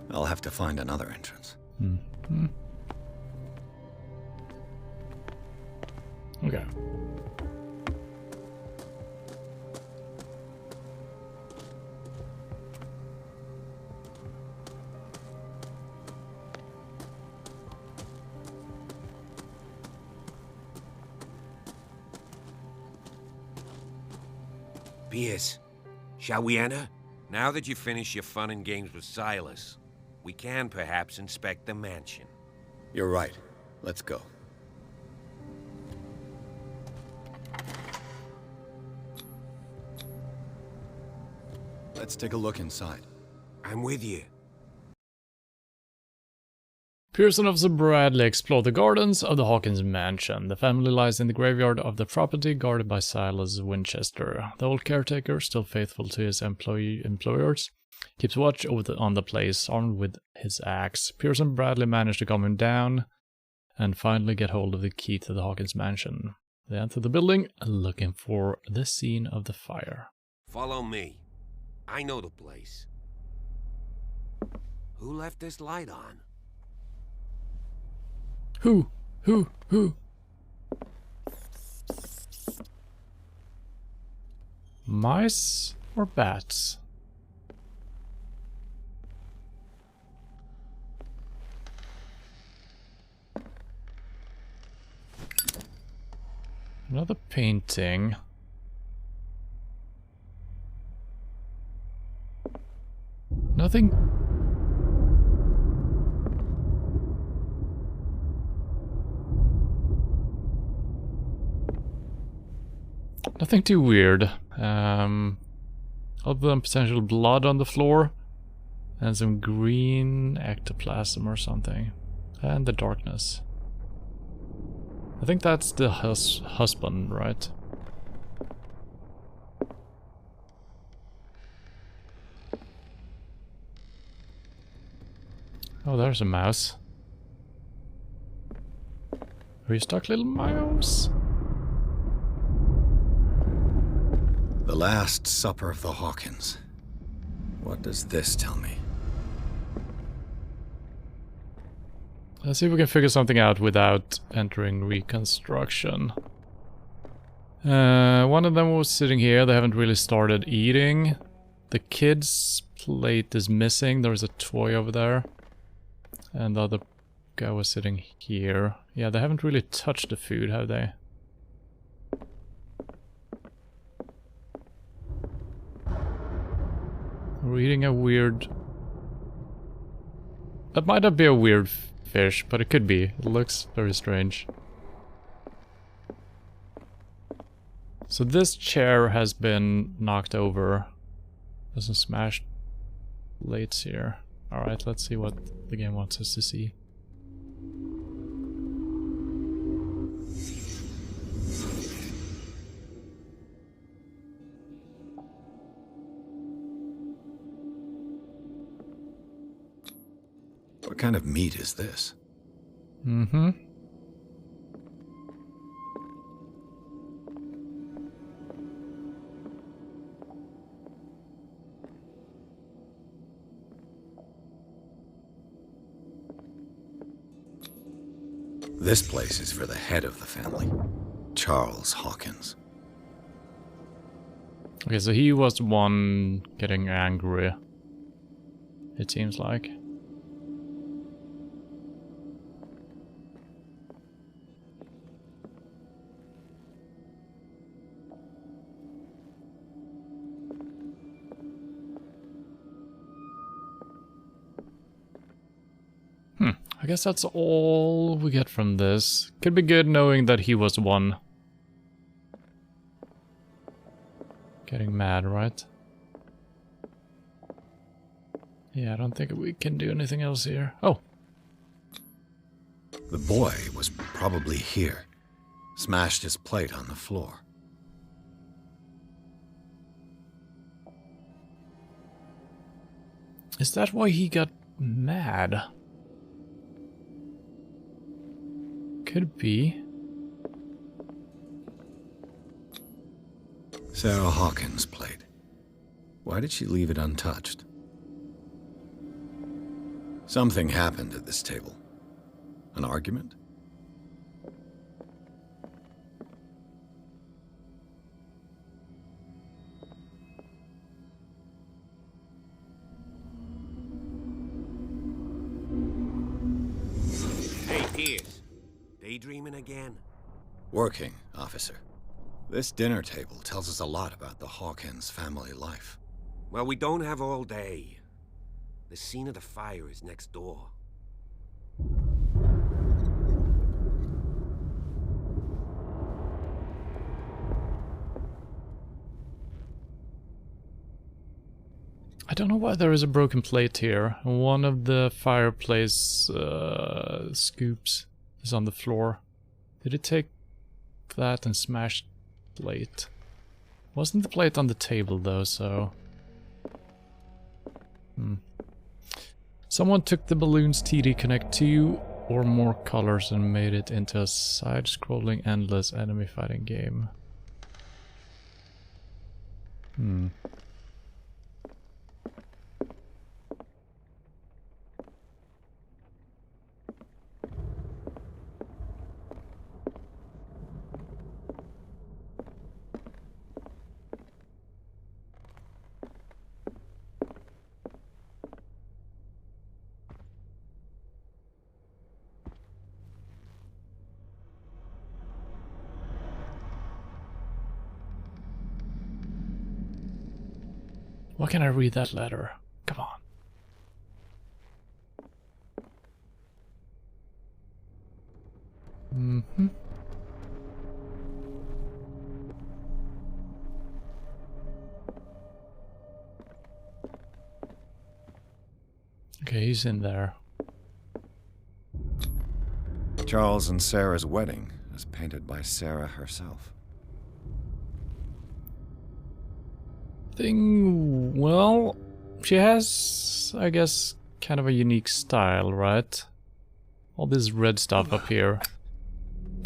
I'll have to find another entrance. Okay. Pierce, shall we enter? Now that you've finished your fun and games with Silas, we can perhaps inspect the mansion. You're right. Let's go. Let's take a look inside. I'm with you. Pierce and Officer Bradley explore the gardens of the Hawkins Mansion. The family lies in the graveyard of the property guarded by Silas Winchester. The old caretaker, still faithful to his employers, keeps watch on the place, armed with his axe. Pierce and Bradley manage to calm him down and finally get hold of the key to the Hawkins Mansion. They enter the building, looking for the scene of the fire. Follow me. I know the place. Who left this light on? Who? Mice or bats? Another painting. Nothing. Nothing too weird. Other than potential blood on the floor and some green ectoplasm or something. And the darkness. I think that's the husband, right? Oh, there's a mouse. Are you stuck, little mouse? The Last Supper of the Hawkins. What does this tell me? Let's see if we can figure something out without entering reconstruction. One of them was sitting here. They haven't really started eating. The kid's plate is missing. There's a toy over there. And the other guy was sitting here. Yeah, they haven't really touched the food, have they? We're eating a weird... That might not be a weird fish, but it could be. It looks very strange. So this chair has been knocked over. There's some smashed plates here. Alright, let's see what the game wants us to see. What kind of meat is this? Mm-hmm. This place is for the head of the family, Charles Hawkins. Okay, so he was the one getting angry, it seems like. I guess that's all we get from this. Could be good knowing that he was the one getting mad, right? Yeah, I don't think we can do anything else here. Oh! The boy was probably here. Smashed his plate on the floor. Is that why he got mad? Could be. Sarah Hawkins' plate. Why did she leave it untouched? Something happened at this table. An argument? Hey, Pierce. Daydreaming again? Working, officer. This dinner table tells us a lot about the Hawkins family life. Well, we don't have all day. The scene of the fire is next door. I don't know why there is a broken plate here. One of the fireplace scoops is on the floor. Did it take that and smash the plate? Wasn't the plate on the table though, so... Someone took the balloon's TD Connect 2 or more colors and made it into a side-scrolling endless enemy fighting game. Why can't I read that letter? Come on. Okay, he's in there. Charles and Sarah's wedding is painted by Sarah herself. Well, she has, I guess, kind of a unique style, right? All this red stuff up here.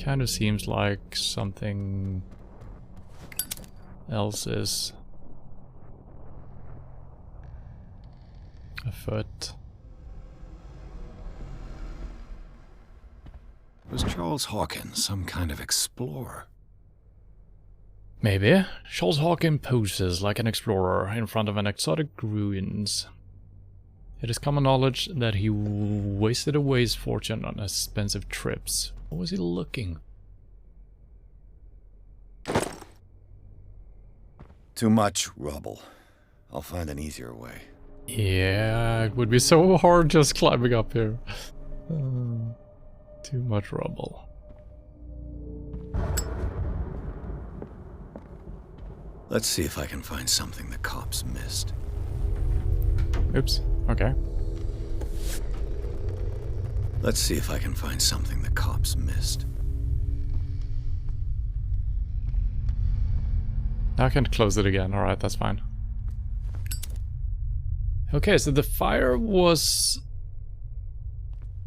kind of seems like something else is afoot. Was Charles Hawkins some kind of explorer? Maybe. Charles Hawkins poses like an explorer in front of an exotic ruins. It is common knowledge that he wasted away his fortune on expensive trips. What was he looking? Too much rubble. I'll find an easier way. Yeah, it would be so hard just climbing up here. Too much rubble. Let's see if I can find something the cops missed. Oops, okay. Let's see if I can find something the cops missed. I can close it again, alright, that's fine. Okay, so the fire was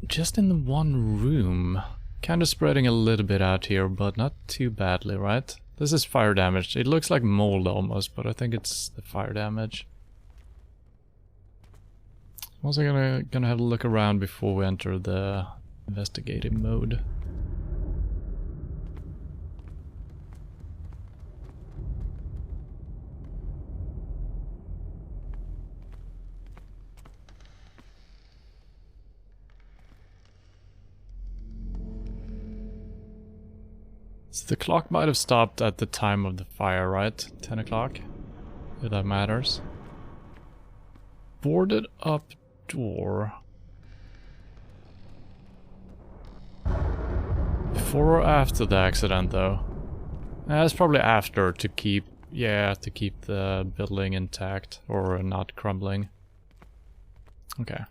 just in the one room. Kind of spreading a little bit out here, but not too badly, right? This is fire damage. It looks like mold almost, but I think it's the fire damage. I'm also gonna have a look around before we enter the investigative mode. So the clock might have stopped at the time of the fire, right? 10 o'clock? If that matters. Boarded up door. Before or after the accident, though? It's probably after to keep, to keep the building intact or not crumbling. Okay.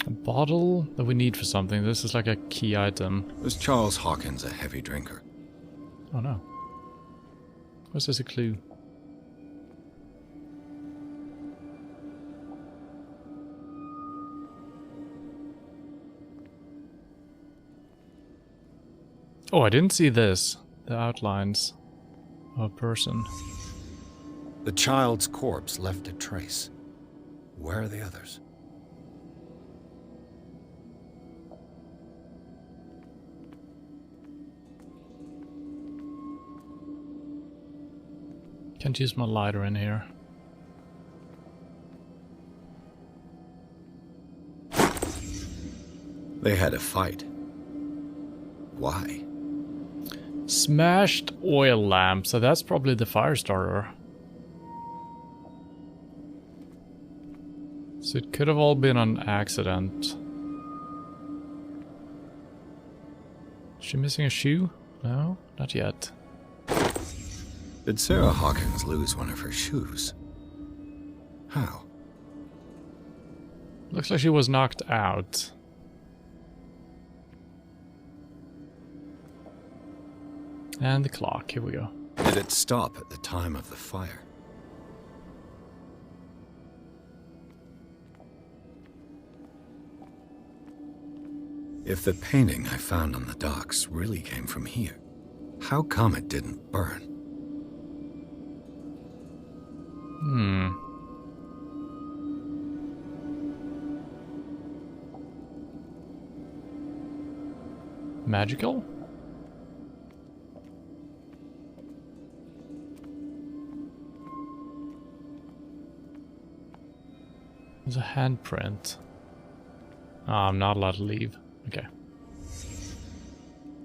A bottle that we need for something. This is like a key item. Was Charles Hawkins a heavy drinker? Oh no. Was this a clue? Oh, I didn't see this. The outlines of a person. The child's corpse left a trace. Where are the others? Can't use my lighter in here. They had a fight. Why? Smashed oil lamp, so that's probably the fire starter. So it could have all been an accident. Is she missing a shoe? No, not yet. Did Sarah Hawkins lose one of her shoes? How? Looks like she was knocked out. And the clock, here we go. Did it stop at the time of the fire? If the painting I found on the docks really came from here, how come it didn't burn? Magical? There's a handprint. Oh, I'm not allowed to leave. Okay.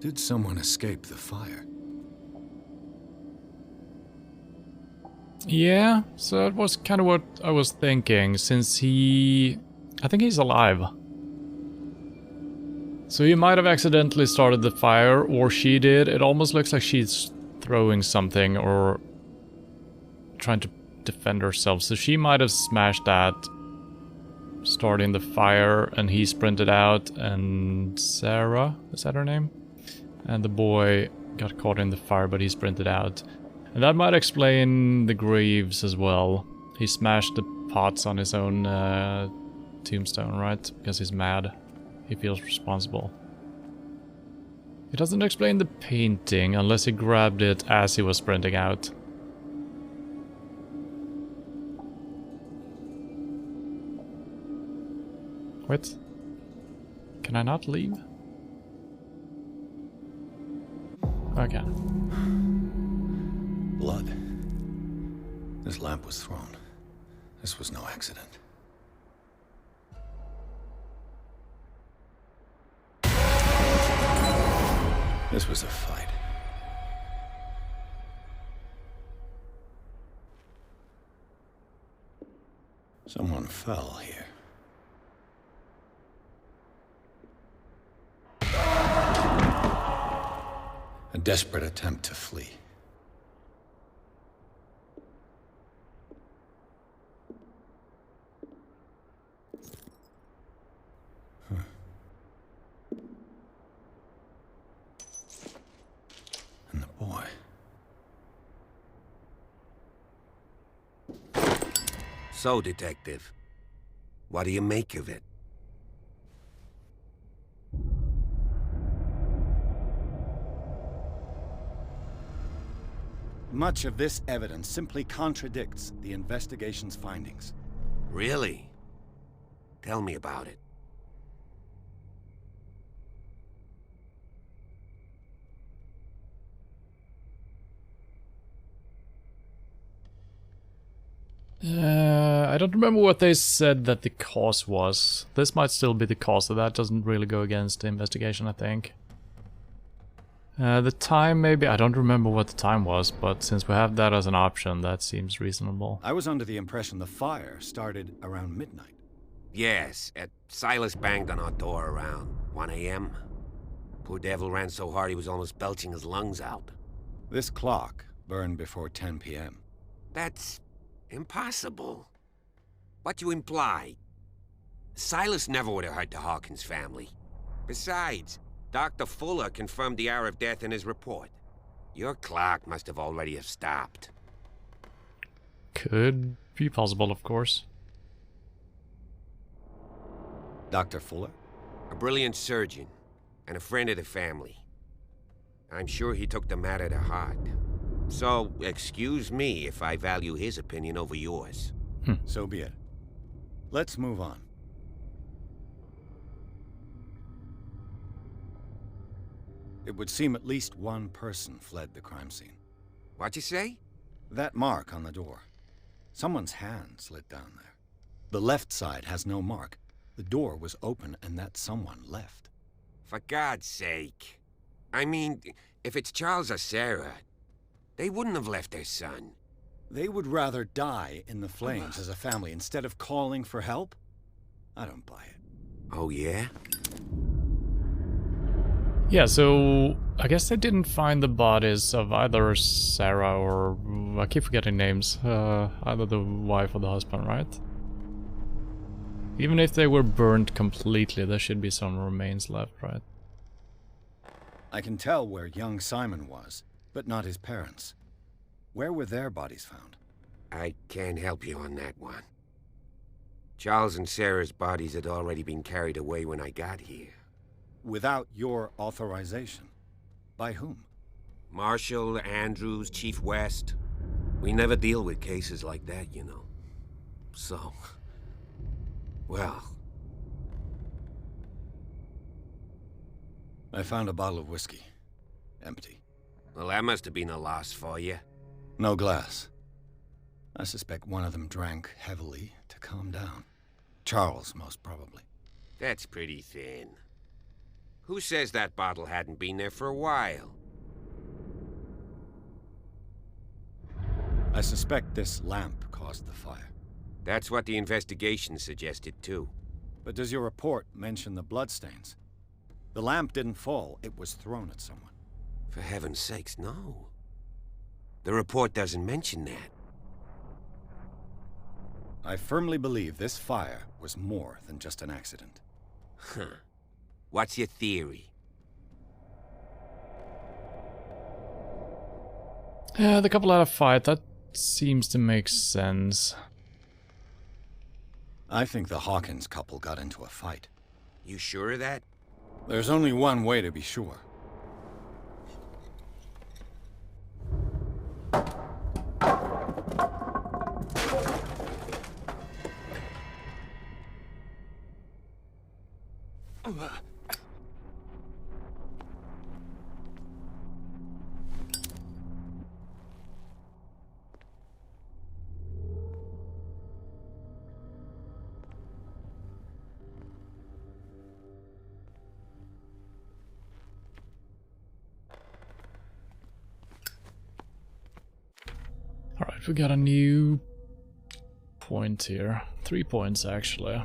Did someone escape the fire? Yeah, so that was kind of what I was thinking, since I think he's alive. So he might have accidentally started the fire, or she did. It almost looks like she's throwing something or trying to defend herself. So she might have smashed that, starting the fire, and he sprinted out, and Sarah, is that her name? And the boy got caught in the fire, but he sprinted out. And that might explain the graves as well. He smashed the pots on his own tombstone, right? Because he's mad. He feels responsible. It doesn't explain the painting unless he grabbed it as he was sprinting out. Wait. Can I not leave? Okay. Blood. This lamp was thrown. This was no accident. This was a fight. Someone fell here. A desperate attempt to flee. And the boy. So, Detective, what do you make of it? Much of this evidence simply contradicts the investigation's findings. Really? Tell me about it. I don't remember what they said that the cause was. This might still be the cause, so that doesn't really go against the investigation, I think. The time maybe, I don't remember what the time was, but since we have that as an option, that seems reasonable. I was under the impression the fire started around midnight. Yes, Silas banged on our door around 1 a.m. Poor devil ran so hard he was almost belching his lungs out. This clock burned before 10 p.m. That's impossible. What you imply? Silas never would have hurt the Hawkins family. Besides, Dr. Fuller confirmed the hour of death in his report. Your clock must have already have stopped. Could be possible, of course. Dr. Fuller? A brilliant surgeon, and a friend of the family. I'm sure he took the matter to heart. So, excuse me if I value his opinion over yours. So be it. Let's move on. It would seem at least one person fled the crime scene. What'd you say? That mark on the door. Someone's hand slid down there. The left side has no mark. The door was open and that someone left. For God's sake. I mean, if it's Charles or Sarah, they wouldn't have left their son. They would rather die in the flames as a family instead of calling for help? I don't buy it. Oh, yeah? Yeah, so I guess they didn't find the bodies of either Sarah or... I keep forgetting names. Either the wife or the husband, right? Even if they were burned completely, there should be some remains left, right? I can tell where young Simon was, but not his parents. Where were their bodies found? I can't help you on that one. Charles and Sarah's bodies had already been carried away when I got here. Without your authorization? By whom? Marshall, Andrews, Chief West. We never deal with cases like that, you know. So... well... I found a bottle of whiskey. Empty. Well, that must have been a loss for you. No glass. I suspect one of them drank heavily to calm down. Charles, most probably. That's pretty thin. Who says that bottle hadn't been there for a while? I suspect this lamp caused the fire. That's what the investigation suggested, too. But does your report mention the bloodstains? The lamp didn't fall, it was thrown at someone. For heaven's sakes, no. The report doesn't mention that. I firmly believe this fire was more than just an accident. Huh. What's your theory? The couple had a fight, that seems to make sense. I think the Hawkins couple got into a fight. You sure of that? There's only one way to be sure. Alright, we got a new point here. 3 points, actually.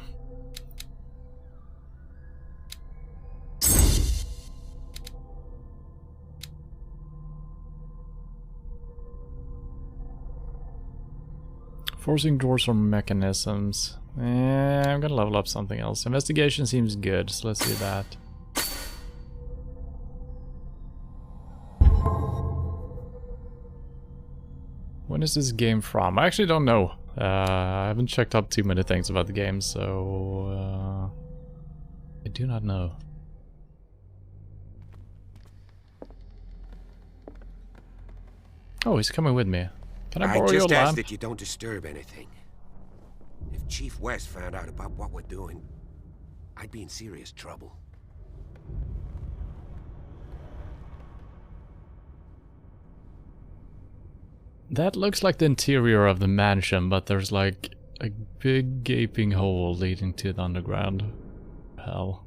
Forcing doors or mechanisms. I'm gonna level up something else. Investigation seems good, so let's do that. When is this game from? I actually don't know. I haven't checked up too many things about the game, so I do not know. Oh, he's coming with me. Can I borrow your lamp? I just ask that you don't disturb anything. If Chief West found out about what we're doing, I'd be in serious trouble. That looks like the interior of the mansion, but there's like a big gaping hole leading to the underground. Hell.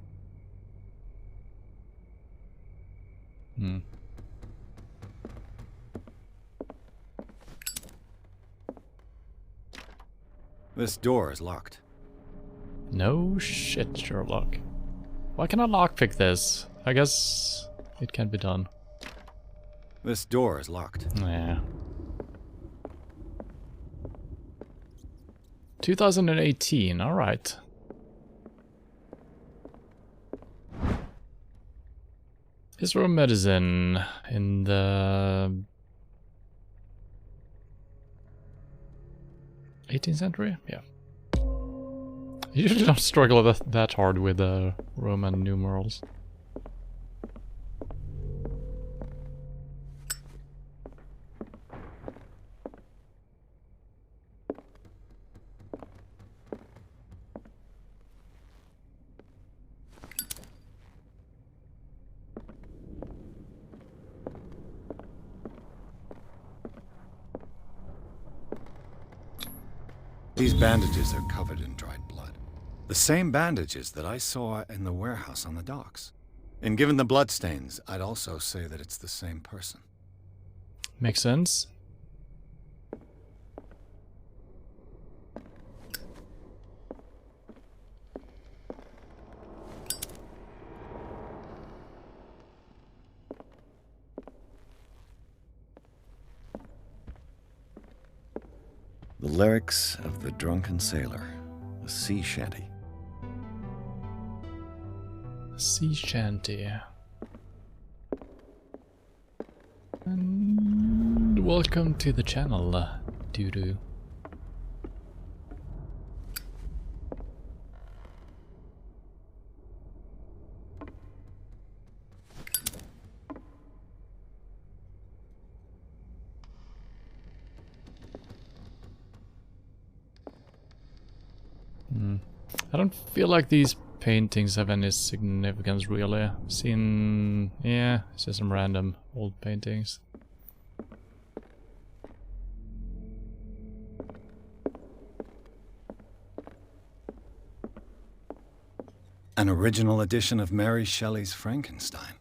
This door is locked. No shit, Sherlock. Why can I lockpick this? I guess it can be done. This door is locked. Yeah. 2018, alright. History of medicine in the 18th century? Yeah. I usually don't struggle that hard with Roman numerals. These bandages are covered in dried blood. The same bandages that I saw in the warehouse on the docks. And given the bloodstains, I'd also say that it's the same person. Makes sense. The lyrics of the drunken sailor, a sea shanty. Sea shanty. And welcome to the channel, doo-doo. I don't feel like these paintings have any significance, really. I've seen... yeah, it's just some random old paintings. An original edition of Mary Shelley's Frankenstein,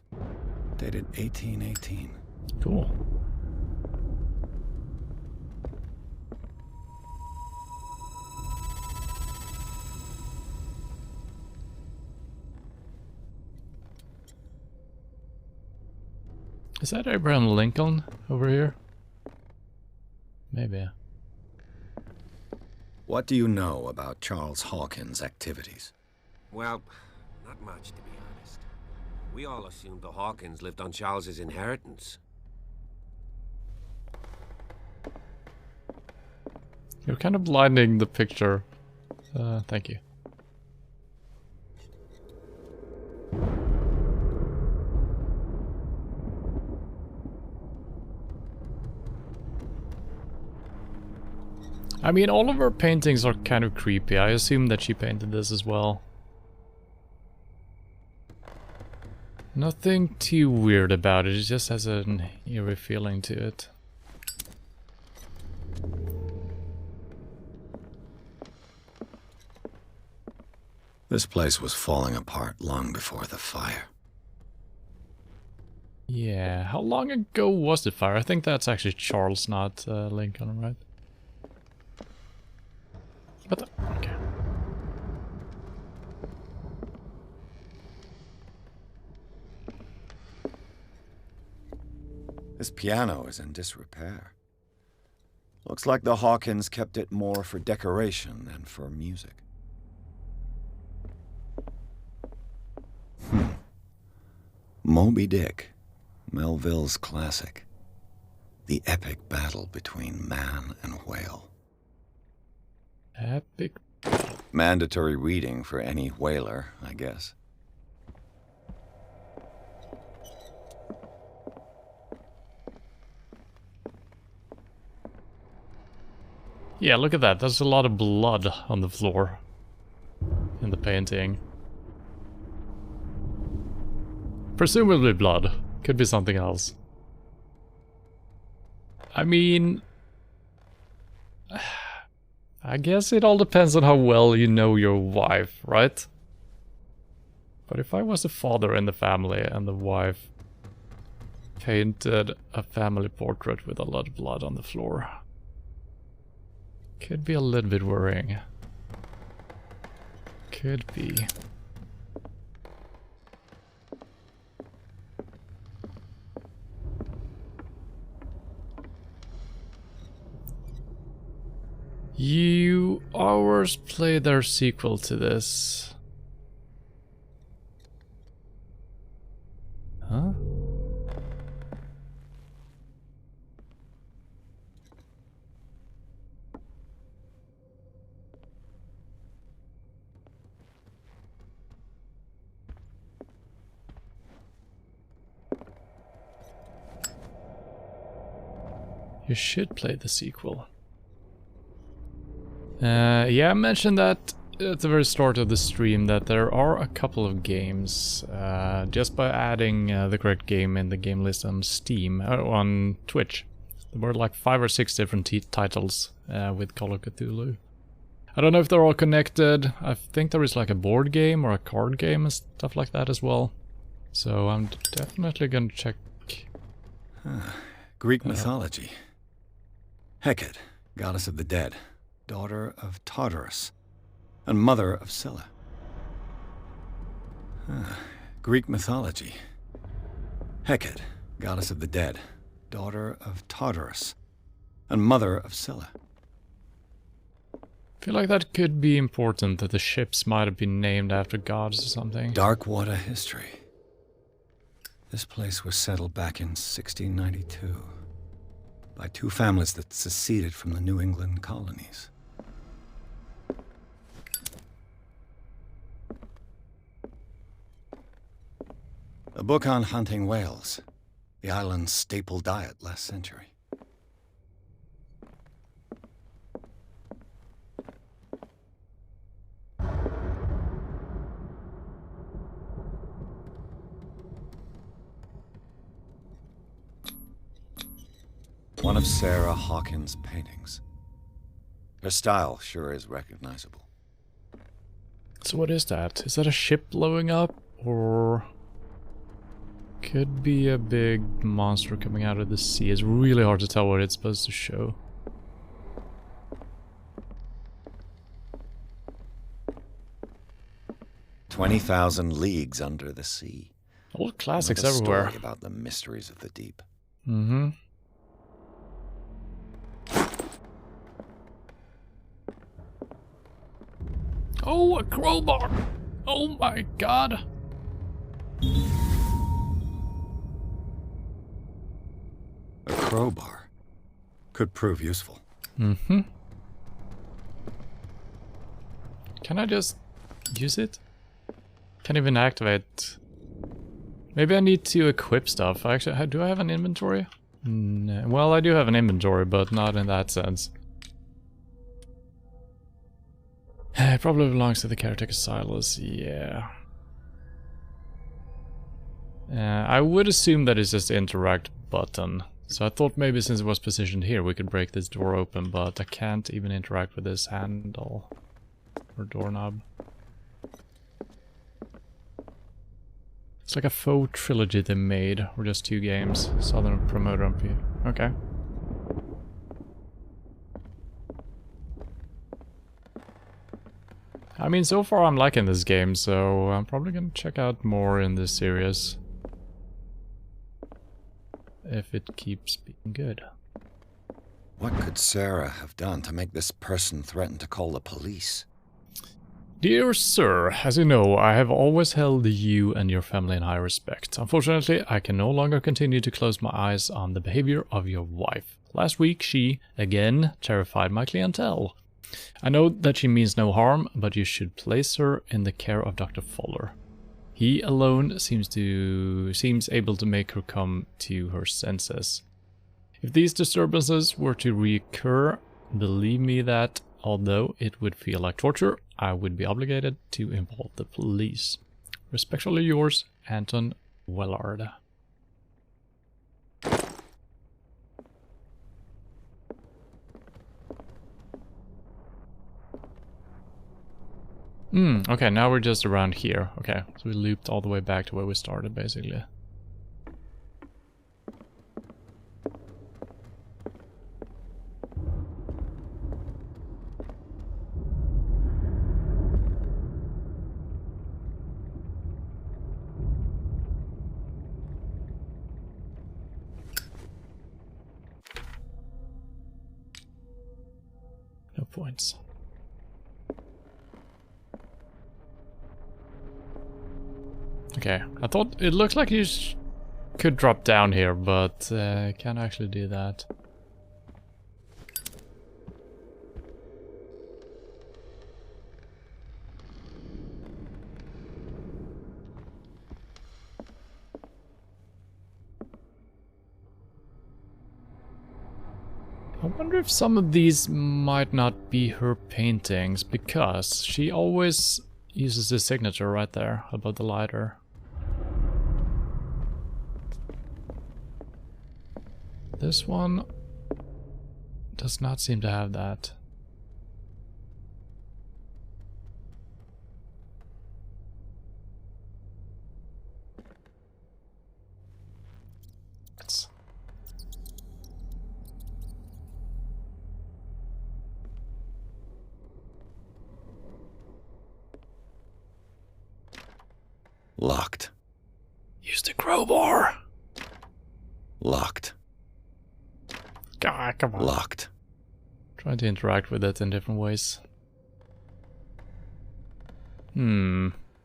dated 1818. Cool. Is that Abraham Lincoln over here? Maybe. What do you know about Charles Hawkins' activities? Well, not much, to be honest. We all assumed the Hawkins lived on Charles's inheritance. You're kind of blinding the picture. Thank you. I mean, all of her paintings are kind of creepy. I assume that she painted this as well. Nothing too weird about it, it just has an eerie feeling to it. This place was falling apart long before the fire. Yeah, how long ago was the fire? I think that's actually Charles, not Lincoln, right? But okay. This piano is in disrepair. Looks like the Hawkins kept it more for decoration than for music. Moby Dick, Melville's classic. The epic battle between man and whale. Epic. Mandatory reading for any whaler, I guess. Yeah, look at that. There's a lot of blood on the floor in the painting. Presumably blood. Could be something else. I mean, I guess it all depends on how well you know your wife, right? But if I was the father in the family and the wife painted a family portrait with a lot of blood on the floor, could be a little bit worrying. Could be. You hours play their sequel to this. Huh? You should play the sequel. Yeah, I mentioned that at the very start of the stream that there are a couple of games, just by adding the correct game in the game list on Steam, on Twitch. There were like 5 or 6 different titles with Call of Cthulhu. I don't know if they're all connected. I think there is like a board game or a card game and stuff like that as well. So I'm definitely gonna check. Greek mythology. Hecate, goddess of the dead, daughter of Tartarus, and mother of Scylla. Greek mythology. Hecate, goddess of the dead, daughter of Tartarus, and mother of Scylla. I feel like that could be important, that the ships might have been named after gods or something. Dark water history. This place was settled back in 1692 by 2 families that seceded from the New England colonies. A book on hunting whales, the island's staple diet last century. One of Sarah Hawkins' paintings. Her style sure is recognizable. So what is that? Is that a ship blowing up? Or could be a big monster coming out of the sea? It's really hard to tell what it's supposed to show. "20,000 Leagues Under the Sea." Old classics Another everywhere. Story about the mysteries of the deep. Mm-hmm. Oh, a crowbar! Oh my god! A crowbar could prove useful. Mm-hmm. Can I just use it? Can't even activate. Maybe I need to equip stuff. Actually, do I have an inventory? No. Well, I do have an inventory, but not in that sense. It probably belongs to the caretaker Silas, yeah. I would assume that it's just the interact button. So I thought maybe since it was positioned here we could break this door open, but I can't even interact with this handle or doorknob. It's like a faux trilogy they made, or just 2 games. Southern Promoter on P. Okay. I mean, so far I'm liking this game, so I'm probably gonna check out more in this series. If it keeps being good. What could Sarah have done to make this person threaten to call the police? Dear sir, as you know, I have always held you and your family in high respect. Unfortunately, I can no longer continue to close my eyes on the behavior of your wife. Last week, she, again, terrified my clientele. I know that she means no harm, but you should place her in the care of Dr. Fuller. He alone seems able to make her come to her senses. If these disturbances were to reoccur, believe me that, although it would feel like torture, I would be obligated to involve the police. Respectfully yours, Anton Wellard. Okay, now we're just around here. Okay, so we looped all the way back to where we started, basically. No points. Okay, I thought it looked like you could drop down here, but can't actually do that. I wonder if some of these might not be her paintings, because she always uses the signature right there above the lighter. This one does not seem to have that. Locked. Use the crowbar. Locked. God, come on. Locked. Trying to interact with it in different ways.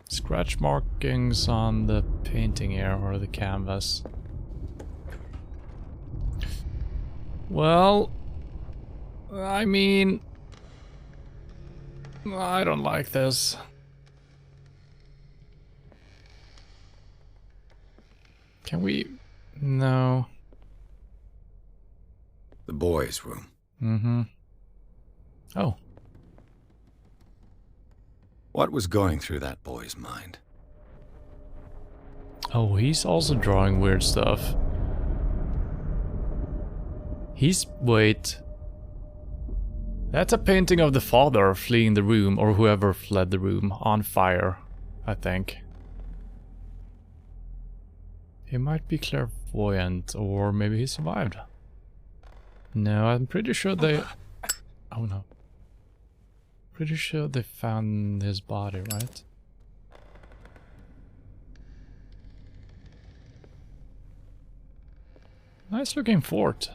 Scratch markings on the painting here, or the canvas. Well, I mean, I don't like this. Can we? No. The boys' room. Mm-hmm. Oh. What was going through that boy's mind? Oh, he's also drawing weird stuff. Wait. That's a painting of the father fleeing the room, or whoever fled the room, on fire, I think. He might be clairvoyant, or maybe he survived. No, I'm pretty sure they... Oh no. Pretty sure they found his body, right? Nice looking fort.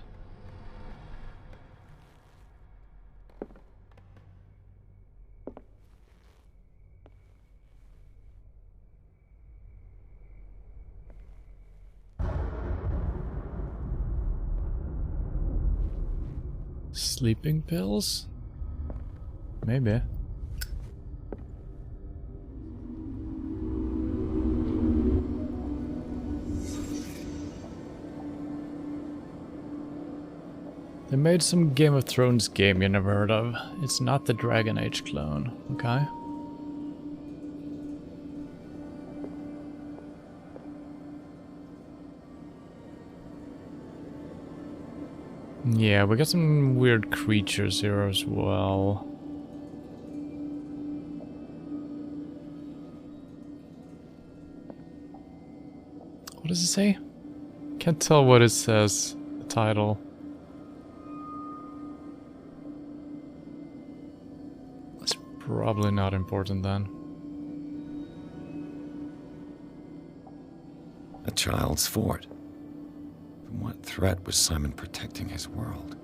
Sleeping pills? Maybe. They made some Game of Thrones game you never heard of. It's not the Dragon Age clone, okay? Yeah, we got some weird creatures here as well. What does it say? Can't tell what it says, the title. That's probably not important then. A child's fort. From what threat was Simon protecting his world?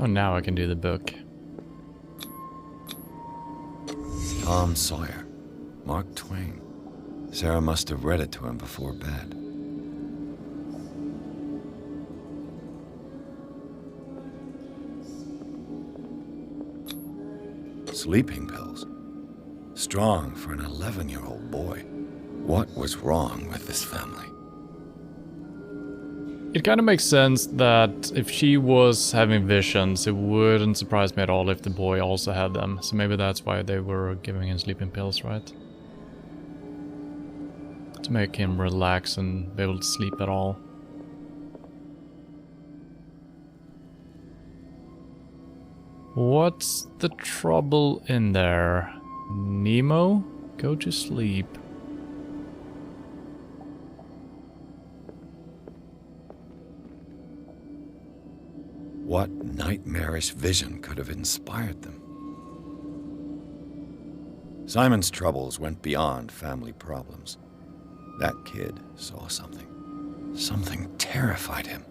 Oh, now I can do the book. Tom Sawyer. Mark Twain. Sarah must have read it to him before bed. Sleeping pills. Strong for an 11-year-old boy. What was wrong with this family? It kind of makes sense that if she was having visions, it wouldn't surprise me at all if the boy also had them. So maybe that's why they were giving him sleeping pills, right? To make him relax and be able to sleep at all. What's the trouble in there? Nemo? Go to sleep. What nightmarish vision could have inspired them? Simon's troubles went beyond family problems. That kid saw something. Something terrified him.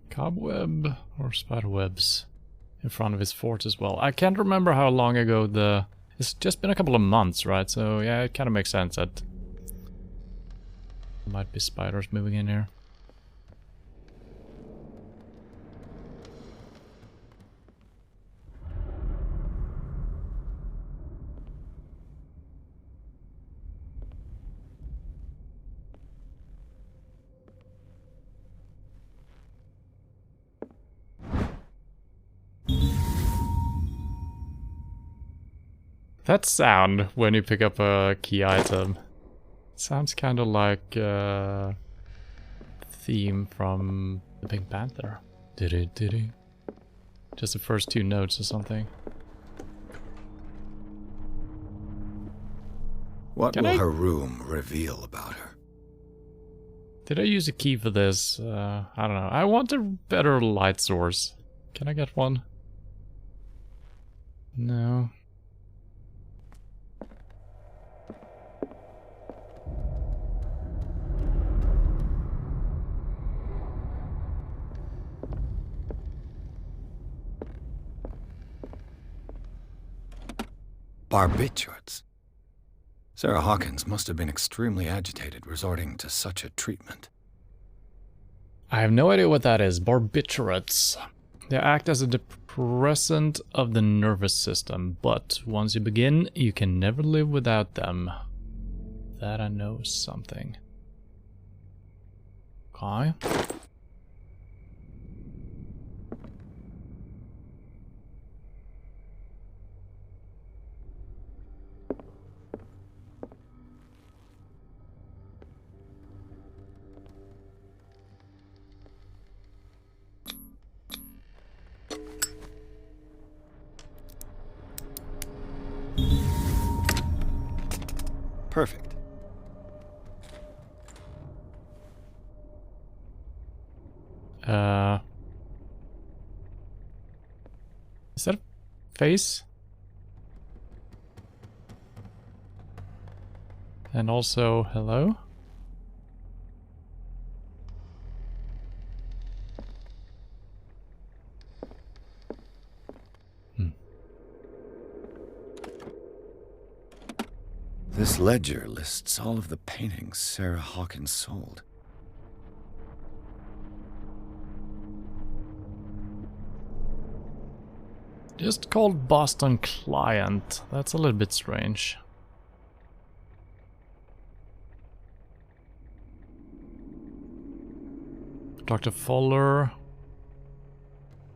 Cobweb or spiderwebs in front of his fort as well. I can't remember how long ago it's just been a couple of months, right? So yeah, it kind of makes sense that there might be spiders moving in here. That sound when you pick up a key item sounds kind of like a theme from the Pink Panther. Diddy. Just the first two notes or something. What will her room reveal about her? Did I use a key for this? I don't know. I want a better light source. Can I get one? No. Barbiturates. Sarah Hawkins must have been extremely agitated resorting to such a treatment. I have no idea what that is. Barbiturates. They act as a depressant of the nervous system, but once you begin, you can never live without them. That I know something. Okay. Perfect. Is that a face? And also, hello? This ledger lists all of the paintings Sarah Hawkins sold. Just called Boston Client. That's a little bit strange. Dr. Fuller.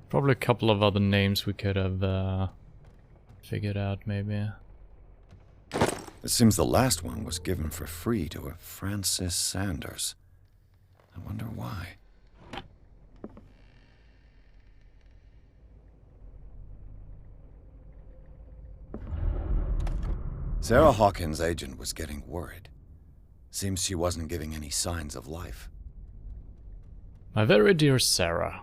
Probably a couple of other names we could have figured out, maybe. It seems the last one was given for free to a Francis Sanders. I wonder why. Sarah Hawkins' agent was getting worried. Seems she wasn't giving any signs of life. My very dear Sarah,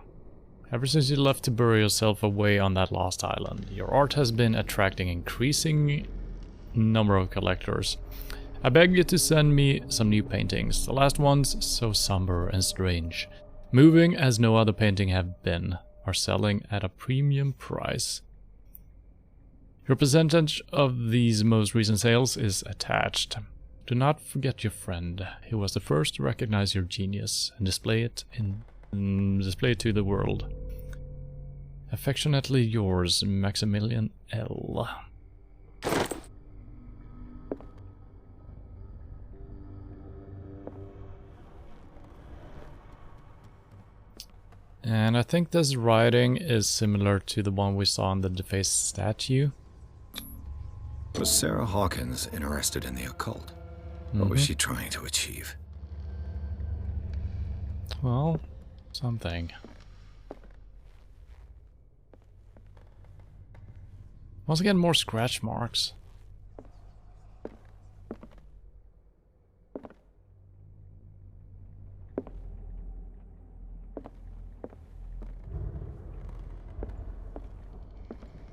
ever since you left to bury yourself away on that lost island, your art has been attracting increasing number of collectors. I beg you to send me some new paintings. The last ones, so somber and strange, moving as no other painting have been, are selling at a premium price. Your percentage of these most recent sales is attached. Do not forget your friend, who was the first to recognize your genius and display it to the world. Affectionately yours, Maximilian L. And I think this writing is similar to the one we saw on the defaced statue. Was Sarah Hawkins interested in the occult? What was she trying to achieve? Well, something. Once again, more scratch marks.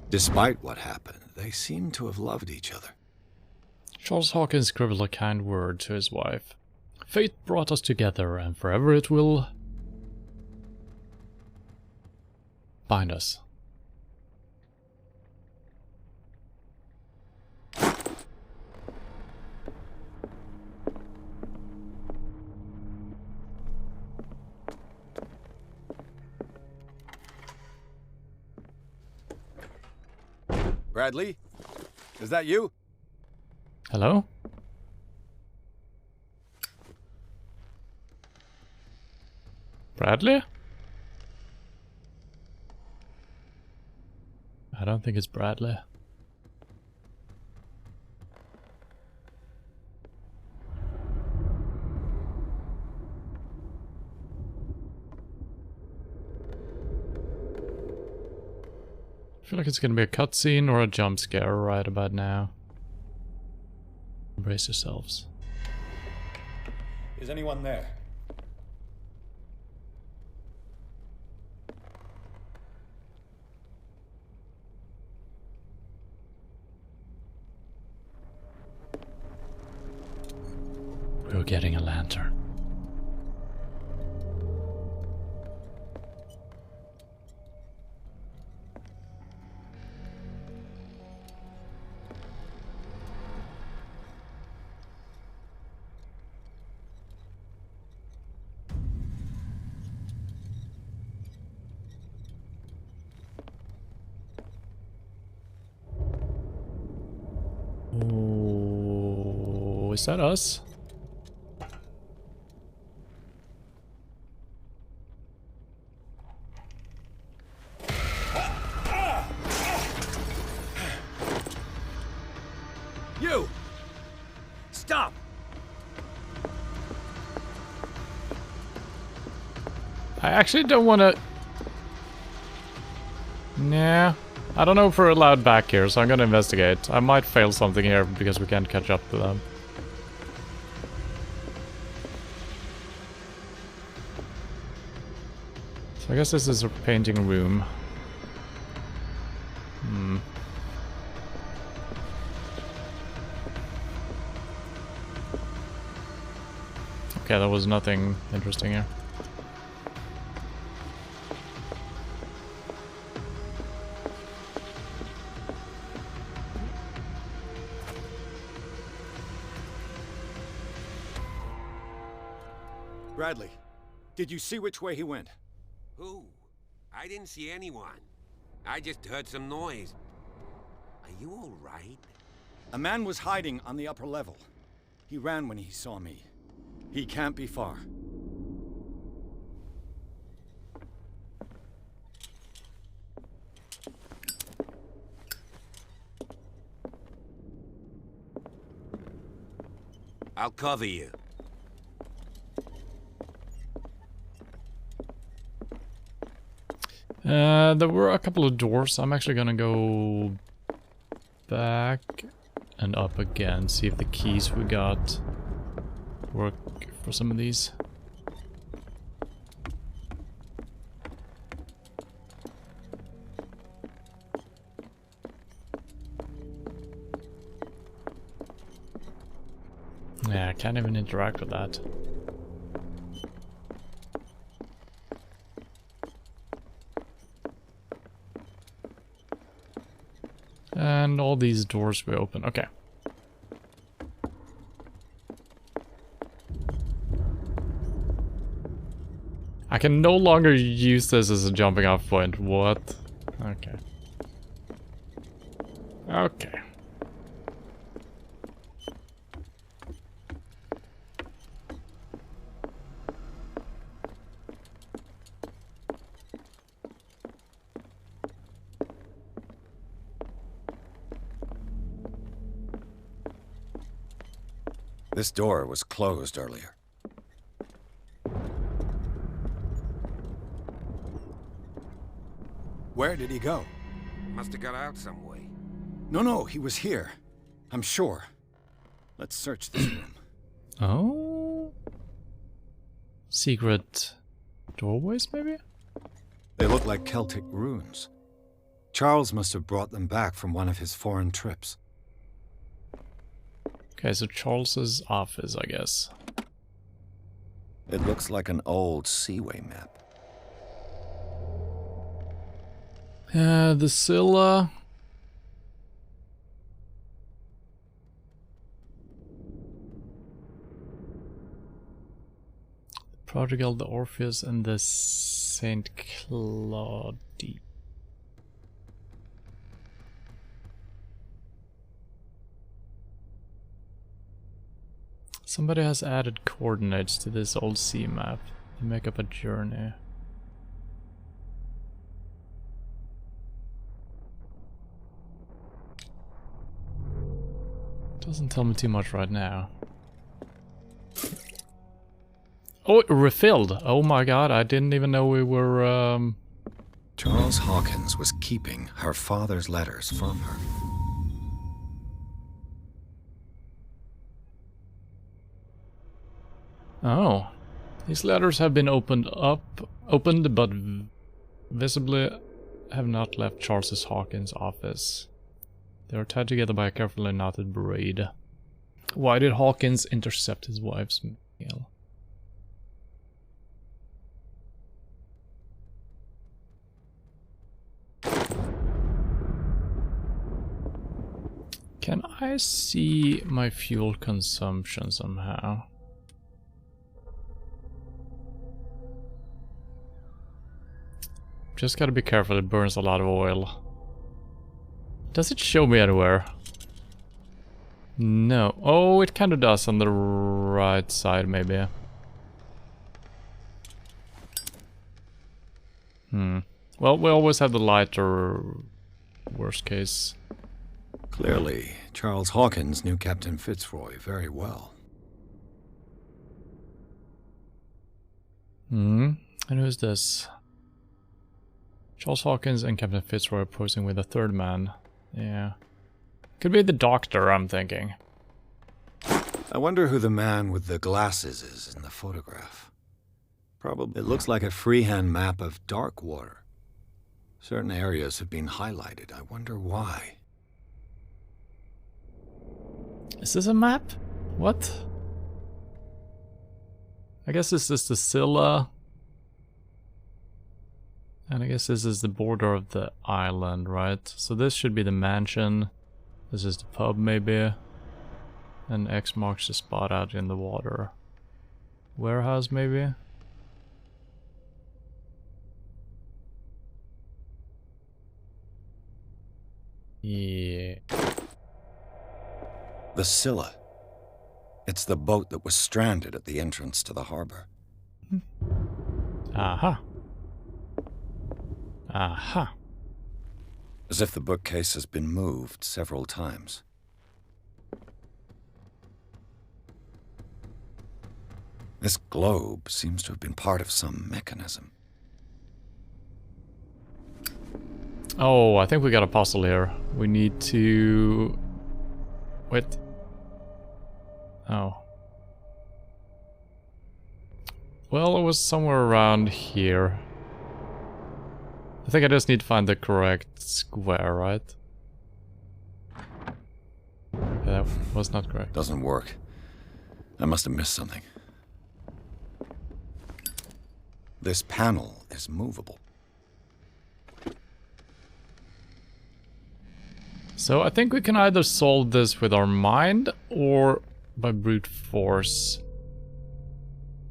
Despite what happened, they seem to have loved each other. Charles Hawkins scribbled a kind word to his wife. Fate brought us together, and forever it will bind us. Bradley? Is that you? Hello? Bradley? I don't think it's Bradley. I feel like it's gonna be a cutscene or a jump scare right about now. Brace yourselves. Is anyone there? We're getting a lantern. Oh, is that us? You! Stop! I actually don't want to... Nah. I don't know if we're allowed back here, so I'm gonna investigate. I might fail something here because we can't catch up to them. So I guess this is a painting room. Okay, there was nothing interesting here. Bradley, did you see which way he went? Who? I didn't see anyone. I just heard some noise. Are you all right? A man was hiding on the upper level. He ran when he saw me. He can't be far. I'll cover you. There were a couple of doors. I'm actually gonna go back and up again, see if the keys we got work for some of these. Yeah, I can't even interact with that. And all these doors will open. Okay. I can no longer use this as a jumping off point. What? Okay. Okay. This door was closed earlier. Where did he go? Must have got out some way. No, he was here. I'm sure. Let's search this room. Oh? Secret doorways, maybe? They look like Celtic runes. Charles must have brought them back from one of his foreign trips. Okay, so Charles's office, I guess. It looks like an old Seaway map. The Scylla. The Prodigal, the Orpheus, and the Saint Claudie. Somebody has added coordinates to this old sea map to make up a journey. Doesn't tell me too much right now. Oh, it refilled! Oh my god, I didn't even know we were, Charles Hawkins was keeping her father's letters from her. Oh. These letters have been opened, but visibly have not left Charles Hawkins' office. They are tied together by a carefully knotted braid. Why did Hawkins intercept his wife's mail? Can I see my fuel consumption somehow? Just gotta be careful, it burns a lot of oil. Does it show me anywhere? No. Oh, it kinda does on the right side, maybe. Well, we always have the lighter worst case. Clearly, Charles Hawkins knew Captain Fitzroy very well. And who's this? Charles Hawkins and Captain Fitzroy are posing with a third man. Yeah. Could be the doctor, I'm thinking. I wonder who the man with the glasses is in the photograph. Probably. It looks like a freehand map of dark water. Certain areas have been highlighted. I wonder why. Is this a map? What? I guess this is the Scylla. And I guess this is the border of the island, right? So this should be the mansion. This is the pub, maybe. And X marks the spot out in the water. Warehouse, maybe? Yeah. The Scylla. It's the boat that was stranded at the entrance to the harbor. Aha. Aha. As if the bookcase has been moved several times. This globe seems to have been part of some mechanism. Oh, I think we got a puzzle here. We need to... Wait. Oh. Well, it was somewhere around here. I think I just need to find the correct square, right? Okay, that was not correct. Doesn't work. I must have missed something. This panel is movable. So I think we can either solve this with our mind or by brute force.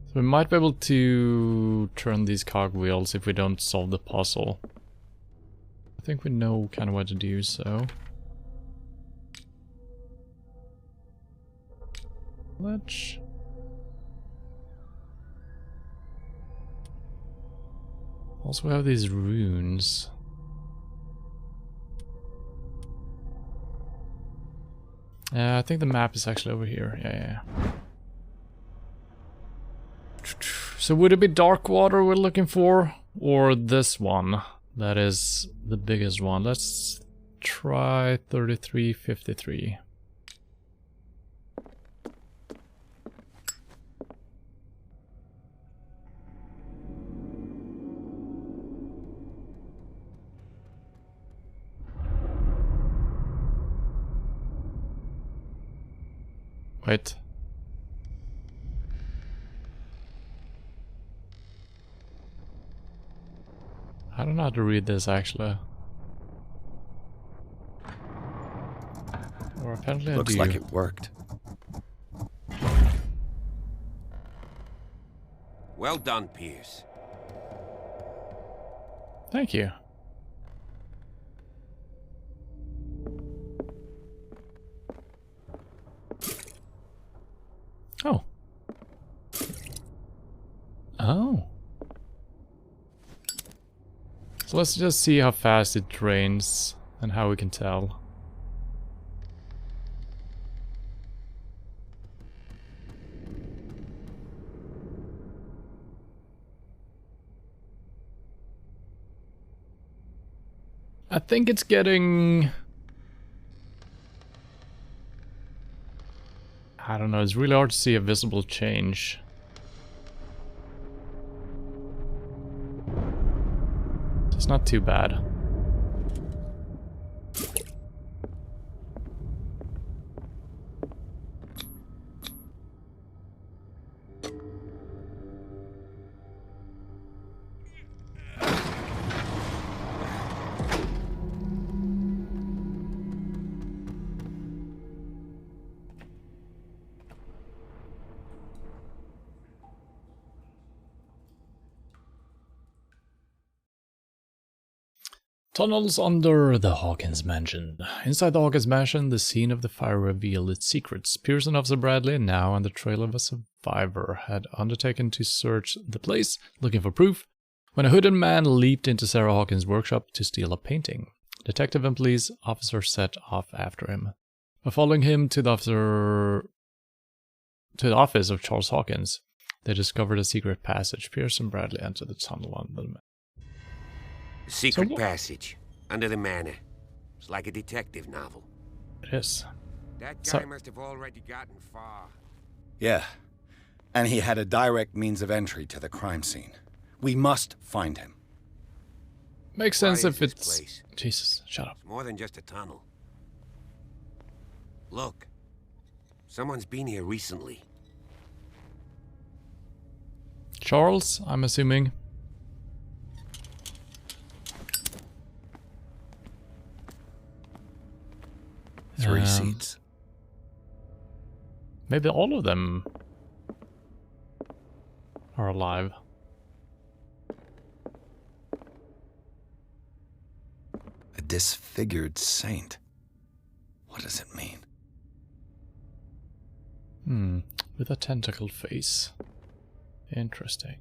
So we might be able to turn these cogwheels if we don't solve the puzzle. I think we know kind of what to do, so... Let's... Also we have these runes. I think the map is actually over here. Yeah. So would it be dark water we're looking for? Or this one? That is the biggest one. Let's try 3353. Wait. I don't know how to read this actually. Or apparently I do. Looks like it worked. Well done, Pierce. Thank you. Oh. Oh. So let's just see how fast it drains and how we can tell. I think it's getting... I don't know, it's really hard to see a visible change. It's not too bad. Tunnels under the Hawkins Mansion. Inside the Hawkins Mansion, the scene of the fire revealed its secrets. Pierce and Officer Bradley, now on the trail of a survivor, had undertaken to search the place, looking for proof, when a hooded man leaped into Sarah Hawkins' workshop to steal a painting. Detective and police officer set off after him. By following him to the office of Charles Hawkins, they discovered a secret passage. Pierce and Bradley entered the tunnel under the mansion. Secret passage, under the manor. It's like a detective novel. It is. That guy must have already gotten far. Yeah, and he had a direct means of entry to the crime scene. We must find him. Makes sense if it's... Place? Jesus, shut up. It's more than just a tunnel. Look, someone's been here recently. Charles, I'm assuming. Three seats. Maybe all of them. are alive. A disfigured saint. What does it mean? With a tentacled face. Interesting.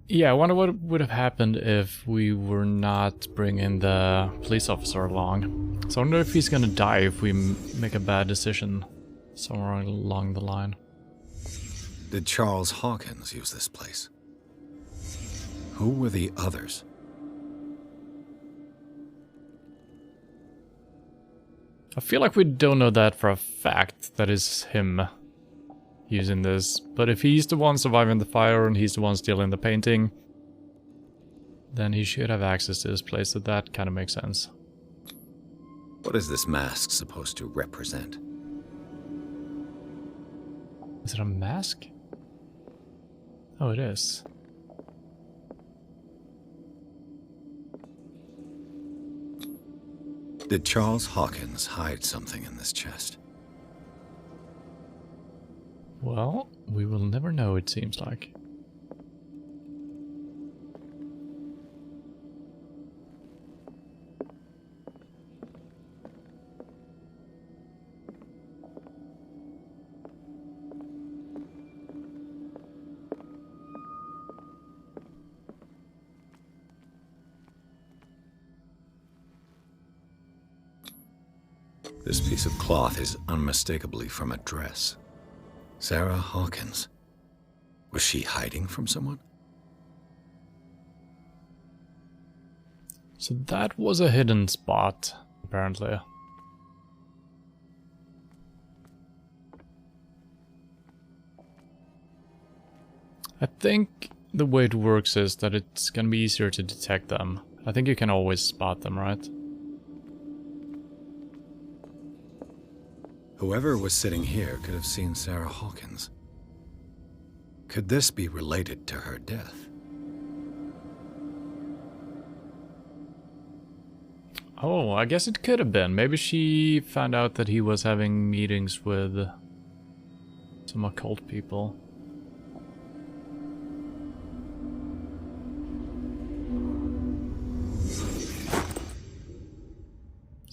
Yeah, I wonder what would have happened if we were not bringing the police officer along. So I wonder if he's gonna die if we make a bad decision somewhere along the line. Did Charles Hawkins use this place? Who were the others? I feel like we don't know that for a fact, that is him using this. But if he's the one surviving the fire and he's the one stealing the painting, then he should have access to this place, so that kind of makes sense. What is this mask supposed to represent? Is it a mask? Oh, it is. Did Charles Hawkins hide something in this chest? Well, we will never know, it seems like. This piece of cloth is unmistakably from a dress. Sarah Hawkins. Was she hiding from someone? So that was a hidden spot, apparently. I think the way it works is that it's gonna be easier to detect them. I think you can always spot them, right? Whoever was sitting here could have seen Sarah Hawkins. Could this be related to her death? Oh, I guess it could have been. Maybe she found out that he was having meetings with some occult people.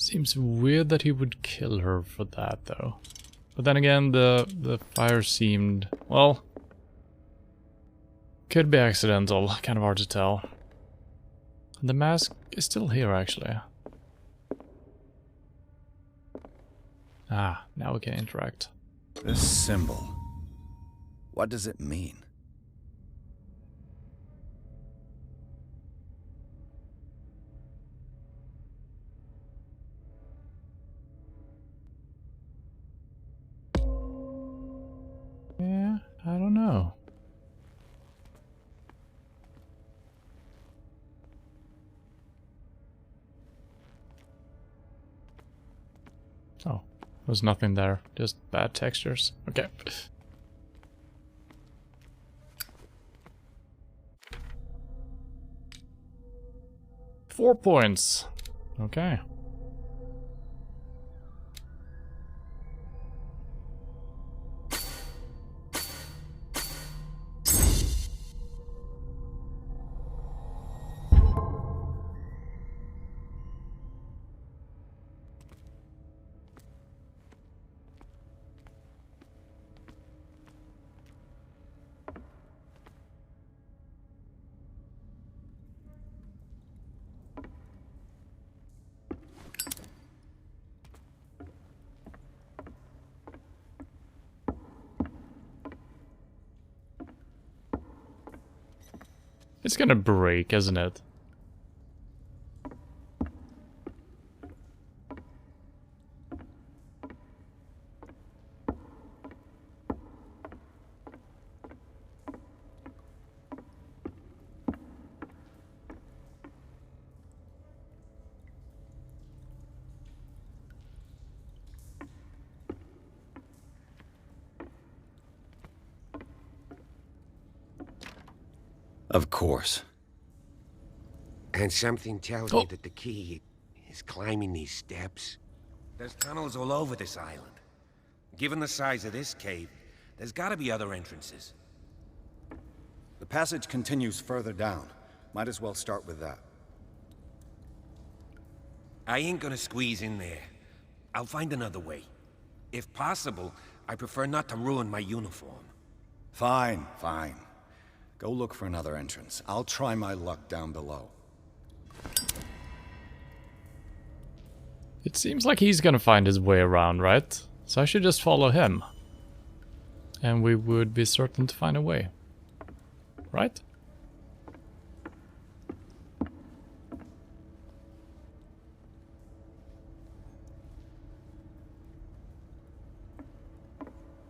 Seems weird that he would kill her for that, though. But then again, the fire seemed, well, could be accidental. Kind of hard to tell. The mask is still here, actually. Ah, now we can interact. This symbol. What does it mean? Yeah, I don't know. Oh, there's nothing there. Just bad textures. Okay. 4 points. Okay. It's gonna break, isn't it? Of course. And something tells me that the key is climbing these steps. There's tunnels all over this island. Given the size of this cave, there's gotta be other entrances. The passage continues further down. Might as well start with that. I ain't gonna squeeze in there. I'll find another way. If possible, I prefer not to ruin my uniform. Fine, fine. Go look for another entrance. I'll try my luck down below. It seems like he's gonna find his way around, right? So I should just follow him. And we would be certain to find a way. Right?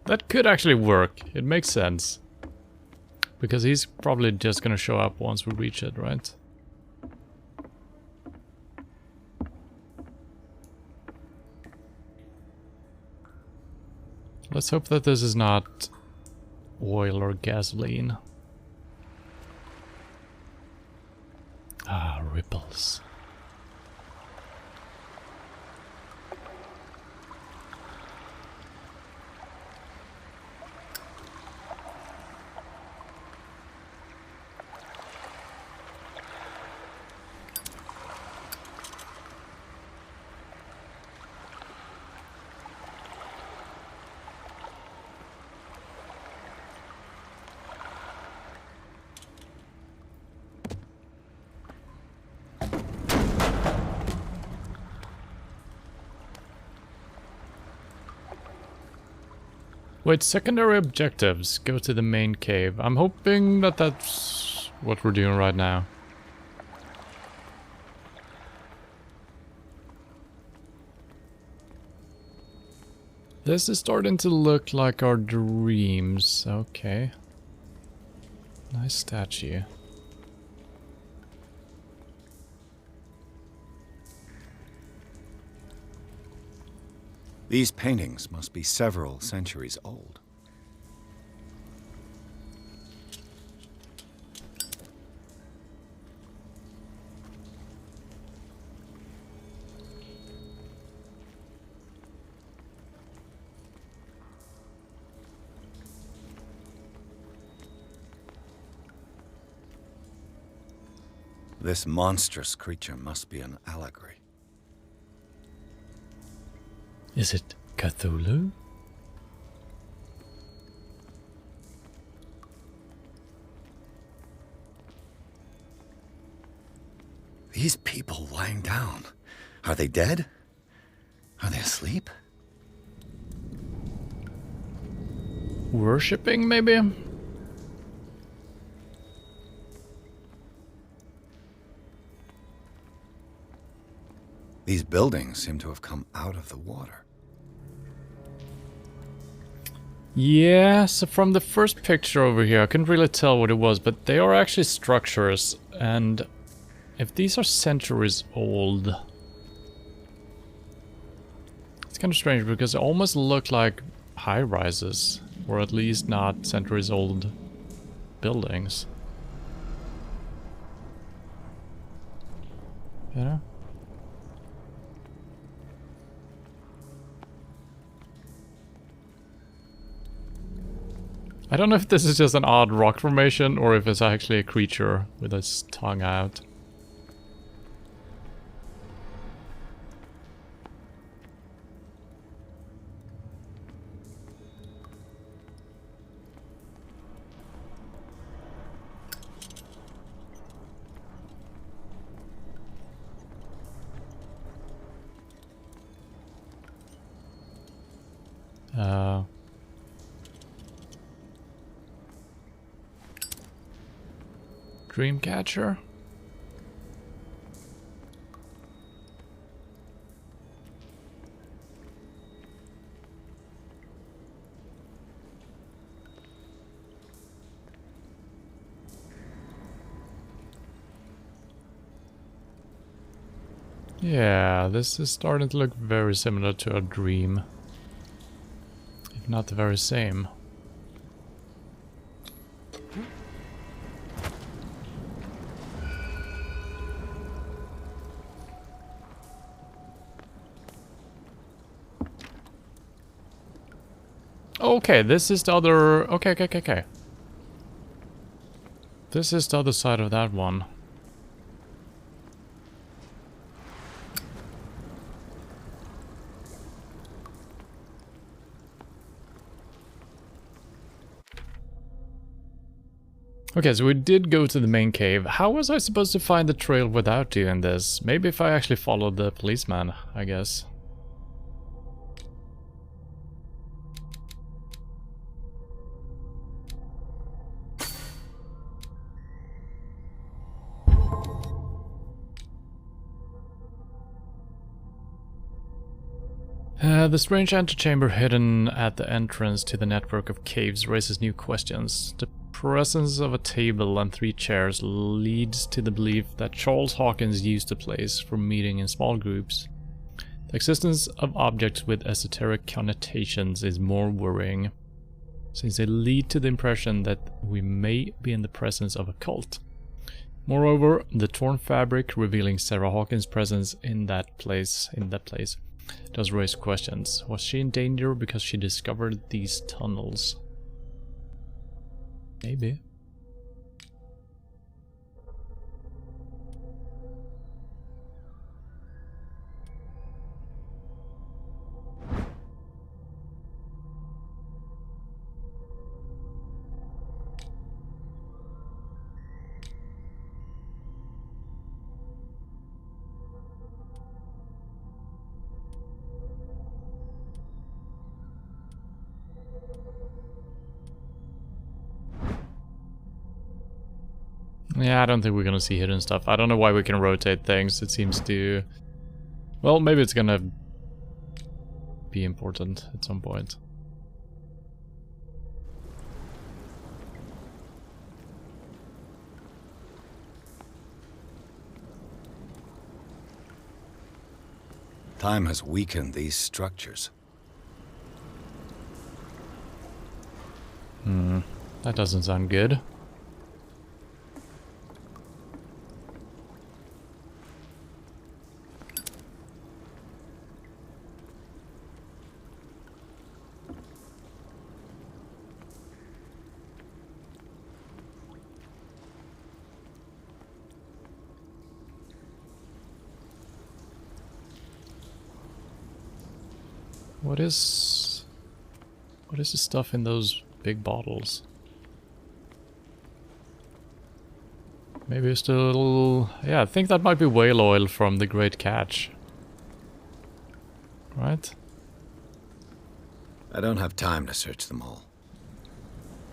That could actually work. It makes sense. Because he's probably just gonna show up once we reach it, right? Let's hope that this is not oil or gasoline. Ah, ripples. Wait, secondary objectives. Go to the main cave. I'm hoping that that's what we're doing right now. This is starting to look like our dreams. Okay. Nice statue. These paintings must be several centuries old. This monstrous creature must be an allegory. Is it Cthulhu? These people lying down. Are they dead? Are they asleep? Worshipping, maybe? These buildings seem to have come out of the water. Yeah, so from the first picture over here, I couldn't really tell what it was, but they are actually structures, and if these are centuries old, it's kind of strange because they almost look like high-rises, or at least not centuries old buildings. You know? I don't know if this is just an odd rock formation or if it's actually a creature with its tongue out. Dreamcatcher? Yeah, this is starting to look very similar to a dream. If not the very same. Okay, this is the other... Okay. This is the other side of that one. Okay, so we did go to the main cave. How was I supposed to find the trail without doing this? Maybe if I actually followed the policeman, I guess. The strange antechamber hidden at the entrance to the network of caves raises new questions. The presence of a table and 3 chairs leads to the belief that Charles Hawkins used the place for meeting in small groups. The existence of objects with esoteric connotations is more worrying, since they lead to the impression that we may be in the presence of a cult. Moreover, the torn fabric revealing Sarah Hawkins' presence in that place does raise questions. Was she in danger because she discovered these tunnels? Maybe. Yeah, I don't think we're gonna see hidden stuff. I don't know why we can rotate things. It seems to... Well, maybe it's gonna be important at some point. Time has weakened these structures. That doesn't sound good. What is the stuff in those big bottles? Maybe it's still... Yeah, I think that might be whale oil from the Great Catch. Right? I don't have time to search them all.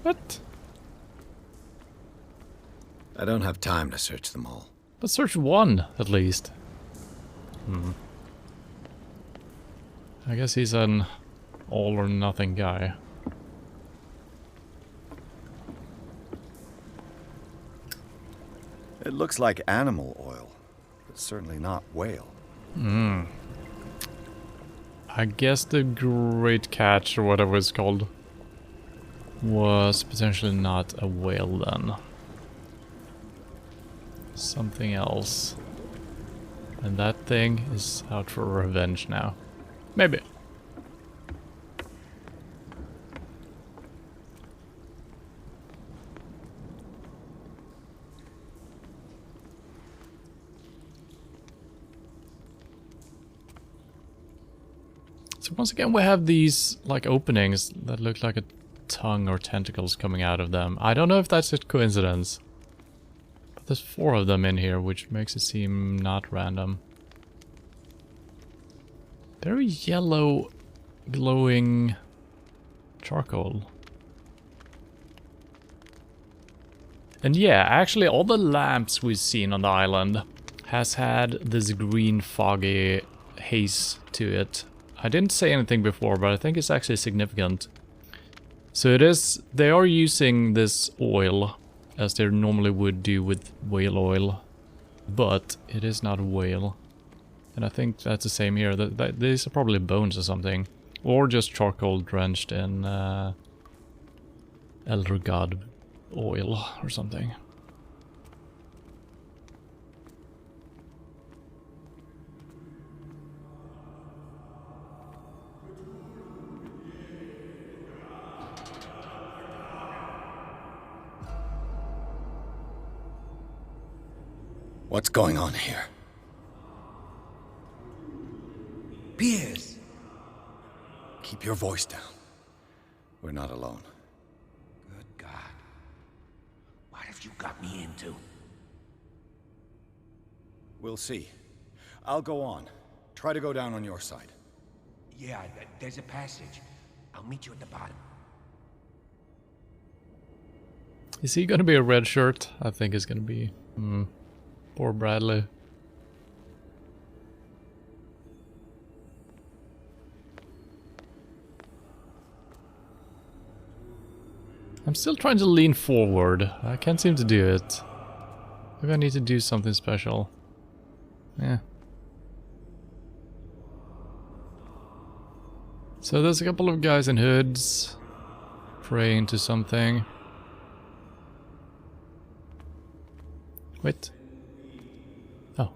What? I don't have time to search them all. Let's search one, at least. I guess he's an all-or-nothing guy. It looks like animal oil, but certainly not whale. I guess the Great Catch, or whatever it's called, was potentially not a whale then. Something else. And that thing is out for revenge now. Maybe. So once again we have these like openings that look like a tongue or tentacles coming out of them. I don't know if that's a coincidence. But there's 4 of them in here, which makes it seem not random. Very yellow, glowing charcoal. And yeah, actually all the lamps we've seen on the island has had this green foggy haze to it. I didn't say anything before, but I think it's actually significant. So it is, they are using this oil as they normally would do with whale oil, but it is not whale. And I think that's the same here. These are probably bones or something. Or just charcoal drenched in Elder God oil or something. What's going on here? Pierce! Keep your voice down. We're not alone. Good God. What have you got me into? We'll see. I'll go on. Try to go down on your side. Yeah, there's a passage. I'll meet you at the bottom. Is he gonna be a red shirt? I think he's gonna be. Poor Bradley. I'm still trying to lean forward. I can't seem to do it. Maybe I need to do something special. Yeah. So there's a couple of guys in hoods praying to something. Wait. Oh.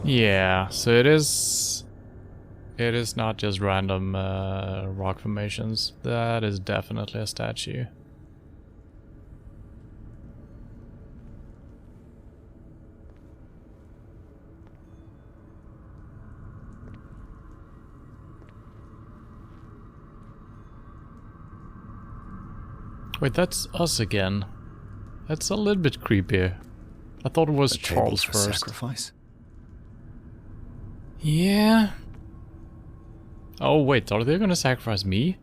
Yeah, so it is not just random rock formations. That is definitely a statue. Wait, that's us again. That's a little bit creepy. I thought it was Charles first. Sacrifice? Yeah. Oh wait, are they gonna sacrifice me?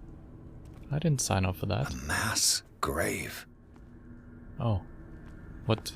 I didn't sign up for that. A mass grave. Oh. What?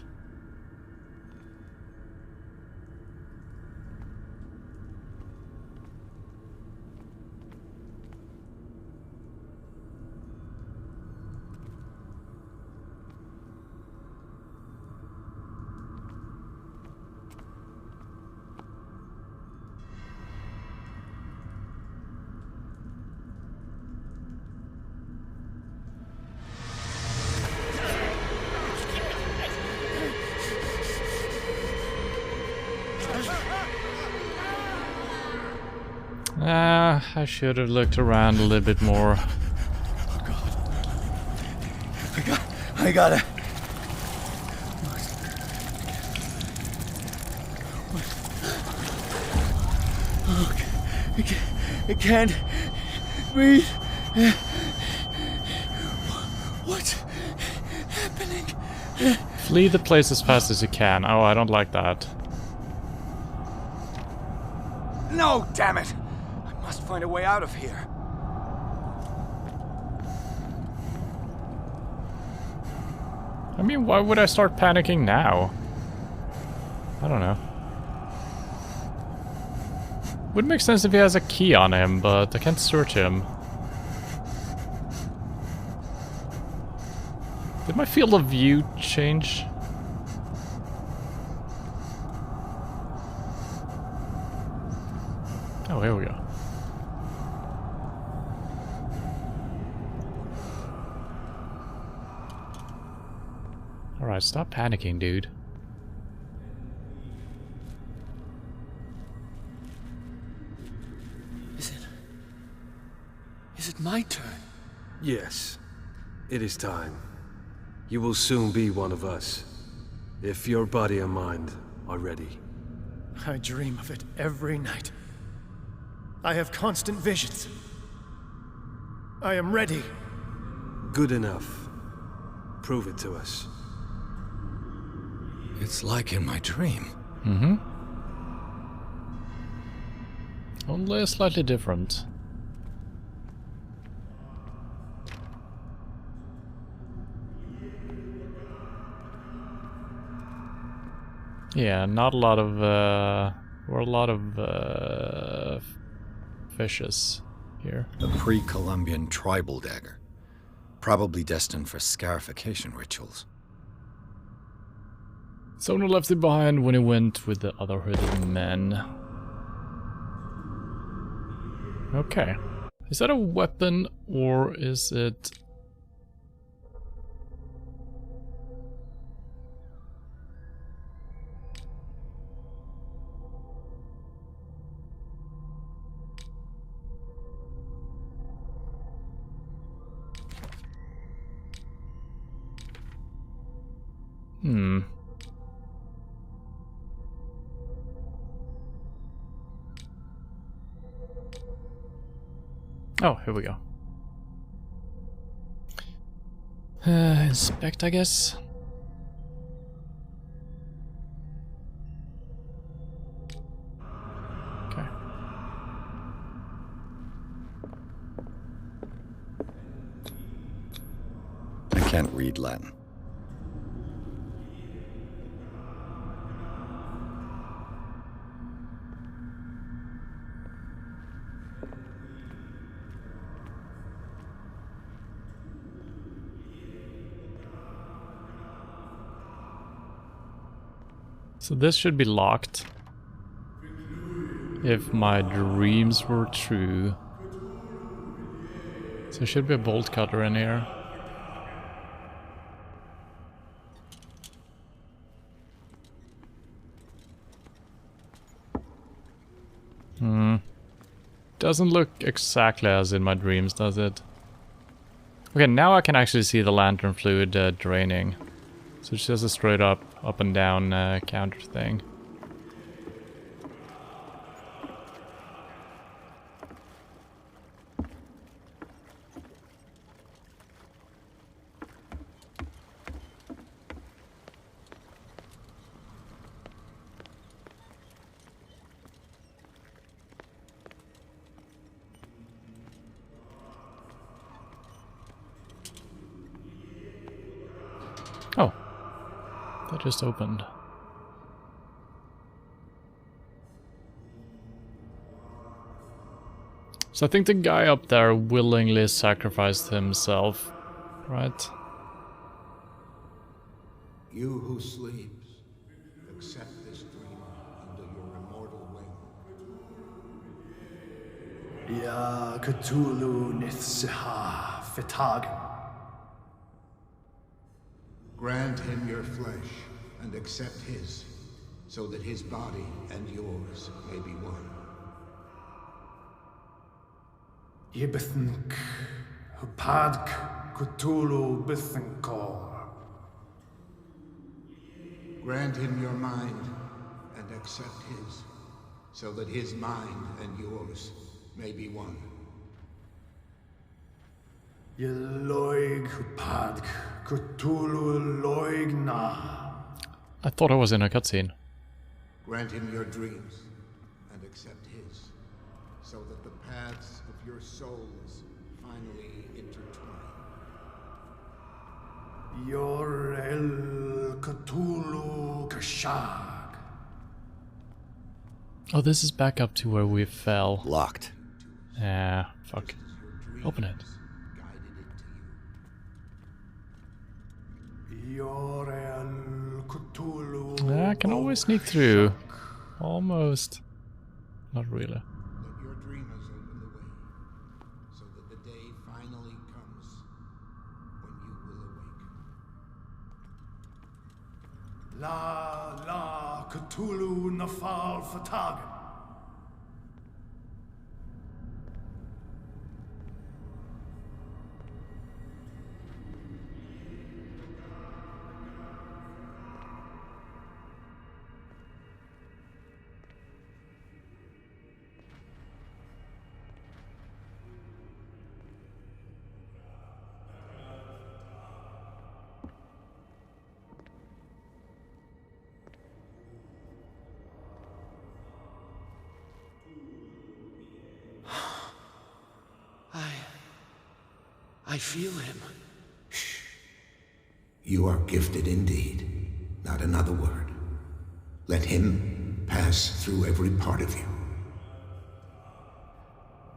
I should have looked around a little bit more. I gotta. I can't breathe. What's happening? Flee the place as fast as you can. Oh, I don't like that. No, damn it! I must find a way out of here. I mean, why would I start panicking now? I don't know. Would make sense if he has a key on him, but I can't search him. Did my field of view change? Oh, here we go. Alright, stop panicking, dude. Is it my turn? Yes. It is time. You will soon be one of us, if your body and mind are ready. I dream of it every night. I have constant visions. I am ready. Good enough. Prove it to us. It's like in my dream. Mm-hmm. Only slightly different. Yeah, not a lot of, or a lot of, fishes here. A pre-Columbian tribal dagger. Probably destined for scarification rituals. Someone left it behind when he went with the other hooded men. Okay. Is that a weapon or is it... Oh, here we go. Inspect, I guess. Okay. I can't read Latin. So this should be locked. If my dreams were true. So there should be a bolt cutter in here. Doesn't look exactly as in my dreams, does it? Okay, now I can actually see the lantern fluid draining. So it's just a straight up and down counter thing. Oh. That just opened. So I think the guy up there willingly sacrificed himself, right? You who sleeps, accept this dream under your immortal wing. Ya Cthulhu Nithsiha Fitagan. Grant him your flesh and accept his, so that his body and yours may be one. Yibithink Hupadk Cthulhu Bithinkor. Grant him your mind and accept his, so that his mind and yours may be one. Yeloig Hupadk Cthulhu Loigna. I thought I was in a cutscene. Grant him your dreams and accept his, so that the paths of your souls finally intertwine. Yor El Cthulhu Kashag. Oh, this is back up to where we fell. Locked. Ah, fuck. Open it. Yor El Cthulhu. I can always sneak through. Almost. Not really. Let your dreamers open the way, so that the day finally comes when you will awake. La Cthulhu Nafal Fatagan. I feel him. You are gifted indeed. Not another word. Let him pass through every part of you.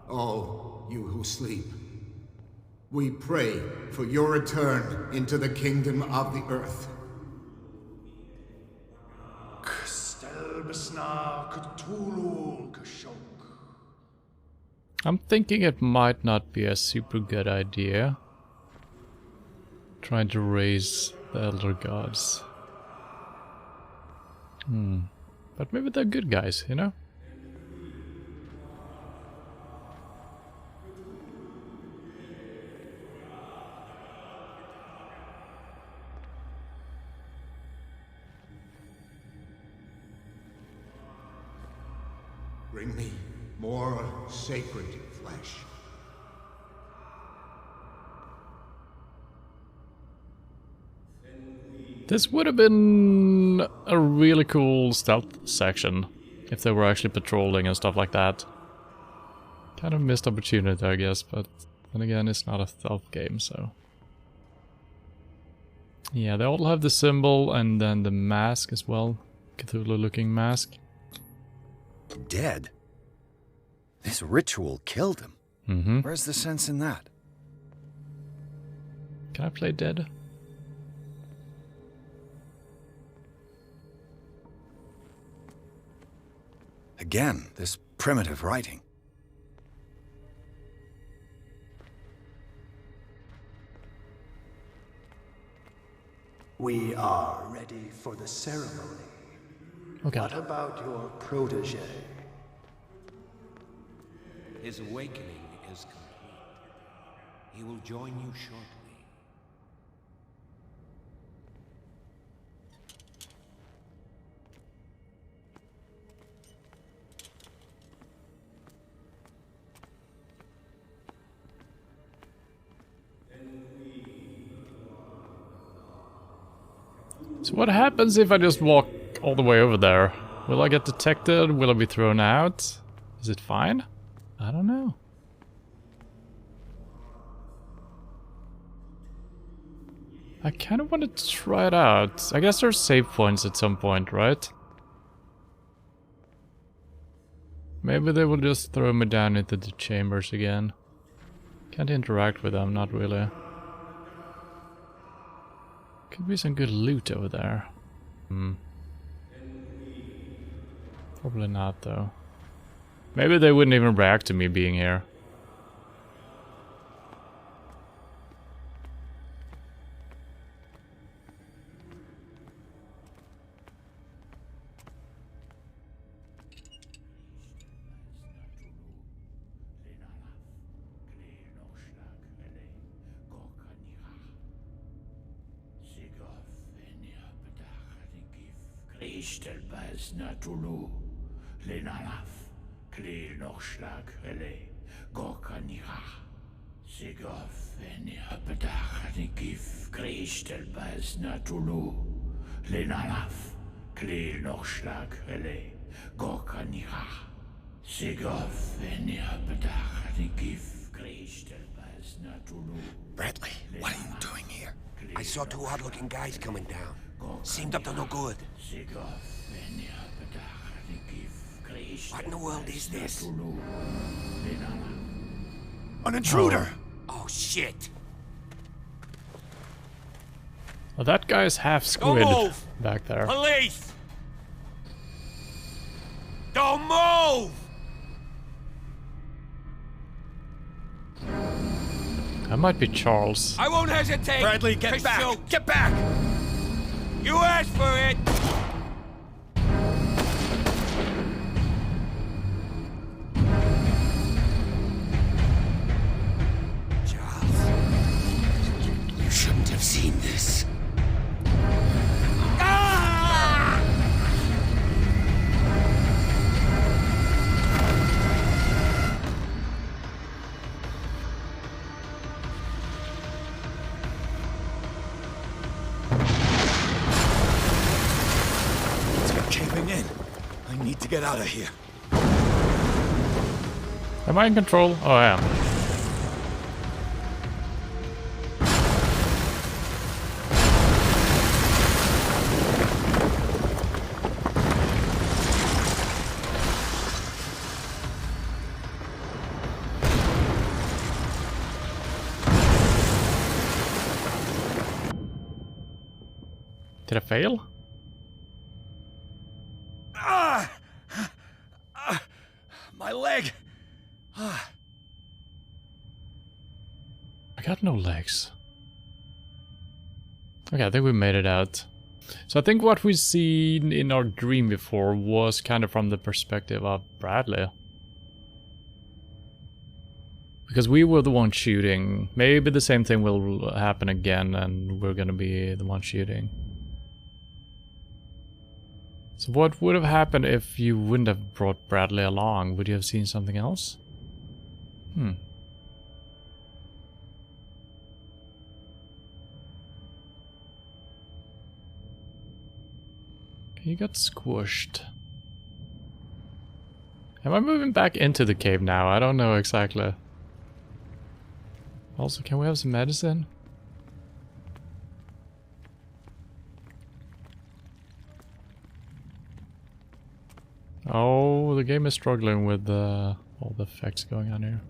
All you who sleep, we pray for your return into the kingdom of the earth. I'm thinking it might not be a super good idea trying to raise the elder gods. But maybe they're good guys, you know? Bring me more sacred flesh. This would have been a really cool stealth section if they were actually patrolling and stuff like that. Kind of missed opportunity, I guess, but then again, it's not a stealth game, so... Yeah, they all have the symbol and then the mask as well. Cthulhu-looking mask. Dead? This ritual killed him. Mm-hmm. Where's the sense in that? Can I play dead? Again, this primitive writing. We are ready for the ceremony. Oh God. What about your protege? His awakening is complete. He will join you shortly. So what happens if I just walk all the way over there? Will I get detected? Will I be thrown out? Is it fine? I don't know. I kind of want to try it out. I guess there's save points at some point, right? Maybe they will just throw me down into the chambers again. Can't interact with them, not really. Could be some good loot over there. Probably not, though. Maybe they wouldn't even react to me being here. Bradley, what are you doing here? I saw two odd-looking guys coming down. Seemed up to no good. What in the world is this? An intruder! Oh shit! Well, that guy's half squid move! back there. Police! Don't move! That might be Charles. I won't hesitate. Bradley, get back! Shoot. Get back! You asked for it. Charles, you shouldn't have seen this. I need to get out of here. Am I in control? Oh, I am. Did I fail? My leg! I got no legs. Okay, I think we made it out. So I think what we seen in our dream before was kind of from the perspective of Bradley. Because we were the one shooting. Maybe the same thing will happen again and we're gonna be the one shooting. So what would have happened if you wouldn't have brought Bradley along? Would you have seen something else? He got squished. Am I moving back into the cave now? I don't know exactly. Also, can we have some medicine? Oh, the game is struggling with all the effects going on here.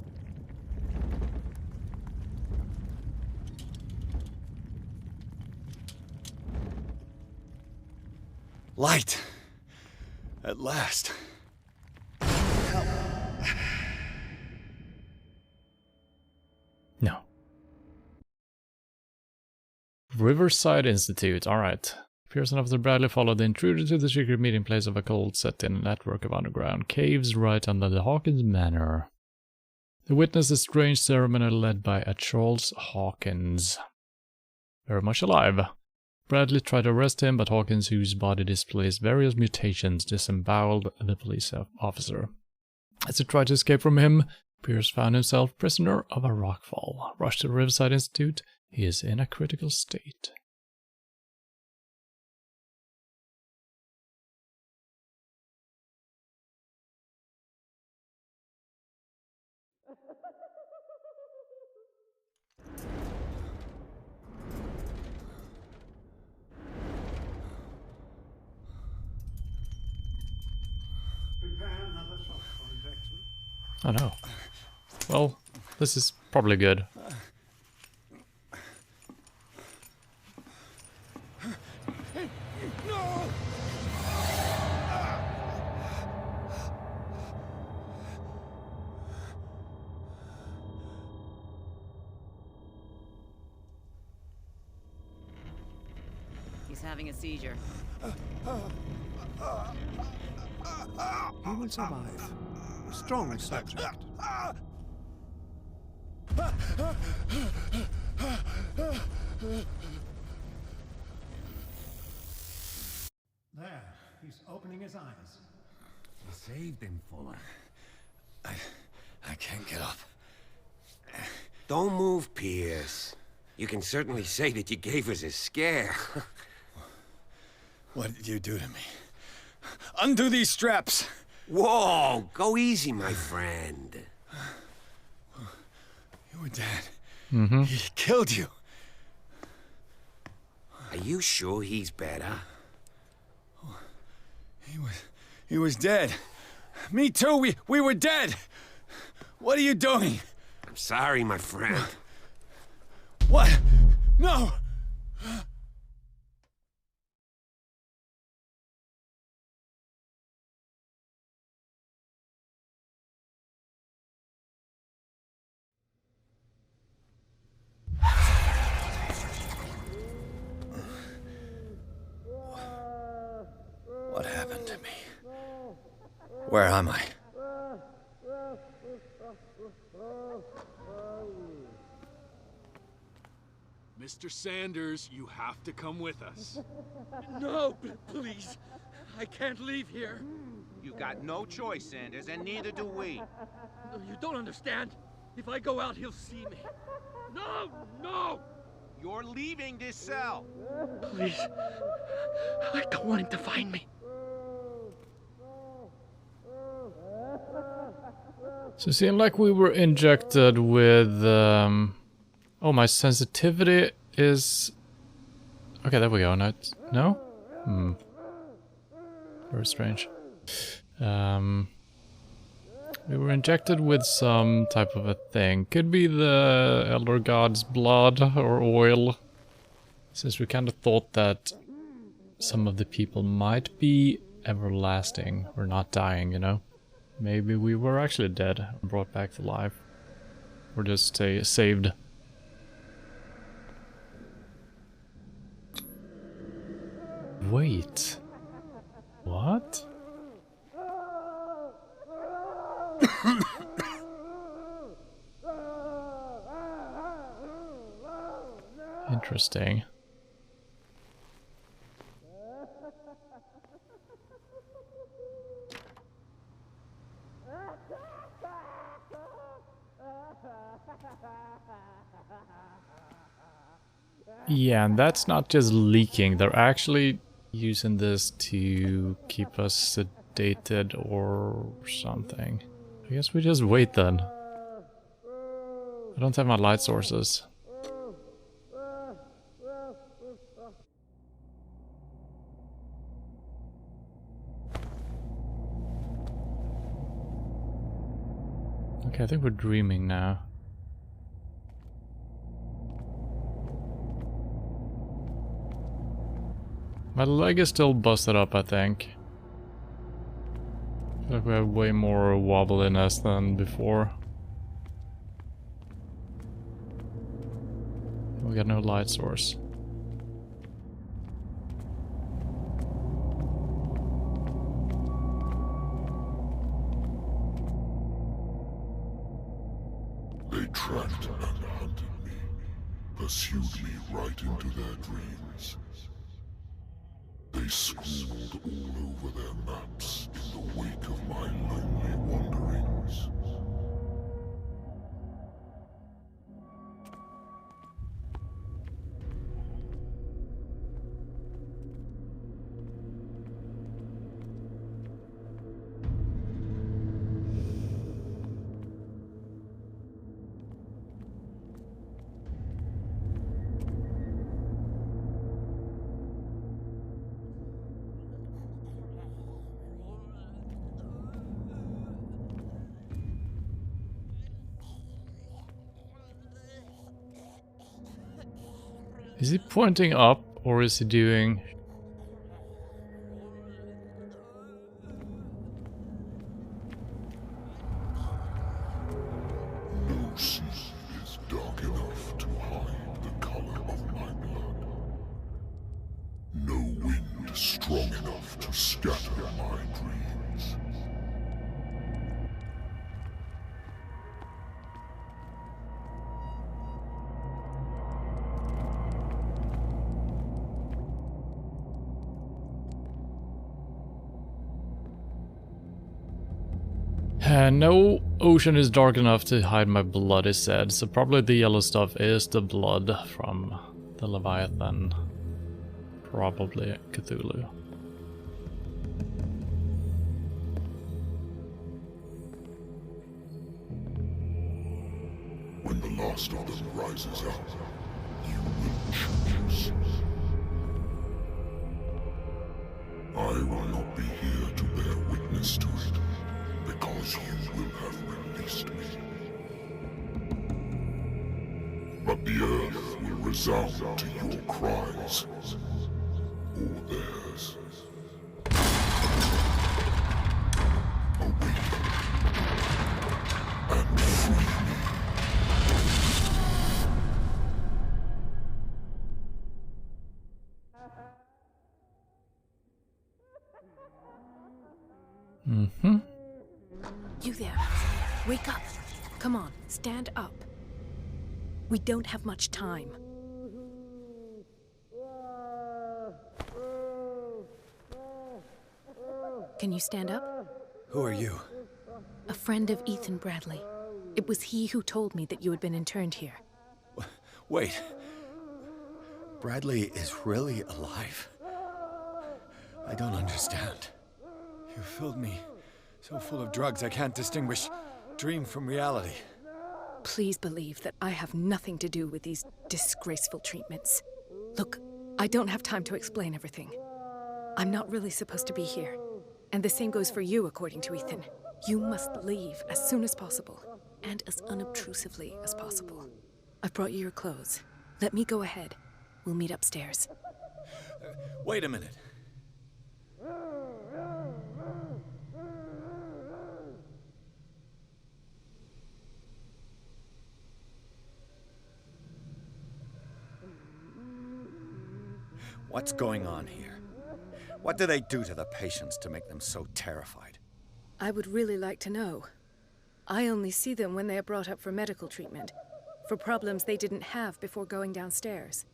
Light! At last. No. Riverside Institute, alright. Pearson Officer Bradley followed the intruder to the secret meeting place of a cult set in a network of underground caves right under the Hawkins Manor. They witnessed a strange ceremony led by a Charles Hawkins. Very much alive. Bradley tried to arrest him, but Hawkins, whose body displays various mutations, disemboweled the police officer. As he tried to escape from him, Pierce found himself prisoner of a rockfall. Rushed to the Riverside Institute, he is in a critical state. Oh no. Well, this is probably good. He's having a seizure. He will survive. A strong subject. There, he's opening his eyes. You saved him, Fuller. I can't get up. Don't move, Pierce. You can certainly say that you gave us a scare. What did you do to me? Undo these straps! Whoa! Go easy, my friend. You were dead. Mm-hmm. He killed you. Are you sure he's better? He was dead. Me too, we were dead! What are you doing? I'm sorry, my friend. What? No! What happened to me? Where am I? Mr. Sanders, you have to come with us. No, please. I can't leave here. You got no choice, Sanders, and neither do we. You don't understand. If I go out, he'll see me. No! No! You're leaving this cell. Please. I don't want him to find me. So it seemed like we were injected with... Oh, my sensitivity is... Okay, there we go. No? Very strange. We were injected with some type of a thing. Could be the Elder God's blood or oil. Since we kind of thought that some of the people might be everlasting or not dying, you know? Maybe we were actually dead and brought back to life. Or just saved. Wait. What? Interesting. Yeah, and that's not just leaking. They're actually using this to keep us sedated or something. I guess we just wait then. I don't have my light sources. Okay, I think we're dreaming now. My leg is still busted up, I think. I feel like we have way more wobbliness than before. We got no light source. They tracked and hunted me, pursued me right into their dreams. They scrawled all over their maps in the wake of my lonely wanderings. Is he pointing up or is he doing... No sea is dark enough to hide the color of my blood. No wind strong enough to scatter my dreams. No ocean is dark enough to hide my blood, is said, so probably the yellow stuff is the blood from the Leviathan. Probably Cthulhu. When the last of them rises up, you will choose. I will not be here to bear witness to it, because you will have released me. But the earth will resound to your cries, or theirs. Awaken and free me. Mm-hmm. You there. Wake up. Come on, stand up. We don't have much time. Can you stand up? Who are you? A friend of Ethan Bradley. It was he who told me that you had been interned here. Wait. Bradley is really alive? I don't understand. You filled me so full of drugs I can't distinguish dream from reality. Please believe that I have nothing to do with these disgraceful treatments. Look, I don't have time to explain everything. I'm not really supposed to be here. And the same goes for you, according to Ethan. You must leave as soon as possible, and as unobtrusively as possible. I've brought you your clothes. Let me go ahead. We'll meet upstairs. Wait a minute. What's going on here? What do they do to the patients to make them so terrified? I would really like to know. I only see them when they are brought up for medical treatment, for problems they didn't have before going downstairs.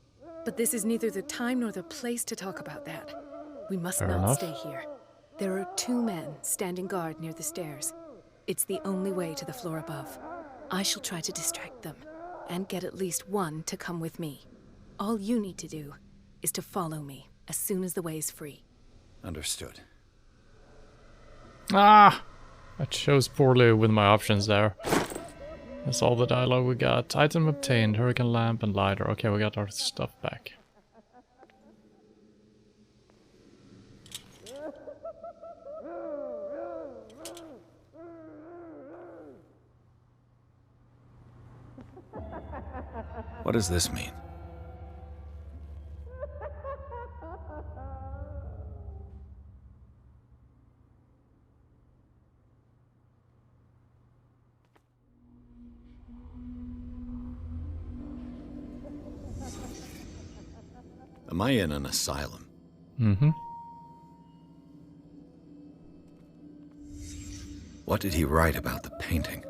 But this is neither the time nor the place to talk about that. We must Fair not enough. stay here. There are 2 men standing guard near the stairs. It's the only way to the floor above. I shall try to distract them, and get at least one to come with me. All you need to do is to follow me as soon as the way is free. Understood. Ah! I chose poorly with my options there. That's all the dialogue we got. Item obtained, hurricane lamp and lighter. Okay, we got our stuff back. What does this mean? Am I in an asylum? Mm-hmm. What did he write about the painting?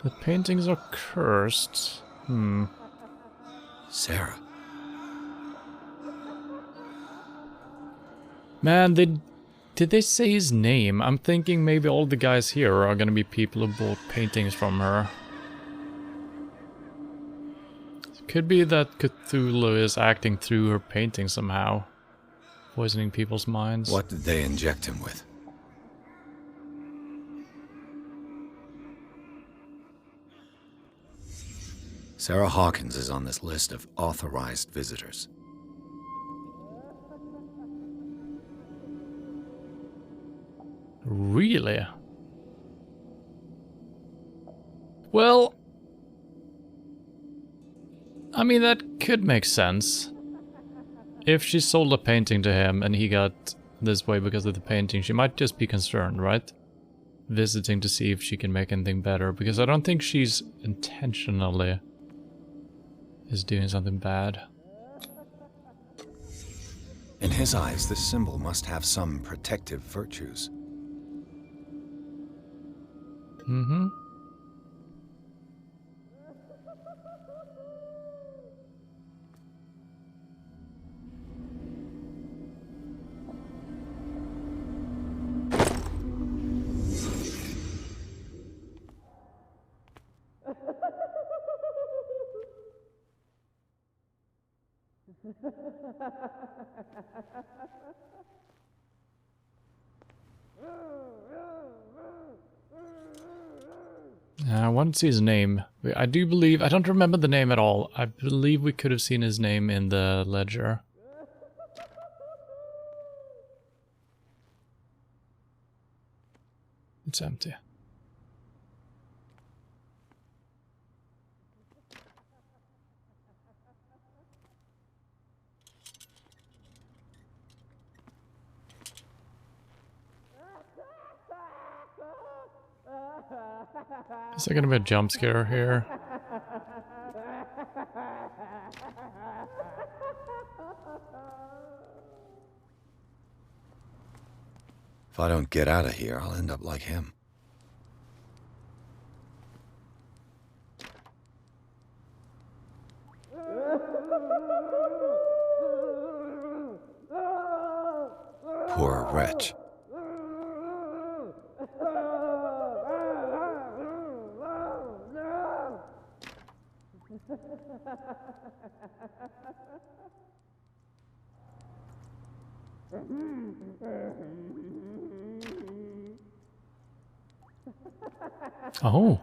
The paintings are cursed. Sarah. Man, did they say his name? I'm thinking maybe all the guys here are gonna be people who bought paintings from her. Could be that Cthulhu is acting through her painting somehow, poisoning people's minds. What did they inject him with? Sarah Hawkins is on this list of authorized visitors. Really? Well, I mean, that could make sense. If she sold a painting to him and he got this way because of the painting, she might just be concerned, right? Visiting to see if she can make anything better, because I don't think she's intentionally is doing something bad. In his eyes, this symbol must have some protective virtues. Mm-hmm. I want to see his name. I do believe, I don't remember the name at all. I believe we could have seen his name in the ledger. It's empty. Is there gonna be a jump scare here? If I don't get out of here, I'll end up like him. Poor wretch. Oh.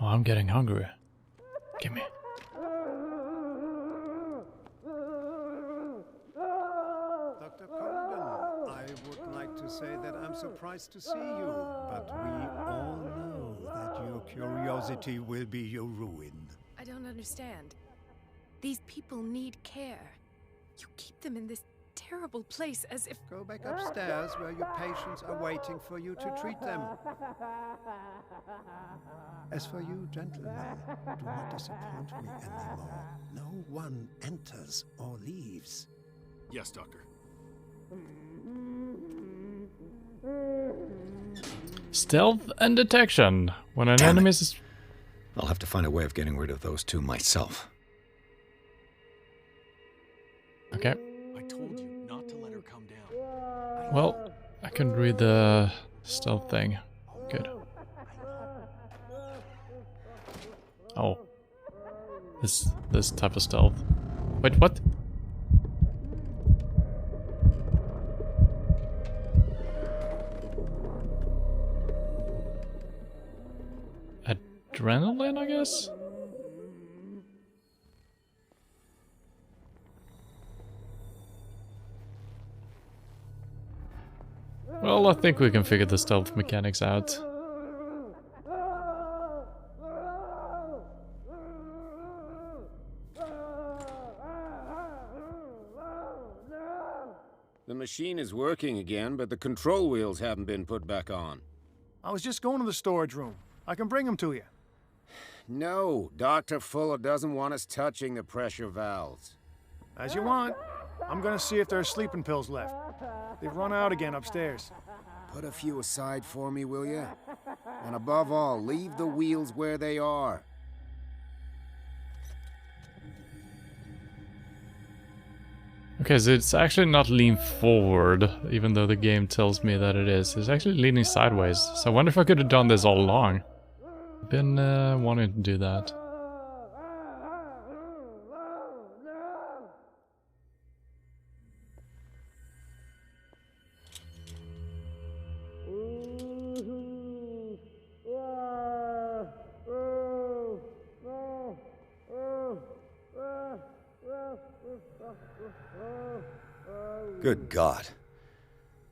Oh, I'm getting hungry. Gimme. Dr. Colgan, I would like to say that I'm surprised to see you, but we all know that your curiosity will be your ruin. I don't understand. These people need care. You keep them in this terrible place, as if... Go back upstairs where your patients are waiting for you to treat them. As for you, gentlemen, do not disappoint me anymore. No one enters or leaves. Yes, Doctor. Stealth and detection. When an enemy is... I'll have to find a way of getting rid of those two myself. Okay. I told you not to let her come down. Well, I can read the stealth thing. Good. Oh. This type of stealth. Wait, what? Adrenaline, I guess? Well, I think we can figure the stealth mechanics out. The machine is working again, but the control wheels haven't been put back on. I was just going to the storage room. I can bring them to you. No, Dr. Fuller doesn't want us touching the pressure valves. As you want. I'm gonna see if there are sleeping pills left. They've run out again upstairs. Put a few aside for me, will you? And above all, leave the wheels where they are. Okay, so it's actually not lean forward, even though the game tells me that it is. It's actually leaning sideways. So I wonder if I could have done this all along. I've been wanting to do that. Good God.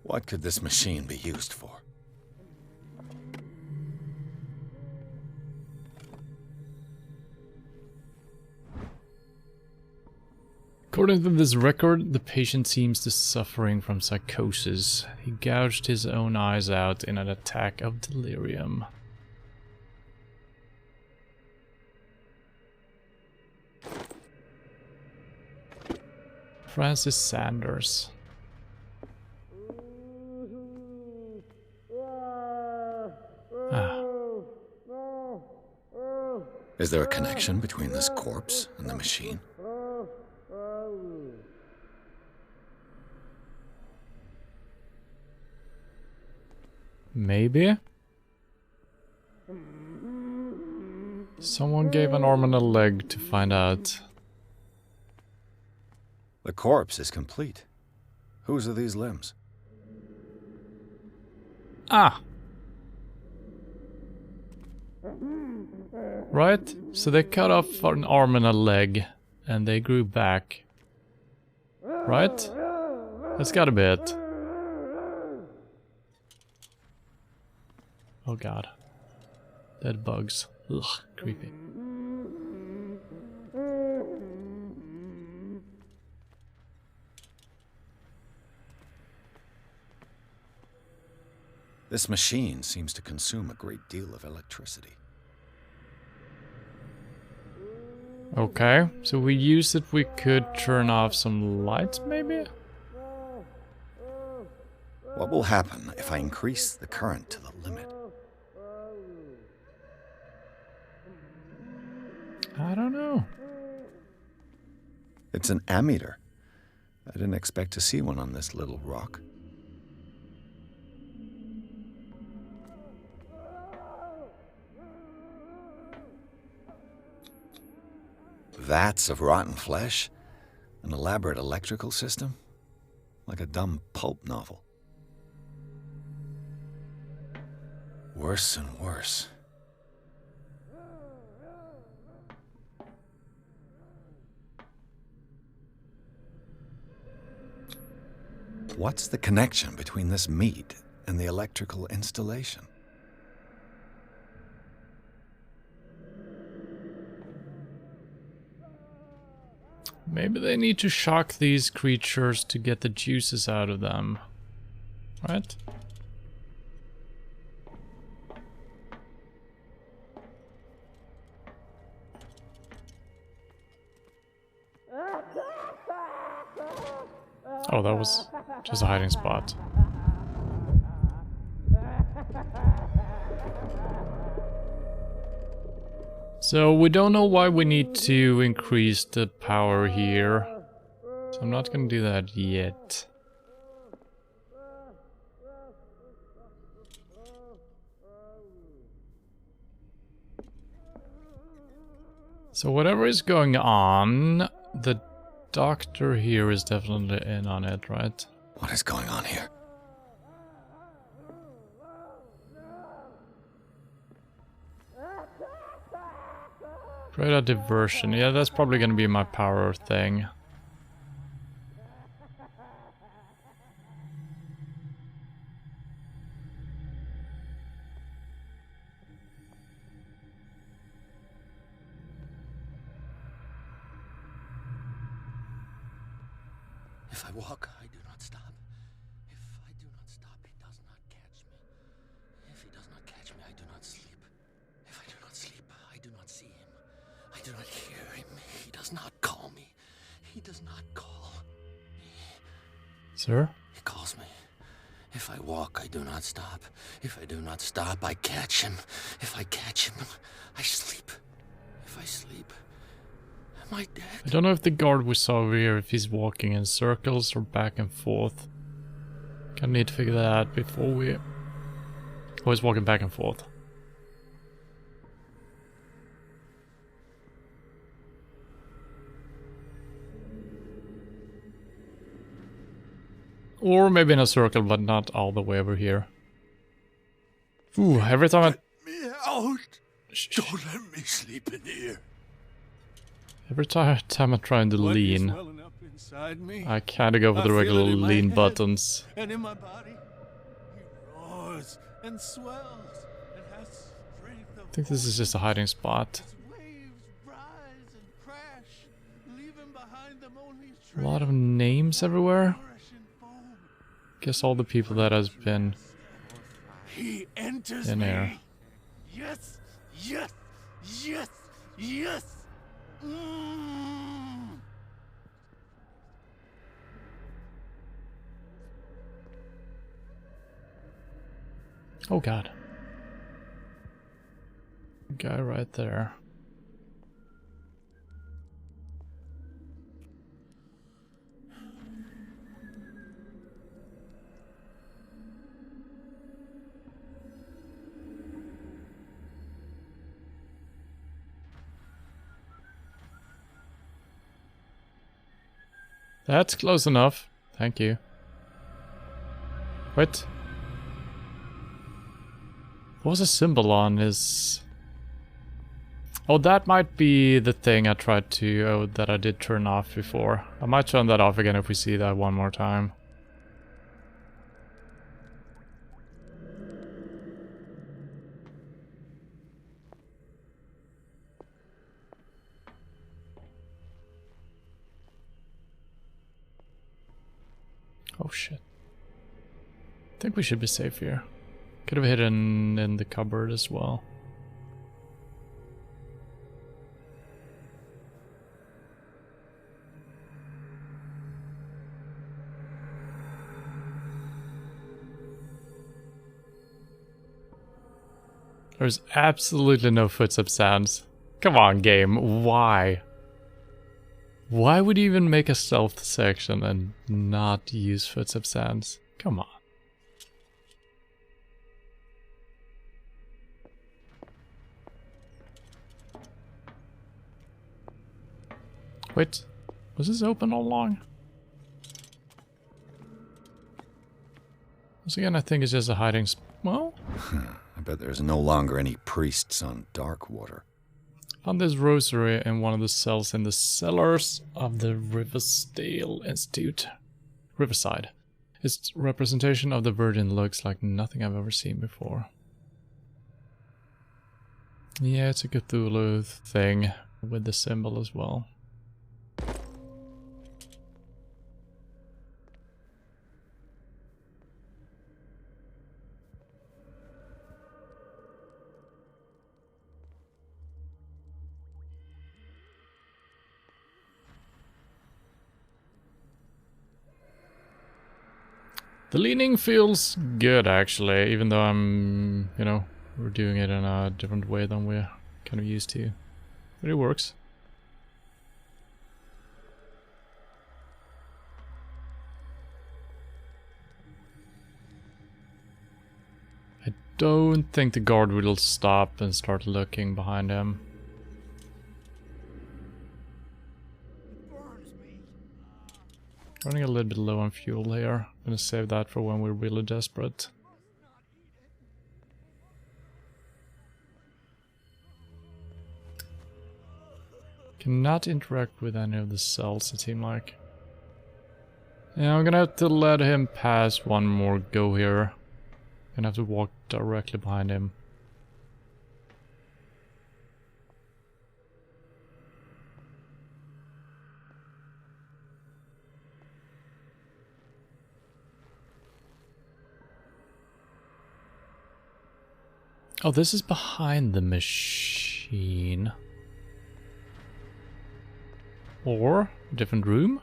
What could this machine be used for? According to this record, the patient seems to be suffering from psychosis. He gouged his own eyes out in an attack of delirium. Francis Sanders. Ah. Is there a connection between this corpse and the machine? Maybe? Someone gave an arm and a leg to find out. The corpse is complete. Whose are these limbs? Ah! Right, so they cut off an arm and a leg, and they grew back. Right? That's gotta be it. Oh god. Dead bugs. Ugh, creepy. This machine seems to consume a great deal of electricity. Okay, so we used it, we could turn off some lights, maybe? What will happen if I increase the current to the limit? I don't know. It's an ammeter. I didn't expect to see one on this little rock. Vats of rotten flesh? An elaborate electrical system? Like a dumb pulp novel. Worse and worse. What's the connection between this meat and the electrical installation? Maybe they need to shock these creatures to get the juices out of them. Right? Oh, that was just a hiding spot. So we don't know why we need to increase the power here. So I'm not gonna do that yet. So whatever is going on, the doctor here is definitely in on it, right? What is going on here? Create a diversion. Yeah, that's probably gonna be my power thing. If I walk, I do not stop. If I do not stop, he does not catch me. If he does not catch me, I do not sleep. If I do not sleep, I do not see him. I do not hear him. He does not call me. He does not call me. Sir? He calls me. If I walk, I do not stop. If I do not stop, I catch him. If I catch him, I sleep. If I sleep, am I dead? I don't know if the guard we saw over here, if he's walking in circles or back and forth. Gonna need to figure that out before we... Oh, he's walking back and forth. Or maybe in a circle, but not all the way over here. Ooh, every time Me out! Don't let me sleep in here. Every time I'm trying to lean, I kinda go for the regular lean buttons. And in my body, he roars and swells and has strength of I think this is just a hiding spot. waves rise and crash, leaving behind them only A lot of names everywhere. Guess all the people that has been he enters in here. Yes, yes, yes, yes. Oh god. Guy right there. That's close enough. Thank you. What? What was a symbol on his... Oh, that might be the thing I tried to... Oh, that I did turn off before. I might turn that off again if we see that one more time. Oh shit. I think we should be safe here. Could have hidden in the cupboard as well. There's absolutely no footstep sounds. Come on, game. Why? Why would you even make a stealth section and not use footstep sounds? Come on. Wait, was this open all along? Once again, I think it's just a hiding well? I bet there's no longer any priests on Darkwater. Found this rosary in one of the cells in the cellars of the Riversdale Institute. Riverside. Its representation of the Virgin looks like nothing I've ever seen before. Yeah, it's a Cthulhu thing with the symbol as well. The leaning feels good, actually, even though I'm, you know, we're doing it in a different way than we're kind of used to. But it works. I don't think the guard will stop and start looking behind him. Running a little bit low on fuel here. I'm gonna save that for when we're really desperate. Cannot interact with any of the cells, it seems like. Yeah, I'm gonna have to let him pass one more go here. Gonna have to walk directly behind him. Oh, this is behind the machine. Or a different room?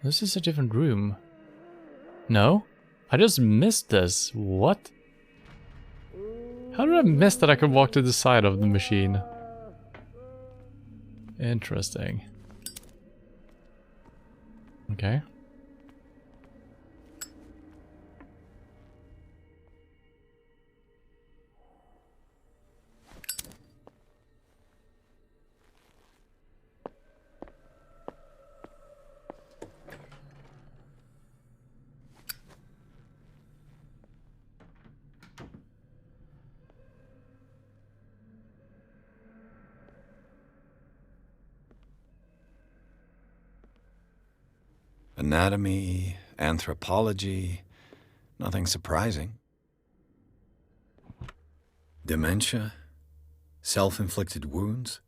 This is a different room. No? I just missed this. What? How did I miss that I could walk to the side of the machine? Interesting. Okay. Anatomy, anthropology, nothing surprising. Dementia, self-inflicted wounds.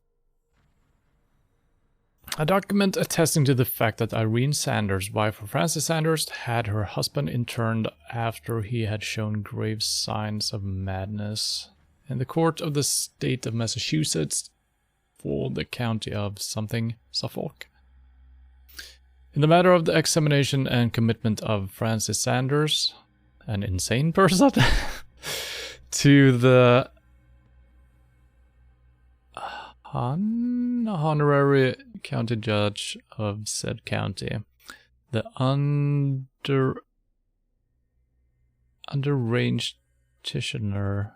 A document attesting to the fact that Irene Sanders, wife of Francis Sanders, had her husband interned after he had shown grave signs of madness. In the court of the state of Massachusetts for the county of something, Suffolk. In the matter of the examination and commitment of Francis Sanders, an insane person, to the honorary county judge of said county, the underrange petitioner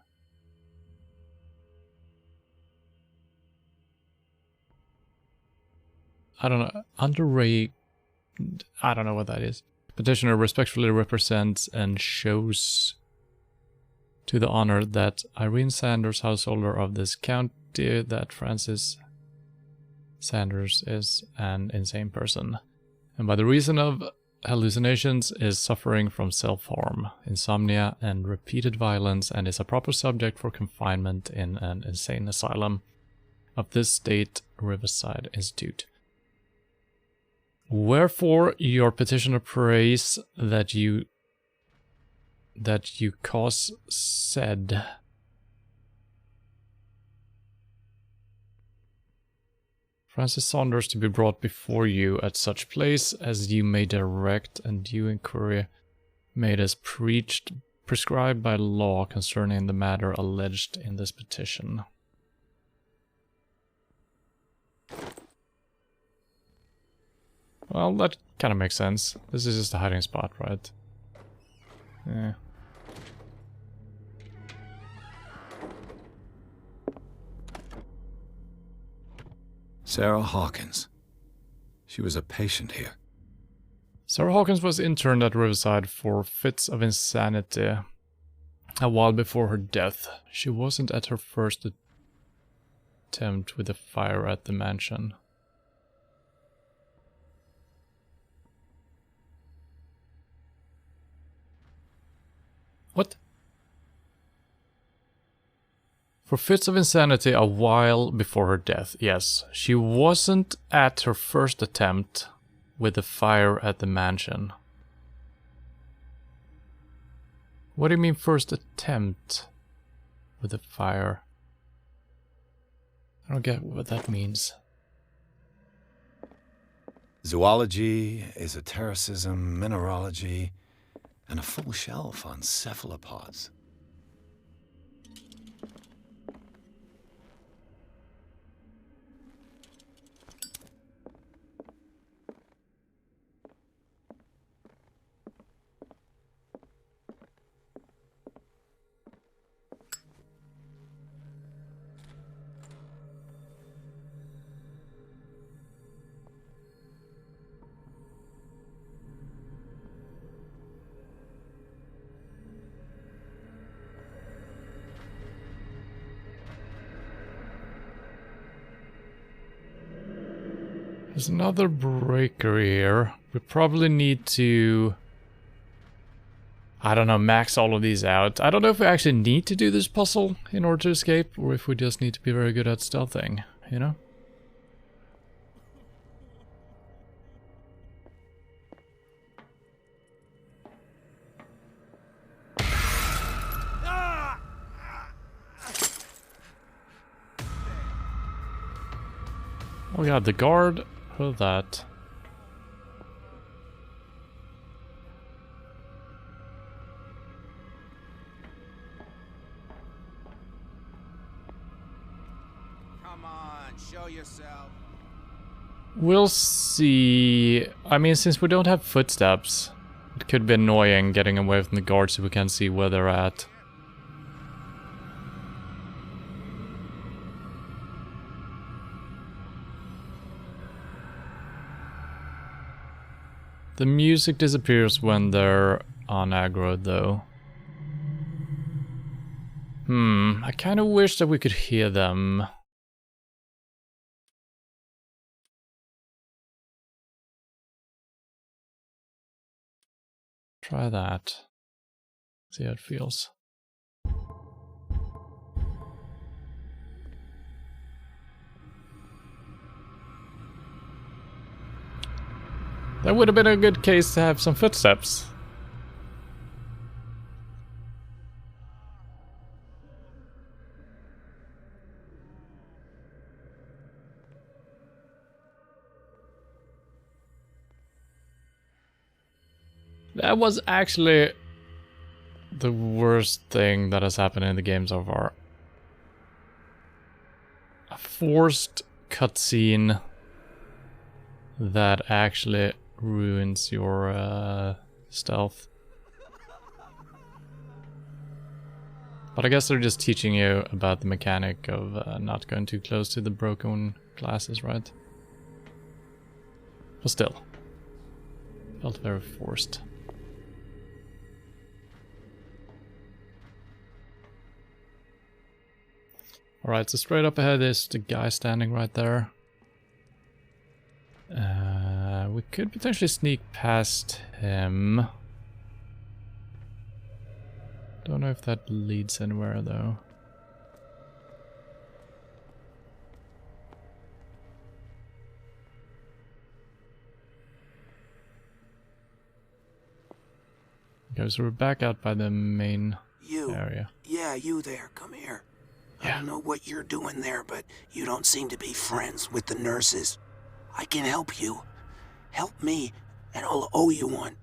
I don't know what that is. Petitioner respectfully represents and shows to the honor that Irene Sanders, householder of this county, that Francis Sanders is an insane person, and by the reason of hallucinations is suffering from self-harm, insomnia, and repeated violence, and is a proper subject for confinement in an insane asylum of this state, Riverside Institute. Wherefore your petitioner prays that you cause said Francis Saunders to be brought before you at such place as you may direct, and due inquiry made as prescribed by law concerning the matter alleged in this petition. Well, that kind of makes sense. This is just a hiding spot, right? Yeah. Sarah Hawkins. She was a patient here. Sarah Hawkins was interned at Riverside for fits of insanity a while before her death. She wasn't at her first attempt with the fire at the mansion. What? For fits of insanity a while before her death. Yes, she wasn't at her first attempt with the fire at the mansion. What do you mean first attempt with the fire? I don't get what that means. Zoology, esotericism, mineralogy, And a full shelf on cephalopods. There's another breaker here. We probably need to, I don't know, max all of these out. I don't know if we actually need to do this puzzle in order to escape, or if we just need to be very good at stealthing, you know? Oh god, the guard. Who's that? Come on, show yourself. We'll see. I mean, since we don't have footsteps, it could be annoying getting away from the guards so we can't see where they're at. The music disappears when they're on aggro, though. I kind of wish that we could hear them. Try that. See how it feels. That would have been a good case to have some footsteps. That was actually the worst thing that has happened in the game so far. A forced cutscene that actually ruins your stealth. But I guess they're just teaching you about the mechanic of not going too close to the broken glasses, right? But still, felt very forced. Alright, so straight up ahead is the guy standing right there. We could potentially sneak past him. Don't know if that leads anywhere though. Okay, so we're back out by the main area. Yeah, you there. Come here. I don't know what you're doing there, but you don't seem to be friends with the nurses. I can help you. Help me, and I'll owe you one.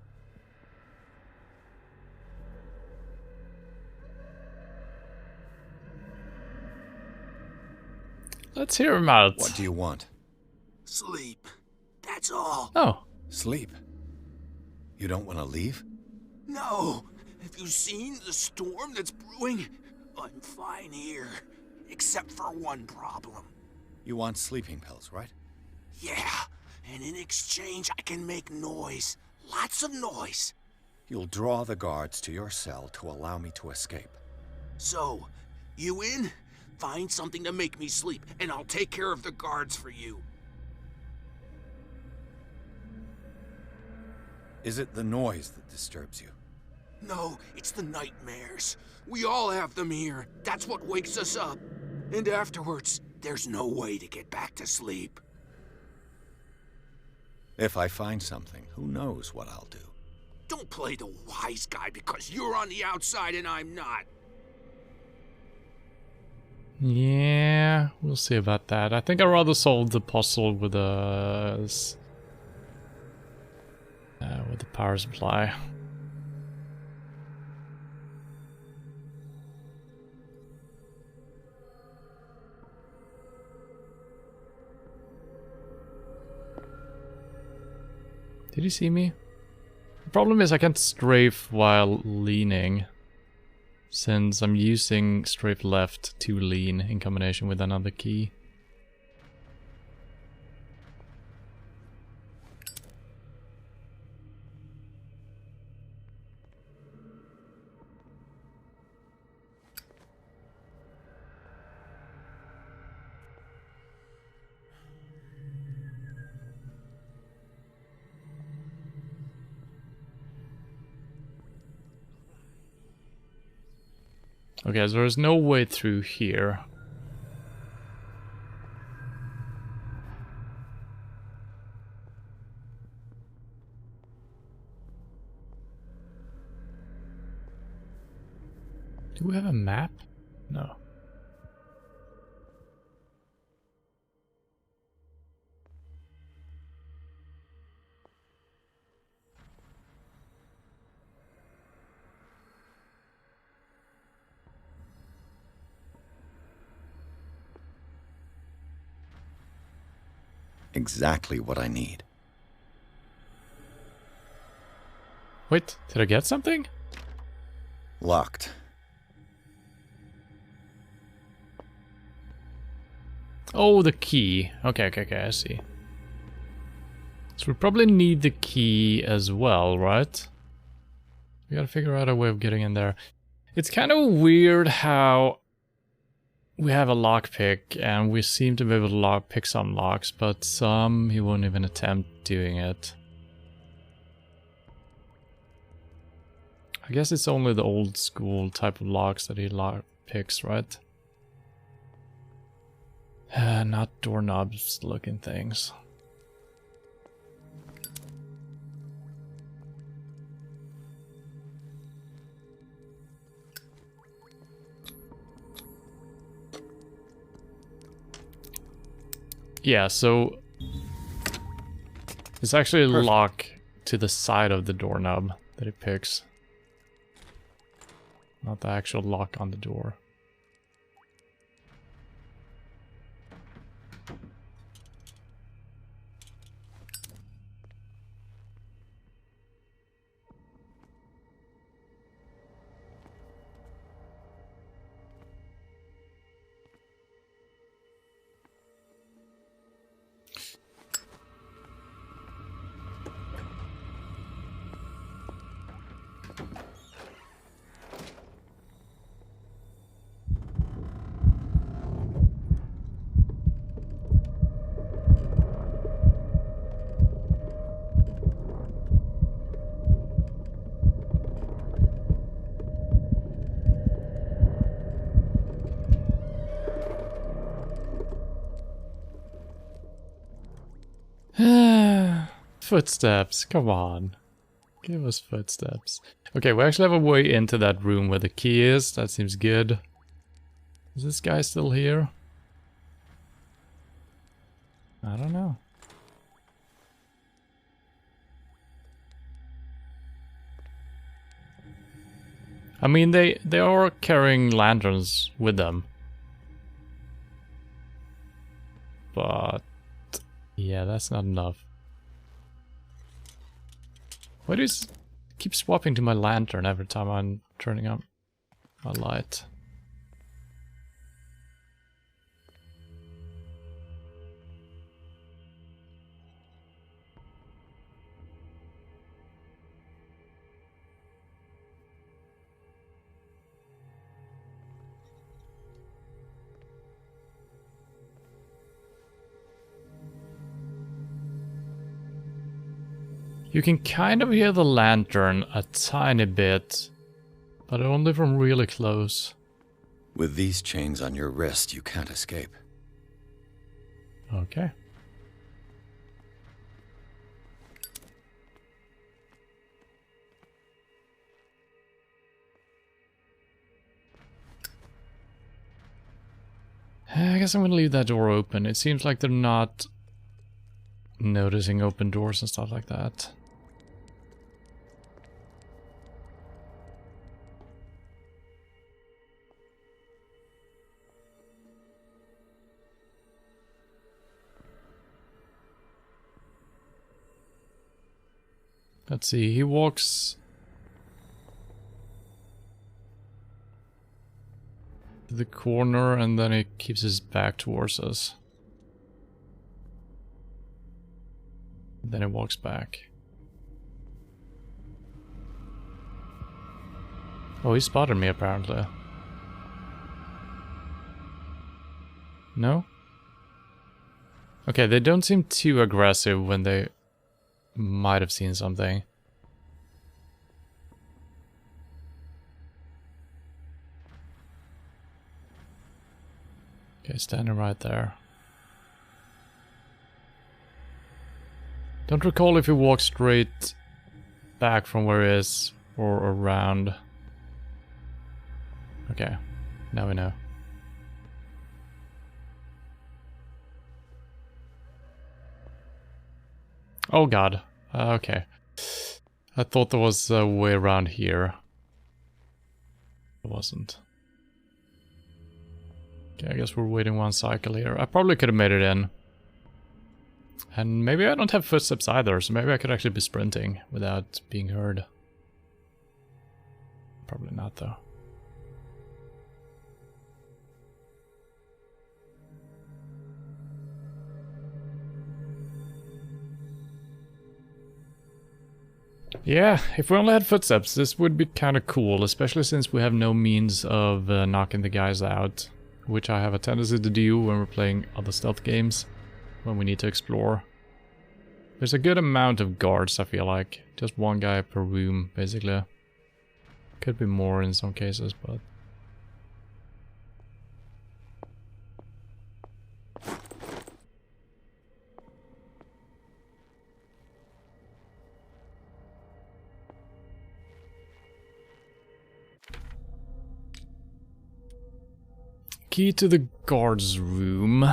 Let's hear him out. What do you want? Sleep. That's all. Oh. Sleep? You don't want to leave? No. Have you seen the storm that's brewing? I'm fine here. Except for one problem. You want sleeping pills, right? Yeah. And in exchange, I can make noise. Lots of noise. You'll draw the guards to your cell to allow me to escape. So, you in? Find something to make me sleep, and I'll take care of the guards for you. Is it the noise that disturbs you? No, it's the nightmares. We all have them here. That's what wakes us up. And afterwards, there's no way to get back to sleep. If I find something, who knows what I'll do? Don't play the wise guy because you're on the outside and I'm not. Yeah, we'll see about that. I think I'd rather solve the puzzle with the power supply. Did he see me? The problem is I can't strafe while leaning, since I'm using strafe left to lean in combination with another key. Okay, so there's no way through here. Do we have a map? No. Exactly what I need. Wait, did I get something? Locked. Oh, the key. Okay, I see. So we probably need the key as well, right? We gotta figure out a way of getting in there. It's kind of weird how we have a lockpick and we seem to be able to pick some locks, but some he won't even attempt doing it. I guess it's only the old school type of locks that he picks, right? Not doorknobs looking things. Yeah, so it's actually a lock to the side of the doorknob that it picks. Not the actual lock on the door. Footsteps, come on. Give us footsteps. Okay, we actually have a way into that room where the key is. That seems good. Is this guy still here? I don't know. I mean, they are carrying lanterns with them. But yeah, that's not enough. Why do you keep swapping to my lantern every time I'm turning on my light? You can kind of hear the lantern a tiny bit, but only from really close. With these chains on your wrist, you can't escape. Okay. I guess I'm gonna leave that door open. It seems like they're not noticing open doors and stuff like that. Let's see, he walks to the corner and then he keeps his back towards us. Then he walks back. Oh, he spotted me apparently. No? Okay, they don't seem too aggressive when they might have seen something. Okay, standing right there. Don't recall if he walked straight back from where he is or around. Okay, now we know. Oh god, okay. I thought there was a way around here. It wasn't. Okay, I guess we're waiting one cycle here. I probably could have made it in. And maybe I don't have footsteps either, so maybe I could actually be sprinting without being heard. Probably not though. Yeah, if we only had footsteps, this would be kind of cool, especially since we have no means of knocking the guys out, which I have a tendency to do when we're playing other stealth games, when we need to explore. There's a good amount of guards, I feel like. Just one guy per room, basically. Could be more in some cases, but... Key to the guard's room.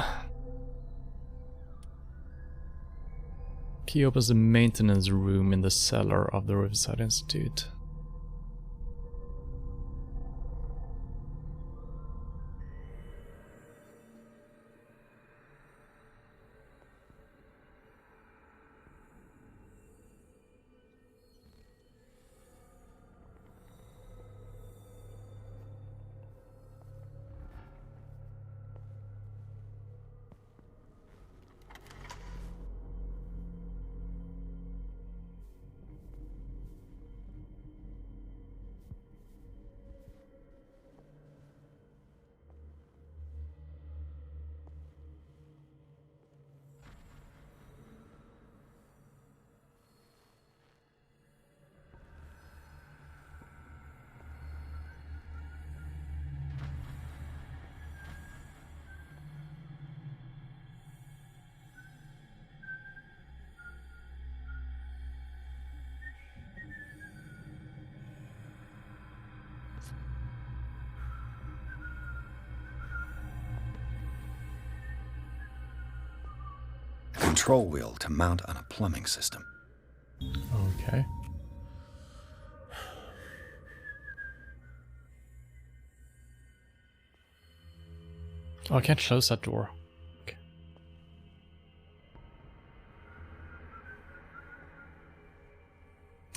Key opens the maintenance room in the cellar of the Riverside Institute. Control wheel to mount on a plumbing system. Okay. Oh, I can't close that door. Okay.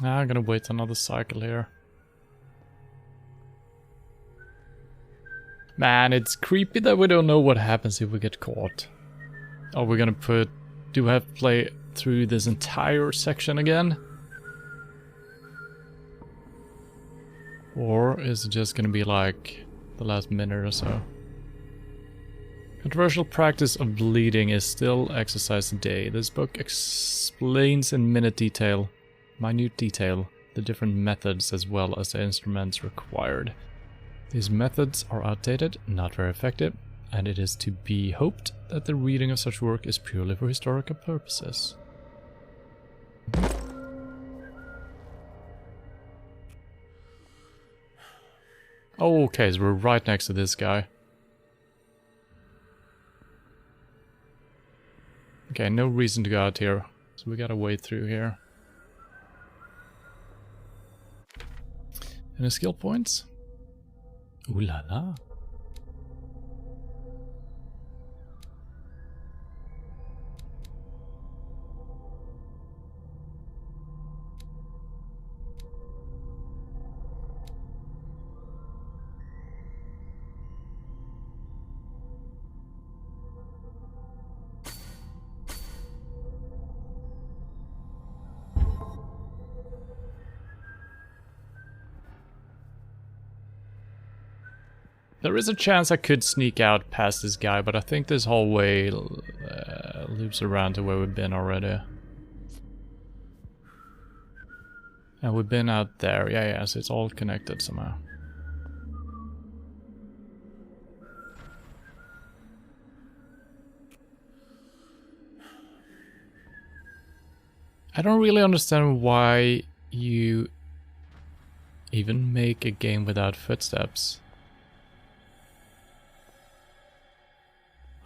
I'm gonna wait another cycle here. Man, it's creepy that we don't know what happens if we get caught. Are we gonna put... Do we have to play through this entire section again? Or is it just gonna be like the last minute or so? Controversial practice of bleeding is still exercised today. This book explains in minute detail, the different methods as well as the instruments required. These methods are outdated, not very effective, and it is to be hoped that the reading of such work is purely for historical purposes. Okay, so we're right next to this guy. Okay, no reason to go out here, so we gotta wade through here. Any skill points? Ooh la la. There is a chance I could sneak out past this guy, but I think this hallway loops around to where we've been already. And we've been out there. Yeah, so it's all connected somehow. I don't really understand why you even make a game without footsteps.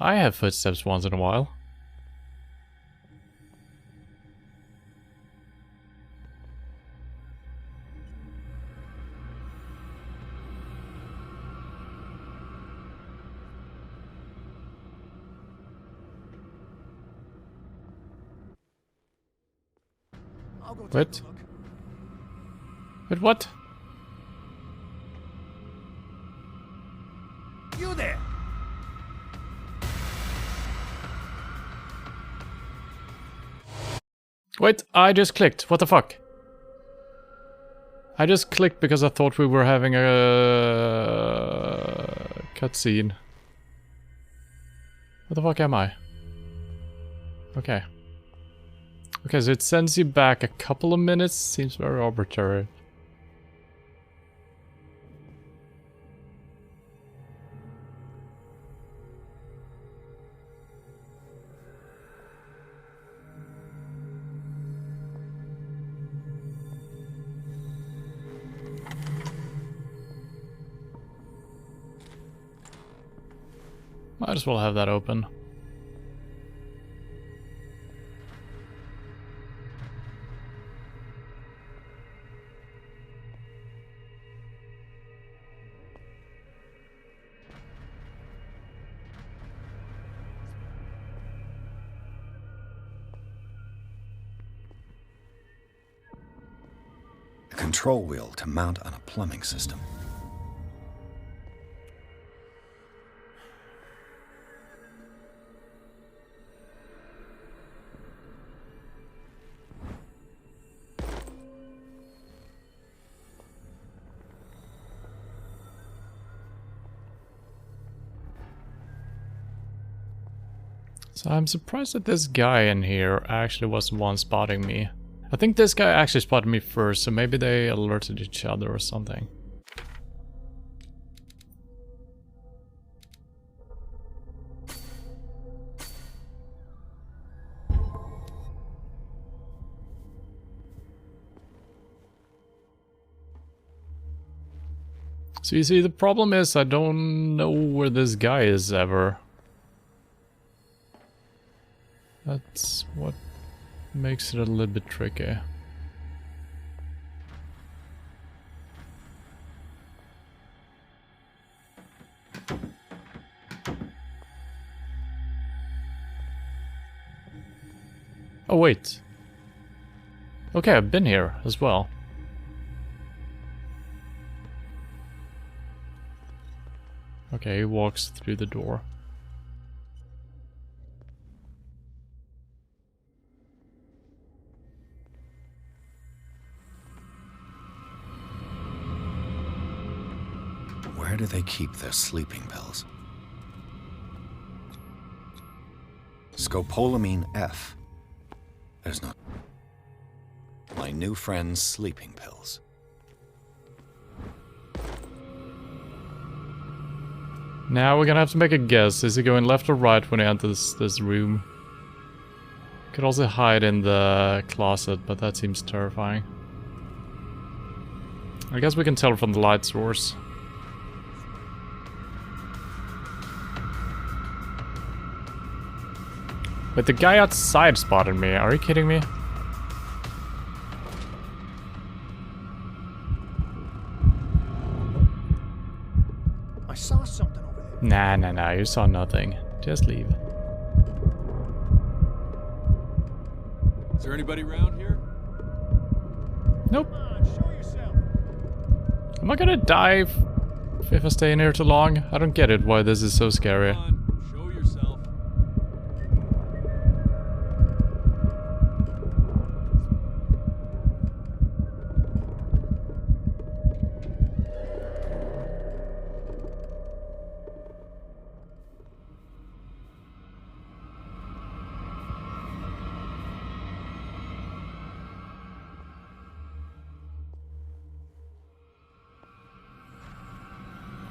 I have footsteps once in a while. What? But what? You there! Wait, I just clicked. What the fuck? I just clicked because I thought we were having a cutscene. What the fuck am I? Okay. Okay, so it sends you back a couple of minutes. Seems very arbitrary. Might as well have that open. A control wheel to mount on a plumbing system. So I'm surprised that this guy in here actually was the one spotting me. I think this guy actually spotted me first, so maybe they alerted each other or something. So you see, the problem is I don't know where this guy is ever. That's what makes it a little bit tricky. Oh wait. Okay, I've been here as well. Okay, he walks through the door. Where do they keep their sleeping pills? Scopolamine F. There's no... My new friend's sleeping pills. Now we're gonna have to make a guess. Is he going left or right when he enters this room? Could also hide in the closet, but that seems terrifying. I guess we can tell from the light source. But the guy outside spotted me. Are you kidding me? I saw something over there. Nah, you saw nothing. Just leave. Is there anybody around here? Nope. Come on, show yourself. Am I gonna die if I stay in here too long? I don't get it, why this is so scary. Come on, show yourself.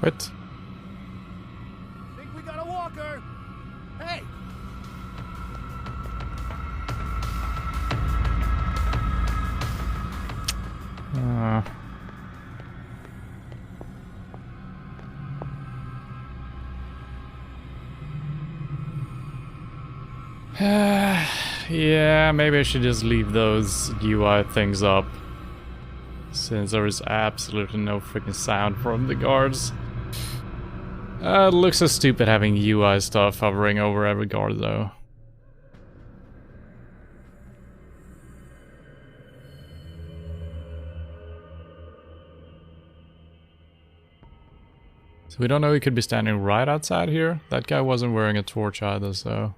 What? Think we got a walker? Hey! Yeah, maybe I should just leave those UI things up. Since there is absolutely no freaking sound from the guards. It looks so stupid having UI stuff hovering over every guard though. So we don't know, he could be standing right outside here. That guy wasn't wearing a torch either, so...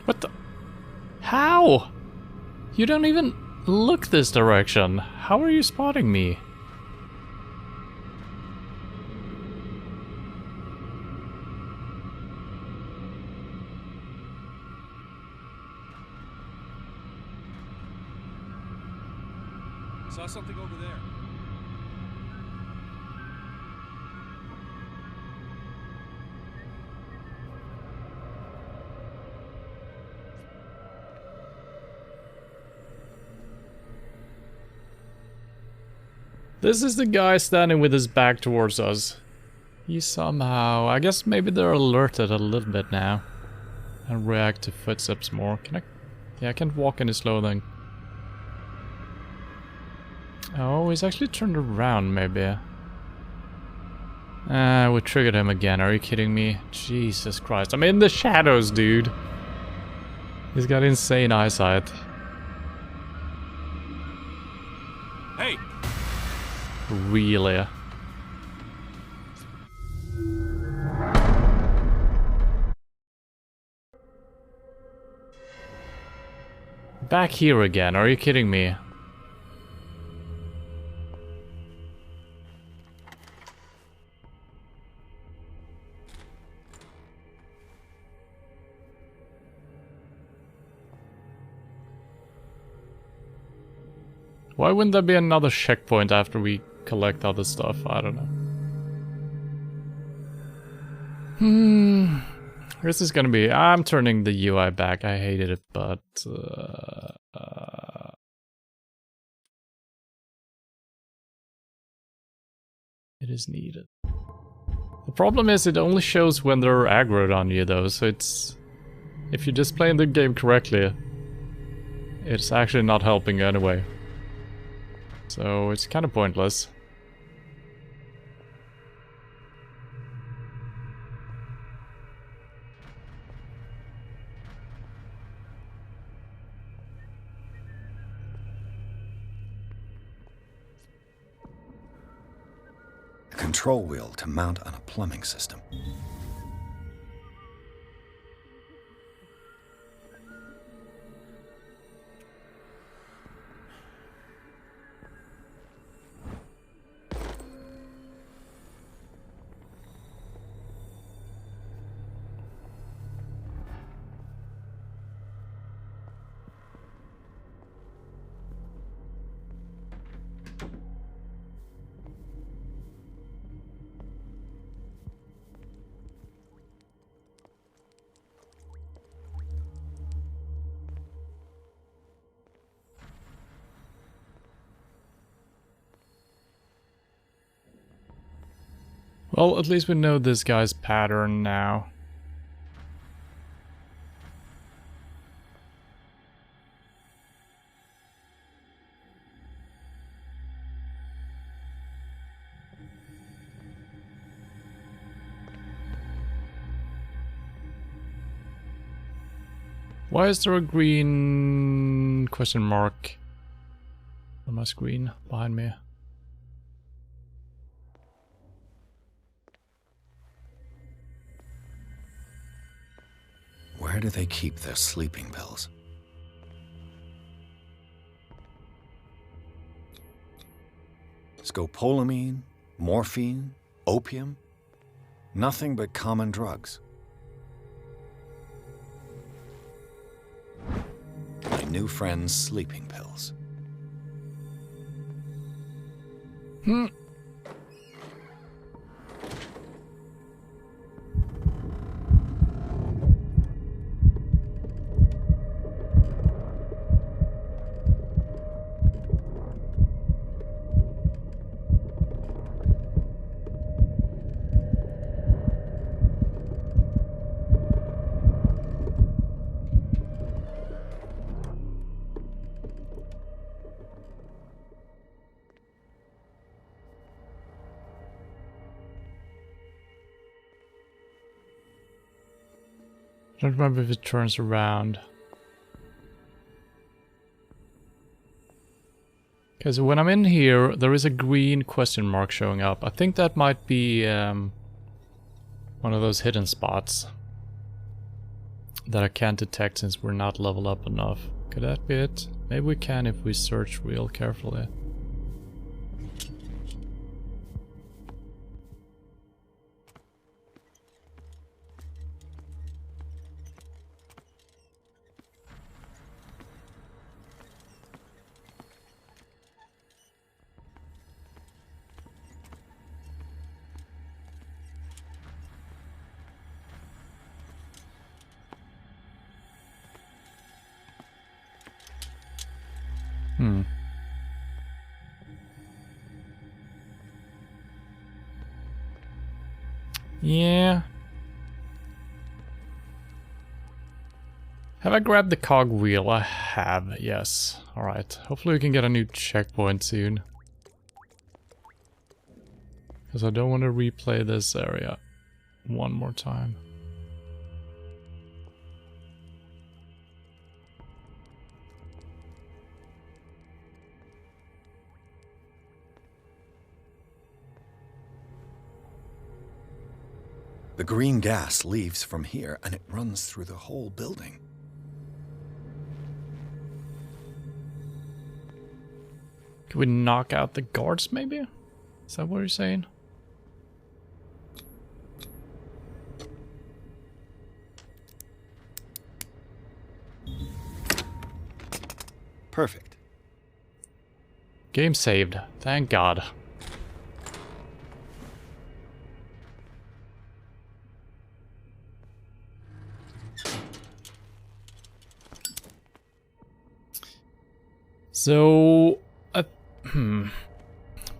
What the? How? You don't even look this direction. How are you spotting me? Saw something over there. This is the guy standing with his back towards us. He somehow... I guess maybe they're alerted a little bit now. And react to footsteps more. Can I... Yeah, I can't walk any slower than... Oh, he's actually turned around, maybe. We triggered him again. Are you kidding me? Jesus Christ. I'm in the shadows, dude. He's got insane eyesight. Hey! Really? Back here again. Are you kidding me? Why wouldn't there be another checkpoint after we collect other stuff? I don't know. This is gonna be... I'm turning the UI back. I hated it, but... it is needed. The problem is it only shows when they're aggroed on you though, so it's... If you're just playing the game correctly, it's actually not helping you anyway. So it's kind of pointless. A control wheel to mount on a plumbing system. Well, at least we know this guy's pattern now. Why is there a green question mark on my screen behind me? Where do they keep their sleeping pills? Scopolamine, morphine, opium, Nothing but common drugs. My new friend's sleeping pills. I don't remember if it turns around. Okay, so when I'm in here, there is a green question mark showing up. I think that might be one of those hidden spots that I can't detect since we're not leveled up enough. Could that be it? Maybe we can if we search real carefully. Yeah. Have I grabbed the cogwheel? I have, yes. Alright. Hopefully we can get a new checkpoint soon. Because I don't want to replay this area one more time. The green gas leaves from here and it runs through the whole building. Can we knock out the guards maybe? Is that what you're saying? Perfect. Game saved. Thank God. So,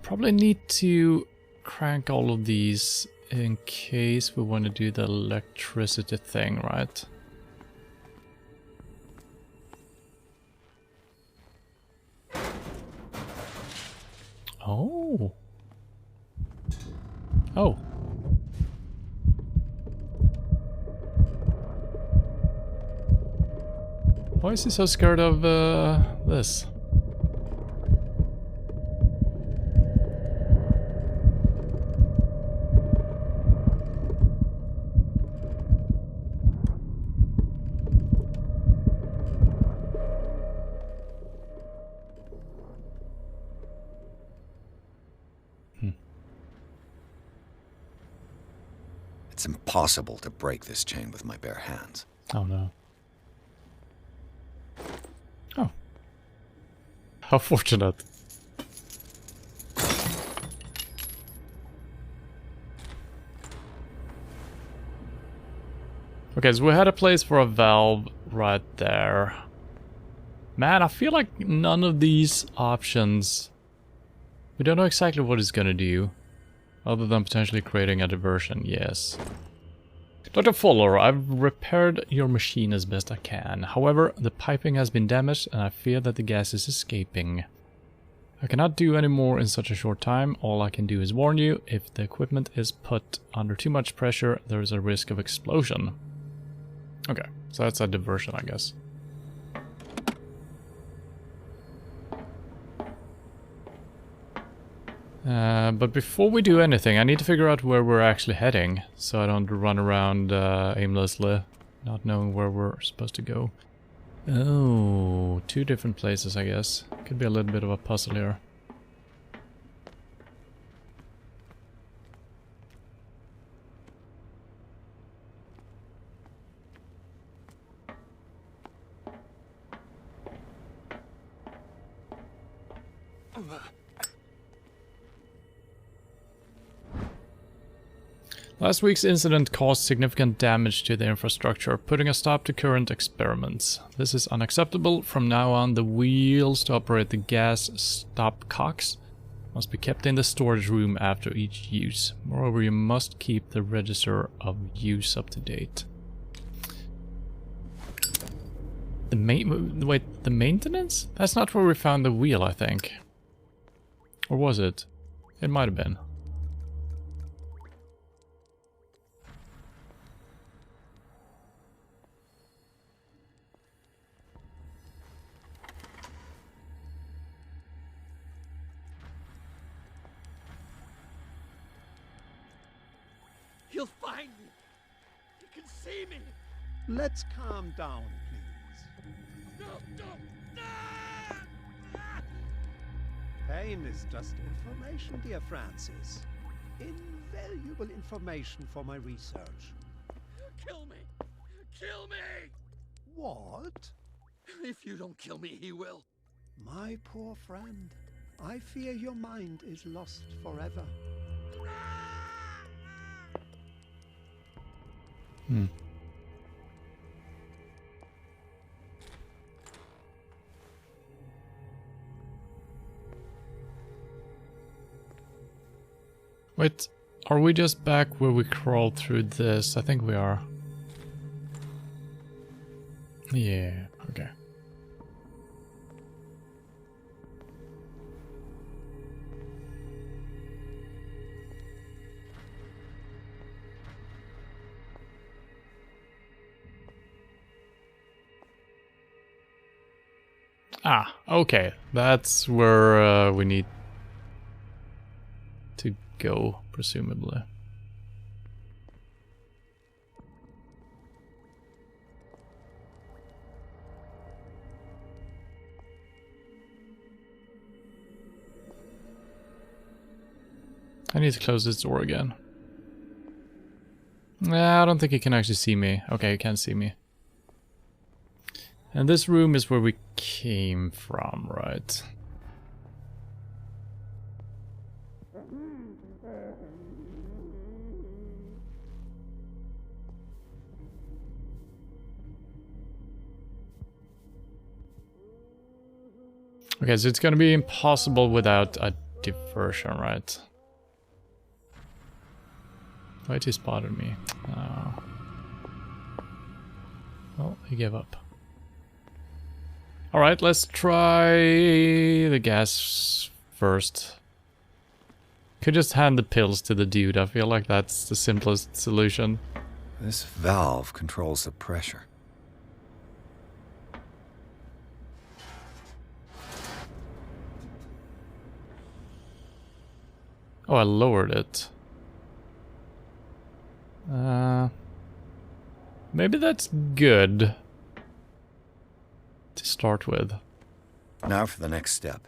probably need to crank all of these in case we want to do the electricity thing, right? Oh. Oh. Why is he so scared of this? It's impossible to break this chain with my bare hands. Oh no. Oh. How fortunate. Okay, so we had a place for a valve right there. Man, I feel like none of these options... We don't know exactly what it's gonna do. Other than potentially creating a diversion, yes. Dr. Fuller, I've repaired your machine as best I can. However, the piping has been damaged and I fear that the gas is escaping. I cannot do any more in such a short time. All I can do is warn you, if the equipment is put under too much pressure, there is a risk of explosion. Okay, so that's a diversion, I guess. But before we do anything, I need to figure out where we're actually heading, so I don't run around aimlessly, not knowing where we're supposed to go. Oh, two different places, I guess. Could be a little bit of a puzzle here. Last week's incident caused significant damage to the infrastructure, putting a stop to current experiments. This is unacceptable. From now on, the wheels to operate the gas stopcocks must be kept in the storage room after each use. Moreover, you must keep the register of use up to date. The maintenance? That's not where we found the wheel, I think. Or was it? It might have been. He'll find me. He can see me. Let's calm down, please. No! Pain is just information, dear Francis. Invaluable information for my research. Kill me! Kill me! What? If you don't kill me, he will. My poor friend, I fear your mind is lost forever. Wait, are we just back where we crawled through this? I think we are. Yeah, okay. Ah, okay. That's where we need to go, presumably. I need to close this door again. Nah, I don't think he can actually see me. Okay, he can see me. And this room is where we came from, right? Okay, so it's gonna be impossible without a diversion, right? Wait, he spotted me. Oh. Well, he gave up. Alright, let's try the gas first. Could just hand the pills to the dude. I feel like that's the simplest solution. This valve controls the pressure. Oh, I lowered it. Maybe that's good to start with. Now for the next step.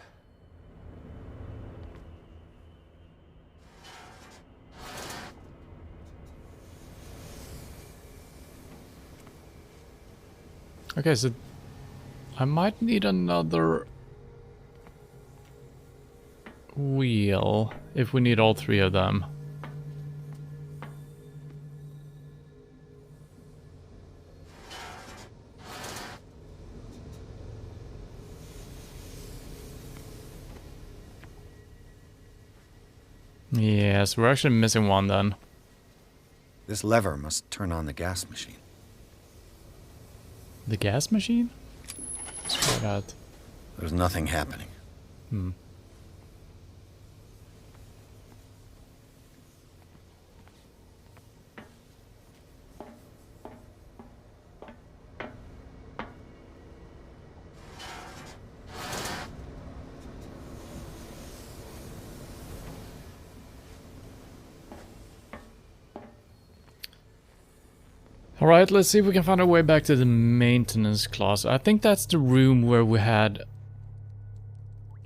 Okay, so I might need another wheel if we need all three of them. Yes, we're actually missing one then. This lever must turn on the gas machine. The gas machine? Let's try that. There's nothing happening. Alright, let's see if we can find our way back to the maintenance closet. I think that's the room where we had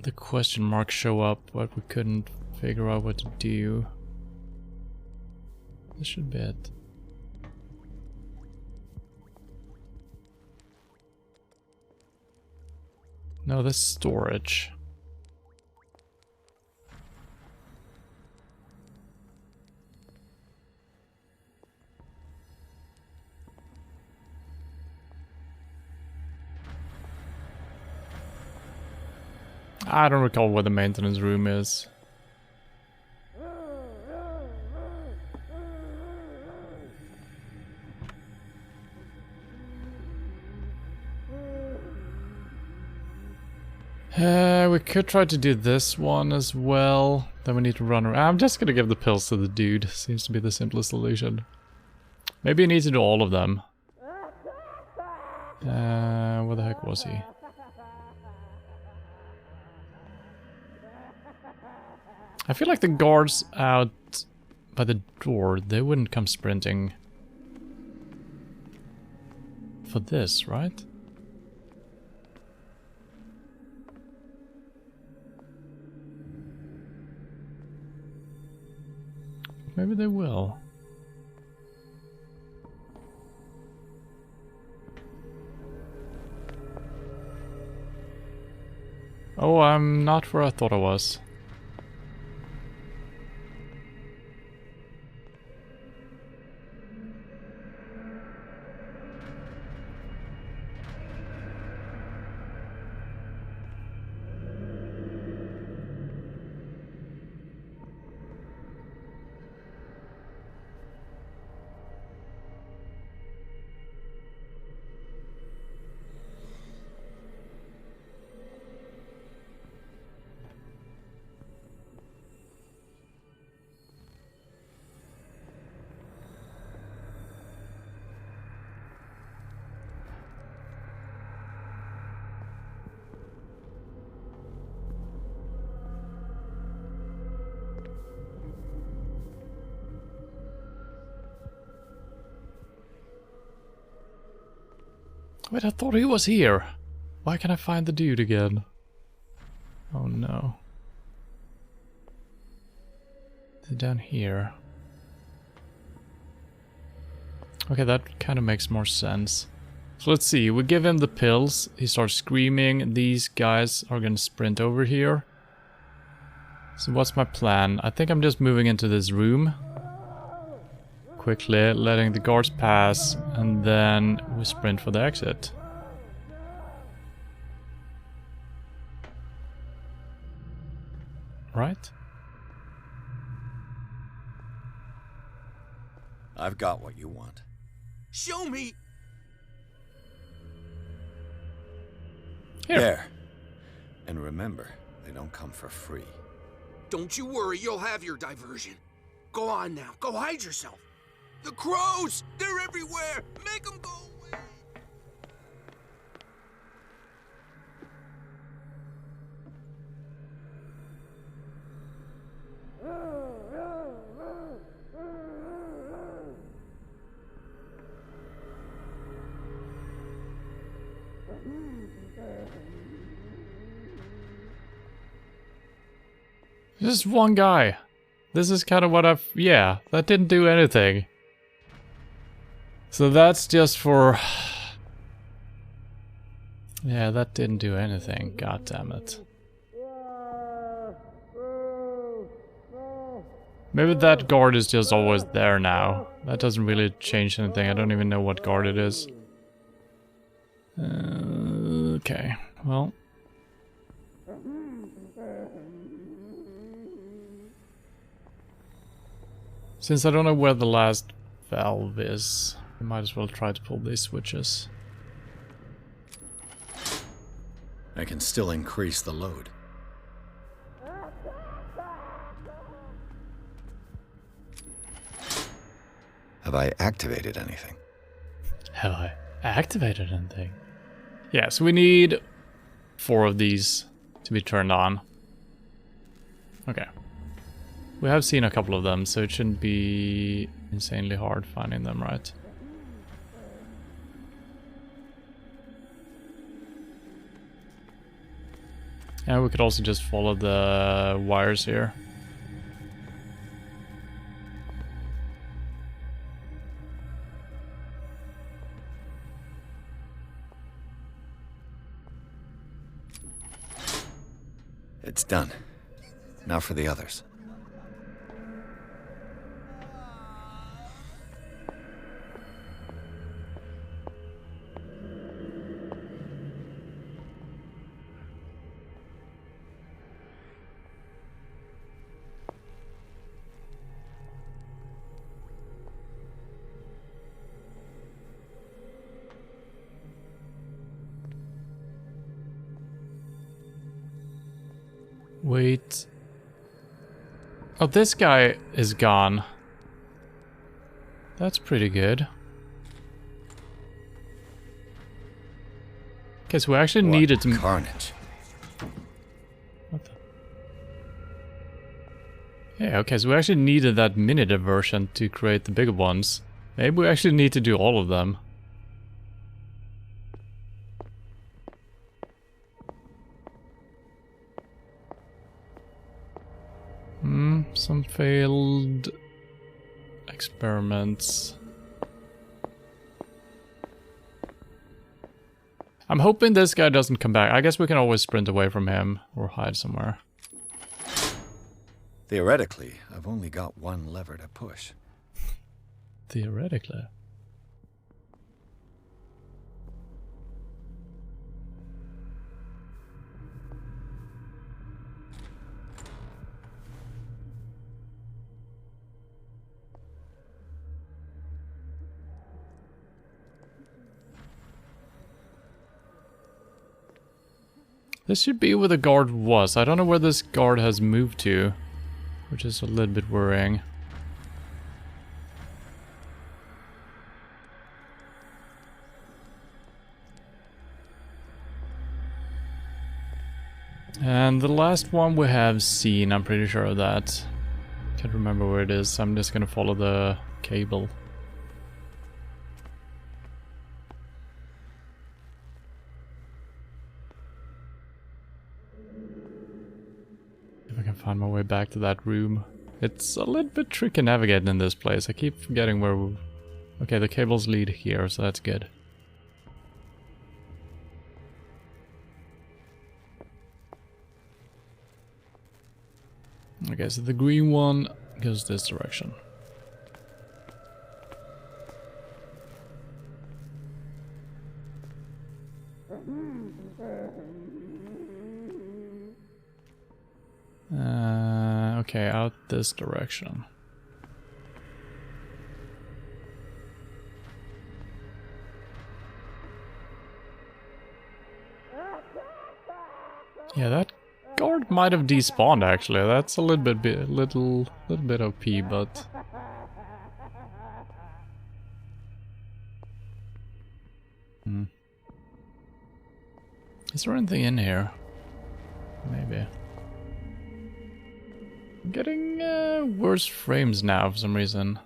the question mark show up, but we couldn't figure out what to do. This should be it. No, this storage. I don't recall where the maintenance room is. We could try to do this one as well. Then we need to run around. I'm just gonna give the pills to the dude. Seems to be the simplest solution. Maybe I need to do all of them. Where the heck was he? I feel like the guards out by the door, they wouldn't come sprinting for this, right? Maybe they will. Oh, I'm not where I thought I was. Wait, I thought he was here. Why can't I find the dude again? Oh no. They're down here. Okay, that kind of makes more sense. So let's see, we give him the pills, he starts screaming, these guys are gonna sprint over here. So what's my plan? I think I'm just moving into this room. Quickly, letting the guards pass, and then we sprint for the exit. Right? I've got what you want. Show me! Here. There. And remember, they don't come for free. Don't you worry, you'll have your diversion. Go on now, go hide yourself. The crows! They're everywhere! Make them go away! Just one guy. This is kind of what I've... Yeah, that didn't do anything. So that's just for... Yeah, that didn't do anything. God damn it. Maybe that guard is just always there now. That doesn't really change anything. I don't even know what guard it is. Okay, well... Since I don't know where the last valve is, I might as well try to pull these switches. I can still increase the load. Have I activated anything? Have I activated anything? Yeah, so we need 4 of these to be turned on. Okay. We have seen a couple of them, so it shouldn't be insanely hard finding them, right? And we could also just follow the wires here. It's done. Now for the others. Wait. Oh, this guy is gone. That's pretty good. Okay, so we actually needed to... Carnage. What the... Yeah, okay, so we actually needed that mini diversion to create the bigger ones. Maybe we actually need to do all of them. Some failed experiments. I'm hoping this guy doesn't come back. I guess we can always sprint away from him or hide somewhere. Theoretically, I've only got one lever to push. Theoretically. This should be where the guard was. I don't know where this guard has moved to, which is a little bit worrying. And the last one we have seen, I'm pretty sure of that. Can't remember where it is. I'm just gonna follow the cable. If I can find my way back to that room. It's a little bit tricky navigating in this place. I keep forgetting where we... Okay, the cables lead here, so that's good. Okay, so the green one goes this direction. Okay, out this direction. Yeah, that guard might have despawned actually. That's a little bit OP, but is there anything in here? Maybe. I'm getting worse frames now for some reason.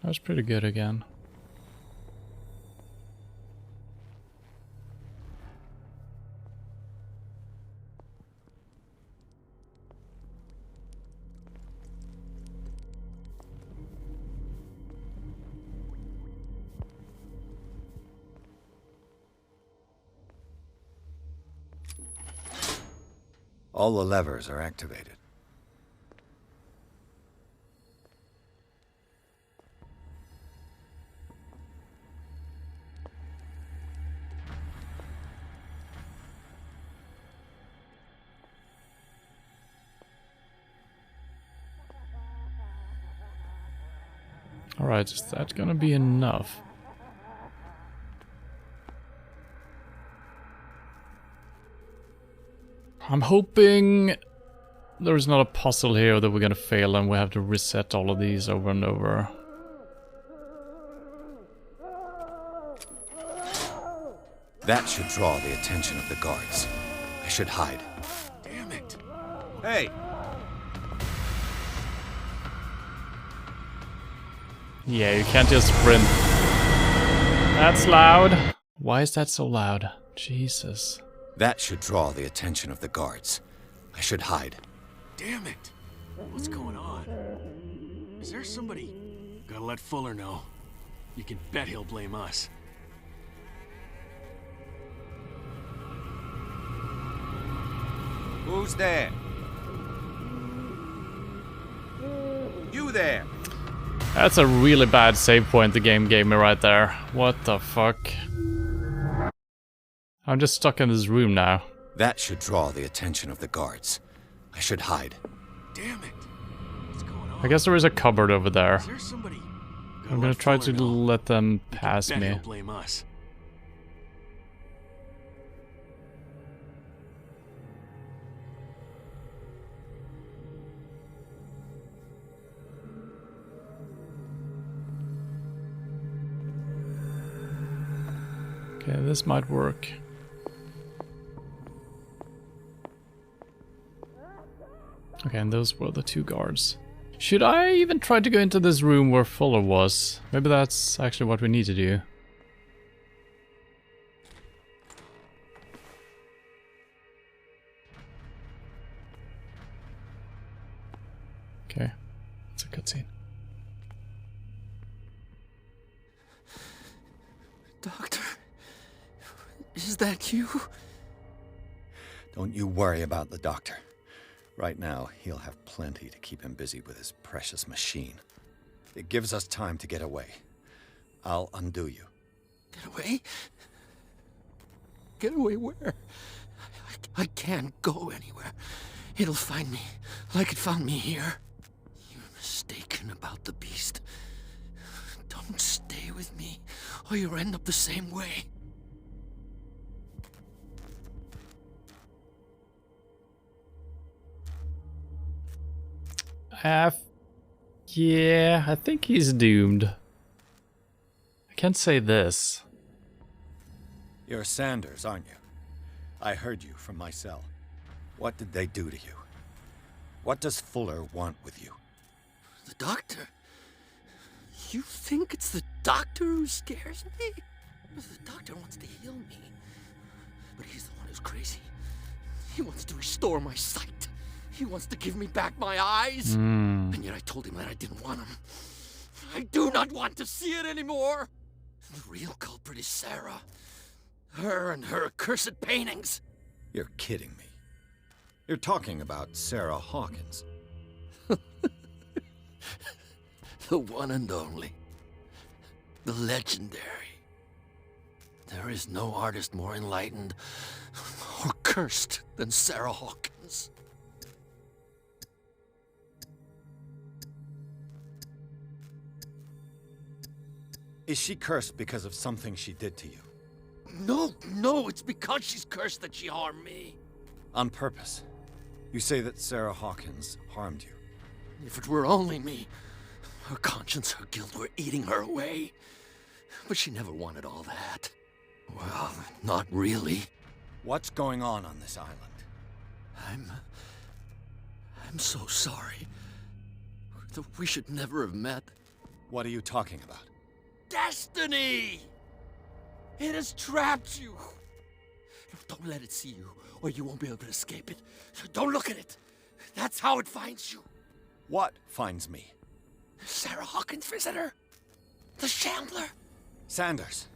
That was pretty good again. All the levers are activated. Alright, is that gonna be enough? I'm hoping there's not a puzzle here that we're gonna fail and we have to reset all of these over and over. That should draw the attention of the guards. I should hide. Damn it! Hey! Yeah, you can't just sprint. That's loud. Why is that so loud? Jesus. That should draw the attention of the guards. I should hide. Damn it! What's going on? Is there somebody... Gotta let Fuller know. You can bet he'll blame us. Who's there? You there? That's a really bad save point the game gave me right there. What the fuck? I'm just stuck in this room now. That should draw the attention of the guards. I should hide. Damn it! What's going on? I guess there is a cupboard over there. Is there somebody... I'm gonna try to let them pass bet me. he'll blame us. Okay, this might work. Okay, and those were the 2 guards. Should I even try to go into this room where Fuller was? Maybe that's actually what we need to do. Okay, it's a cutscene. Doctor, is that you? Don't you worry about the doctor. Right now, he'll have plenty to keep him busy with his precious machine. It gives us time to get away. I'll undo you. Get away? Get away where? I can't go anywhere. It'll find me, like it found me here. You're mistaken about the beast. Don't stay with me, or you'll end up the same way. Yeah, I think he's doomed. I can't say this. You're Sanders, aren't you? I heard you from my cell. What did they do to you? What does Fuller want with you? The doctor? You think it's the doctor who scares me? The doctor wants to heal me. But he's the one who's crazy. He wants to restore my sight. He wants to give me back my eyes. And yet I told him that I didn't want him. I do not want to see it anymore. The real culprit is Sarah. Her and her accursed paintings. You're kidding me. You're talking about Sarah Hawkins. The one and only. The legendary. There is no artist more enlightened or cursed than Sarah Hawkins. Is she cursed because of something she did to you? No, it's because she's cursed that she harmed me. On purpose. You say that Sarah Hawkins harmed you. If it were only me, her conscience, her guilt were eating her away. But she never wanted all that. Well, not really. What's going on this island? I'm so sorry. We should never have met. What are you talking about? Destiny! It has trapped you. Don't let it see you, or you won't be able to escape it. Don't look at it. That's how it finds you. What finds me? Sarah Hawkins' visitor. The Shambler. Sanders,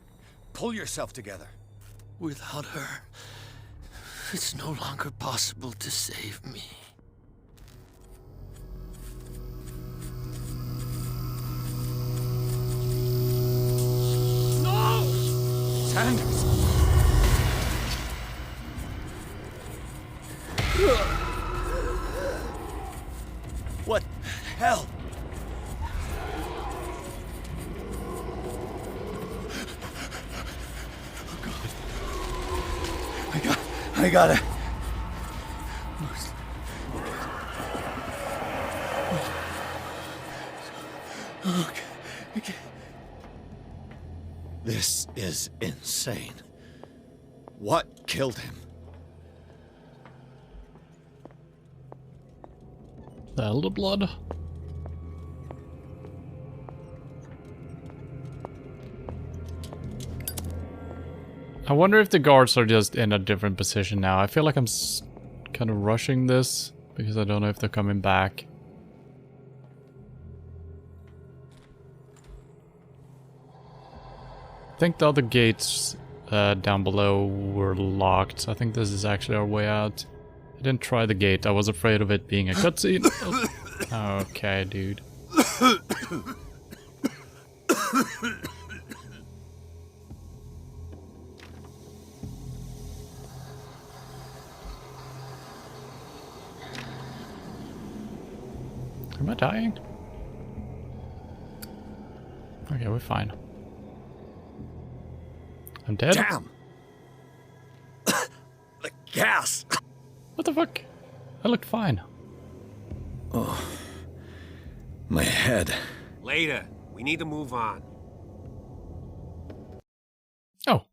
pull yourself together. Without her, it's no longer possible to save me. No! Sanders! What the hell? I gotta... Okay. This is insane. What killed him? The Elder Blood? I wonder if the guards are just in a different position now. I feel like I'm kind of rushing this because I don't know if they're coming back. I think the other gates down below were locked. I think this is actually our way out. I didn't try the gate. I was afraid of it being a cutscene. Okay, dude. Am I dying? Okay, we're fine. I'm dead? Damn! The gas! What the fuck? I looked fine. Oh. My head. Later. We need to move on. Oh.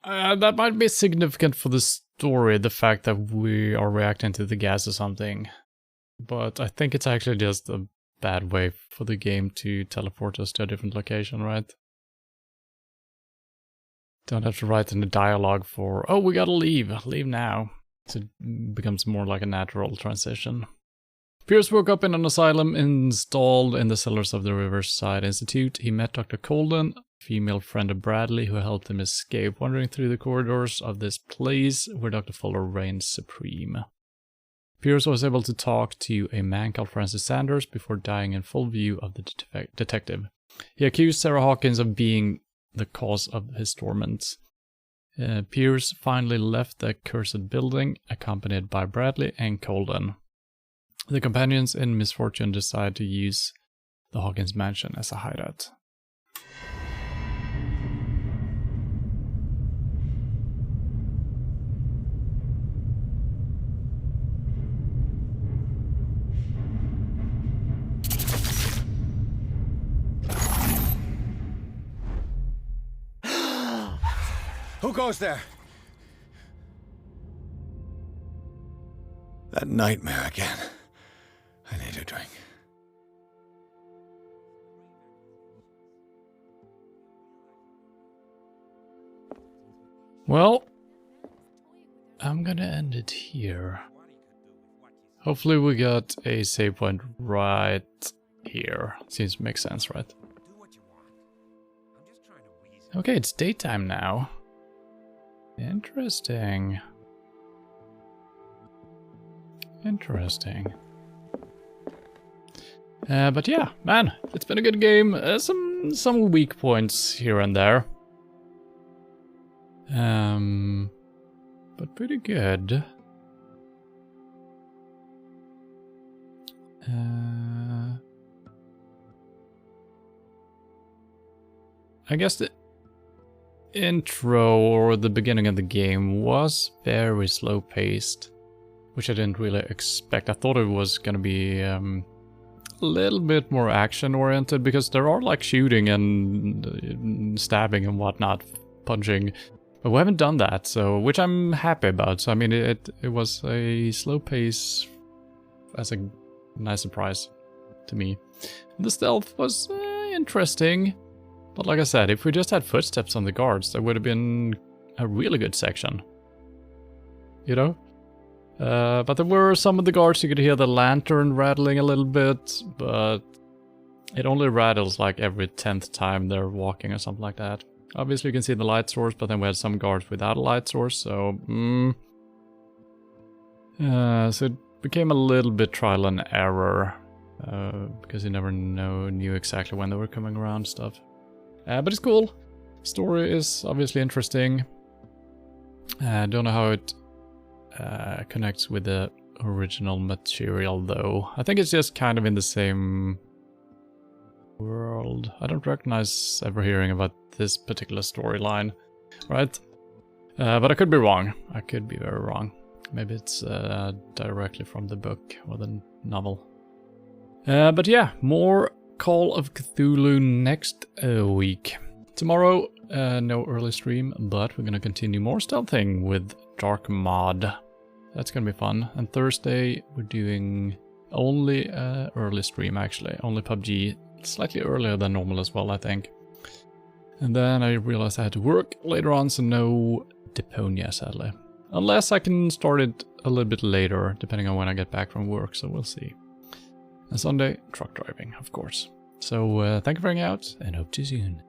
That might be significant for the story, the fact that we are reacting to the gas or something. But I think it's actually just a bad way for the game to teleport us to a different location, right? Don't have to write in the dialogue for, oh, we gotta leave now. So it becomes more like a natural transition. Pierce woke up in an asylum installed in the cellars of the Riverside Institute. He met Dr. Colden, a female friend of Bradley, who helped him escape, wandering through the corridors of this place where Dr. Fuller reigns supreme. Pierce was able to talk to a man called Francis Sanders before dying in full view of the detective. He accused Sarah Hawkins of being the cause of his torments. Pierce finally left the cursed building, accompanied by Bradley and Colden. The companions in misfortune decide to use the Hawkins Mansion as a hideout. Who goes there? That nightmare again. I need a drink. Well, I'm gonna end it here. Hopefully we got a save point right here. Seems to make sense, right? Okay, it's daytime now. Interesting. Interesting. But yeah, man, it's been a good game. Some weak points here and there. But pretty good. I guess the intro or the beginning of the game was very slow paced, which I didn't really expect. I thought it was gonna be a little bit more action oriented, because there are like shooting and stabbing and whatnot, punching, but we haven't done that, so which I'm happy about. So I mean, it was a slow pace as a nice surprise to me. The stealth was interesting. But like I said, if we just had footsteps on the guards, that would have been a really good section. You know? But there were some of the guards, you could hear the lantern rattling a little bit, but it only rattles like every 10th time they're walking or something like that. Obviously you can see the light source, but then we had some guards without a light source, so... so it became a little bit trial and error, because you never knew exactly when they were coming around stuff. But it's cool. Story is obviously interesting. I don't know how it connects with the original material though. I think it's just kind of in the same world. I don't recognize ever hearing about this particular storyline, right? But I could be wrong. I could be very wrong. Maybe it's directly from the book or the novel. But yeah, more Call of Cthulhu next week. Tomorrow, no early stream, but we're gonna continue more stealthing with Dark Mod. That's gonna be fun. And Thursday, we're doing only early stream, actually. Only PUBG, slightly earlier than normal as well, I think. And then I realized I had to work later on, so no Deponia, sadly. Unless I can start it a little bit later, depending on when I get back from work, so we'll see. And Sunday, truck driving, of course. So thank you for hanging out, and hope to see you soon.